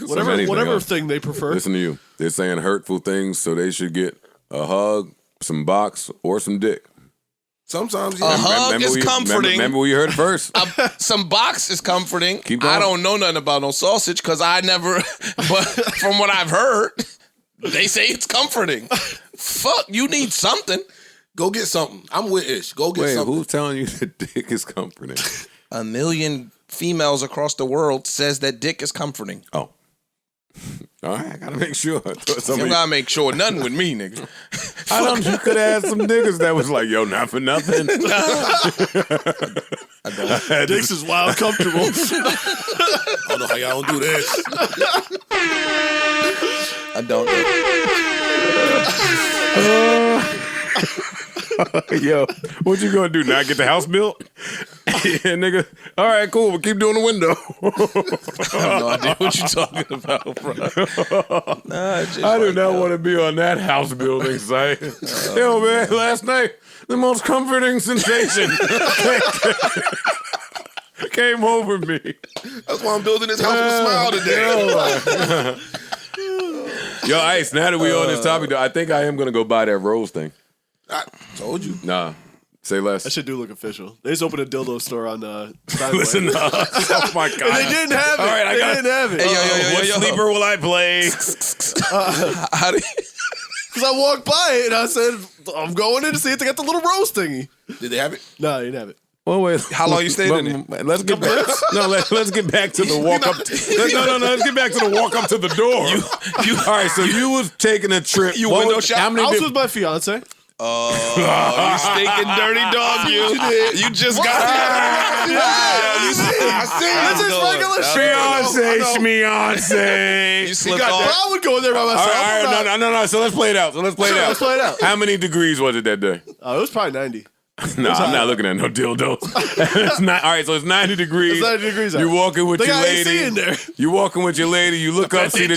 Whatever thing they prefer. Listen to you. They're saying hurtful things, so they should get a hug, some box, or some dick. Sometimes a hug is comforting. Remember where you heard it first. Some box is comforting. Keep going. I don't know nothing about no sausage because I never. But from what I've heard, they say it's comforting. Fuck, you need something. Go get something. I'm with Ish. Go get something. Who's telling you that dick is comforting? 1 million females across the world says that dick is comforting. Oh. All right, I gotta make sure. You gotta make sure nothing with me, nigga. You could have some niggas that was like, yo, not for nothing. Dicks is wild comfortable. I don't know how y'all don't do this. I don't know. Yo, what you gonna do? Not get the house built? Yeah, nigga. All right, cool. We'll keep doing the window. I have no idea what you're talking about, bro. I do not want to be on that house building site. Yo, man, last night, the most comforting sensation came over me. That's why I'm building this house with a smile today. Yo, Ice, now that we on this topic, though, I think I am going to go buy that rose thing. I told you. Nah. Say less. That shit do look official. They just opened a dildo store on Steinway. Listen, oh my God. And they didn't have it. All right, didn't have it. Hey, what sleeper will I play? How do you... Because I walked by it and I said, I'm going in to see if they got the little rose thingy. Did they have it? No, they didn't have it. Well, wait. How long you stayed in it? Let's get back. Let's get back to the walk up. Let's get back to the walk up to the door. All right, so you was taking a trip. You window shop. I was with my fiance. Oh, you stinking dirty dog, you. You just got here. I see. This is regular Fiance. You slipped off. I would go there by myself. All right, no. So let's play it out. Let's play it out. How many degrees was it that day? It was probably 90. No, I'm not looking at no dildos. It's not all right. So it's 90 degrees. It's 90 degrees out. You're walking with They your got AC lady. in there. You walking with your lady. You look up, see the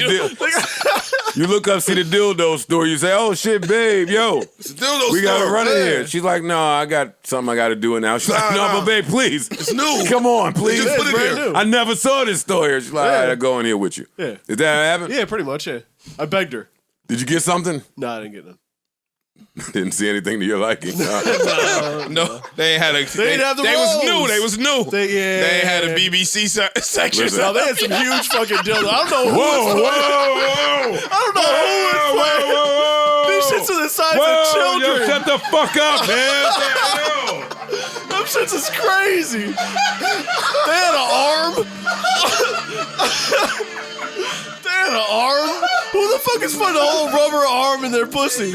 you look up, see the dildo store. You say, "Oh shit, babe, yo, It's a dildo we gotta store, run in man. here." She's like, "No, I got something I gotta do it now." She's like, "No, but babe, please, It's new. come on, please." Just put it brand here. new. I never saw this store here. She's like, "All right, I'll go in here with you." Yeah. Is that what happened? Yeah, pretty much. Yeah, I begged her. Did you get something? No, I didn't get none. Didn't see anything to your liking. No, they ain't had a. They didn't have the They was rolls. new. They was new. They ain't had a BBC section. Listen. No, they had some huge fucking dildos. I don't know who. Whoa, whoa, I don't know who was playing. These shits are the size of children. Yo, shut the fuck up, man. What the hell? Them shits is crazy. They had an arm. They had an arm. Who the fuck is putting a whole rubber arm in their pussy?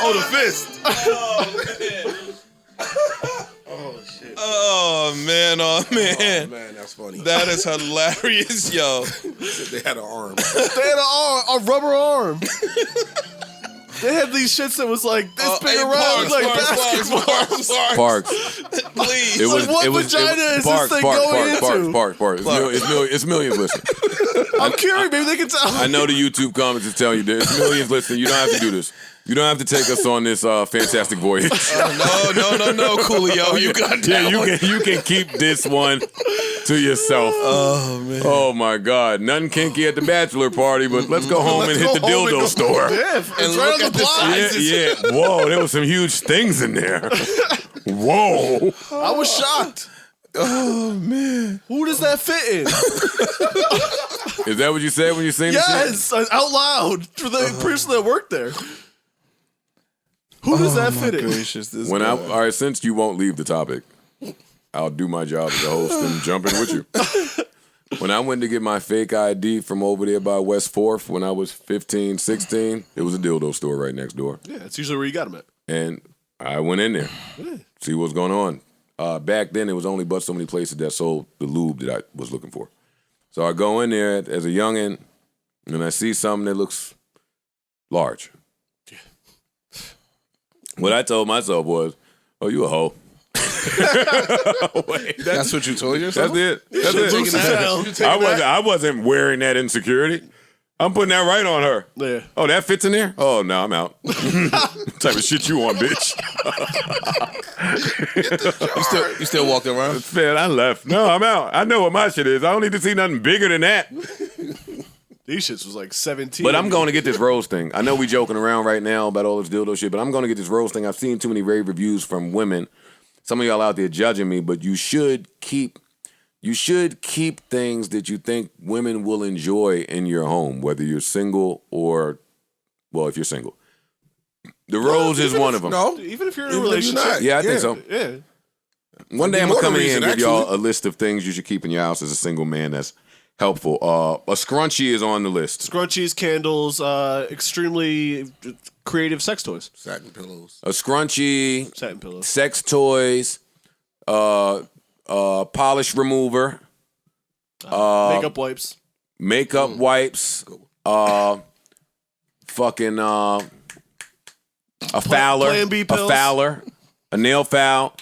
Oh, the fist. Oh man, oh man. Oh, man, that's funny. That is hilarious, yo. They had an arm. They had an arm, a rubber arm. They had these shits that was like this big around, like basketballs. Parks. Please. It was. what it was. vagina it is was, this thing going into? Parks. It's millions listening. I'm curious, maybe they can tell. I know the YouTube comments is telling you there's millions listening. You don't have to do this. You don't have to take us on this fantastic voyage. No, Coolio. You got that Yeah, one. you can keep this one to yourself. Oh man. Oh my God, nothing kinky at the bachelor party, but let's go home and hit the dildo store. Yeah, it's And right look on at the the block. size. Yeah. Whoa, there was some huge things in there. Whoa. I was shocked. Oh man. Who does that fit in? Is that what you said when you seen this shit? Yes, out loud for the person that worked there. Who does that fit in? Gracious, this When guy. all right, since you won't leave the topic, I'll do my job as a host and jump in with you. When I went to get my fake ID from over there by West 4th when I was 15, 16, it was a dildo store right next door. Yeah, that's usually where you got them at. And I went in there, see what's going on. Back then, it was only but so many places that sold the lube that I was looking for. So I go in there as a youngin', and I see something that looks large. What I told myself was, "Oh, you a hoe." Wait, That's what you told yourself? That's it. That's Taking it. that. I wasn't wearing that insecurity. I'm putting that right on her. Yeah. Oh, that fits in there? Oh, no, I'm out. Type of shit you want, bitch. You still walking around? Man, I left. No, I'm out. I know what my shit is. I don't need to see nothing bigger than that. These shits was like 17. But I'm going to get this rose thing. I know we joking around right now about all this dildo shit, but I'm going to get this rose thing. I've seen too many rave reviews from women. Some of y'all out there judging me, but you should keep things that you think women will enjoy in your home, whether you're single or, well, if you're single. The rose is one of them. No, Even if you're in a even if you're relationship. not. Yeah, I think so. Yeah. One day I'm More going to come in the here and reason, give y'all actually. a list of things you should keep in your house as a single man that's helpful. A scrunchie is on the list. Scrunchies, candles, extremely creative sex toys. Satin pillows. A scrunchie, Satin pillows. sex toys, polish remover, Makeup wipes. makeup wipes, fucking a fouler, Plan B a pills. fouler, a nail file.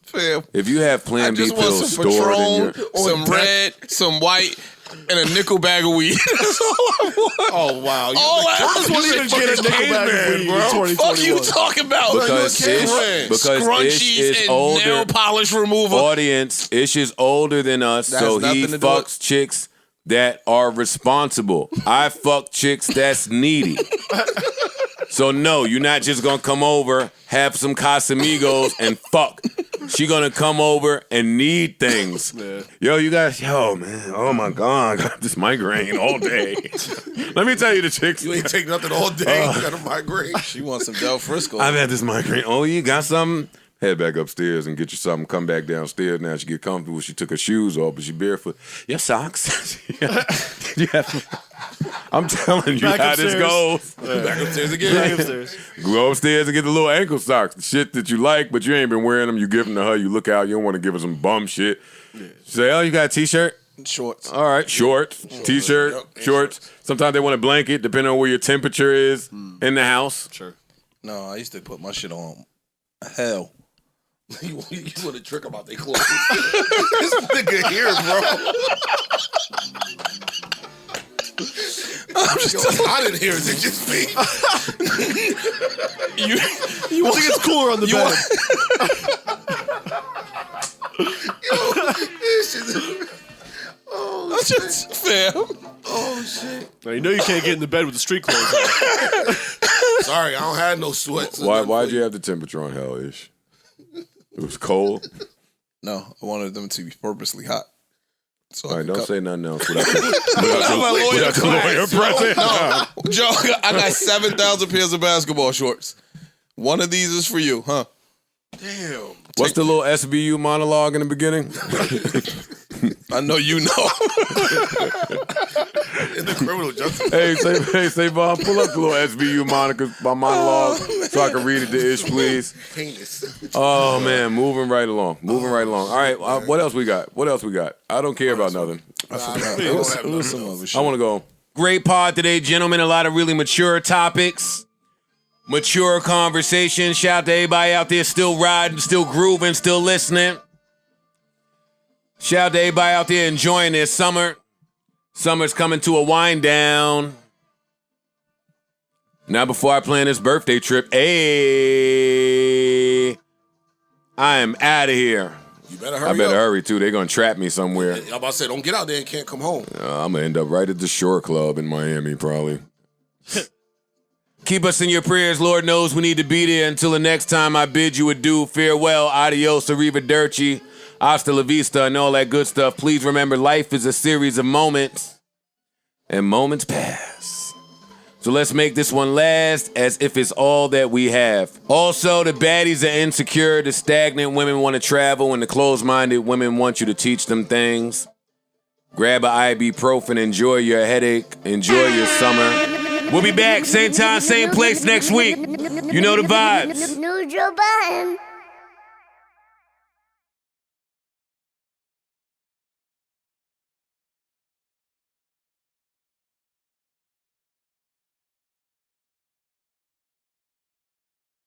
Fam, If you have I Plan B just want pills some stored in Patron, your, some red, some white, and a nickel bag of weed. That's all I want. Oh wow! You All I Just won't even get a nickel bag of weed in 2021. Fuck you talking about? because Ish is and older. nail polish removal. Audience, Ish is older than us, That so has he nothing to do fucks chicks that are responsible. I fuck chicks that's needy. So no, you're not just gonna come over, have some Casamigos, and fuck. She gonna come over and need things. Yeah. Yo, you guys, yo, man, oh my God, I got this migraine all day. Let me tell you the chicks. You ain't take nothing all day. You got a migraine. She wants some Del Frisco. I've had this migraine. Oh, you got something? Head back upstairs and get you something. Come back downstairs. Now she get comfortable. She took her shoes off, but she barefoot. Your socks? Yeah. I'm telling you Back how this upstairs. goes. Back upstairs Back again. upstairs. Go upstairs and get the little ankle socks. The shit that you like, but you ain't been wearing them. You give them to her. You look out. You don't want to give her some bum shit. She say, oh, you got a T-shirt? Shorts. All right, shorts, T-shirt, Yep. shorts. Sometimes they want a blanket, depending on where your temperature is in the house. Sure. No, I used to put my shit on. Hell. You want to trick them out their clothes. This nigga here, bro. I didn't hear it. It's just me. You I think it's cooler on the bed. Oh, shit. Fam. Oh, shit. Now, you know you can't get in the bed with the street clothes on. Sorry, I don't have no sweats. Why'd you have the temperature on hell-ish? It was cold? No, I wanted them to be purposely hot. So all right, don't say nothing else without my lawyer present. No, Joe, I got 7,000 pairs of basketball shorts. One of these is for you, huh? Damn. What's the little SBU monologue in the beginning? I know you know. In the criminal justice. Say, Bob, pull up the little SBU monologue so I can read it to Ish, please. Penis. Oh, man, moving right along. All right, what else we got? I don't care about nothing. I forgot. It was some other shit. I want to go. Great pod today, gentlemen. A lot of really mature topics. Mature conversation. Shout out to everybody out there still riding, still grooving, still listening. Shout out to everybody out there enjoying their summer. Summer's coming to a wind down. Now, before I plan this birthday trip, I am out of here. You better hurry I better up. hurry, too. They're going to trap me somewhere. I'm about to say, don't get out there and can't come home. I'm going to end up right at the Shore Club in Miami, probably. Keep us in your prayers. Lord knows we need to be there. Until the next time, I bid you adieu. Farewell. Adios. Arrivederci. Hasta la vista and all that good stuff. Please remember, life is a series of moments, and moments pass. So let's make this one last as if it's all that we have. Also, the baddies are insecure, the stagnant women want to travel, and the closed-minded women want you to teach them things. Grab an ibuprofen, enjoy your headache, enjoy your summer. We'll be back, same time, same place next week. You know the vibes. New Joe Budden.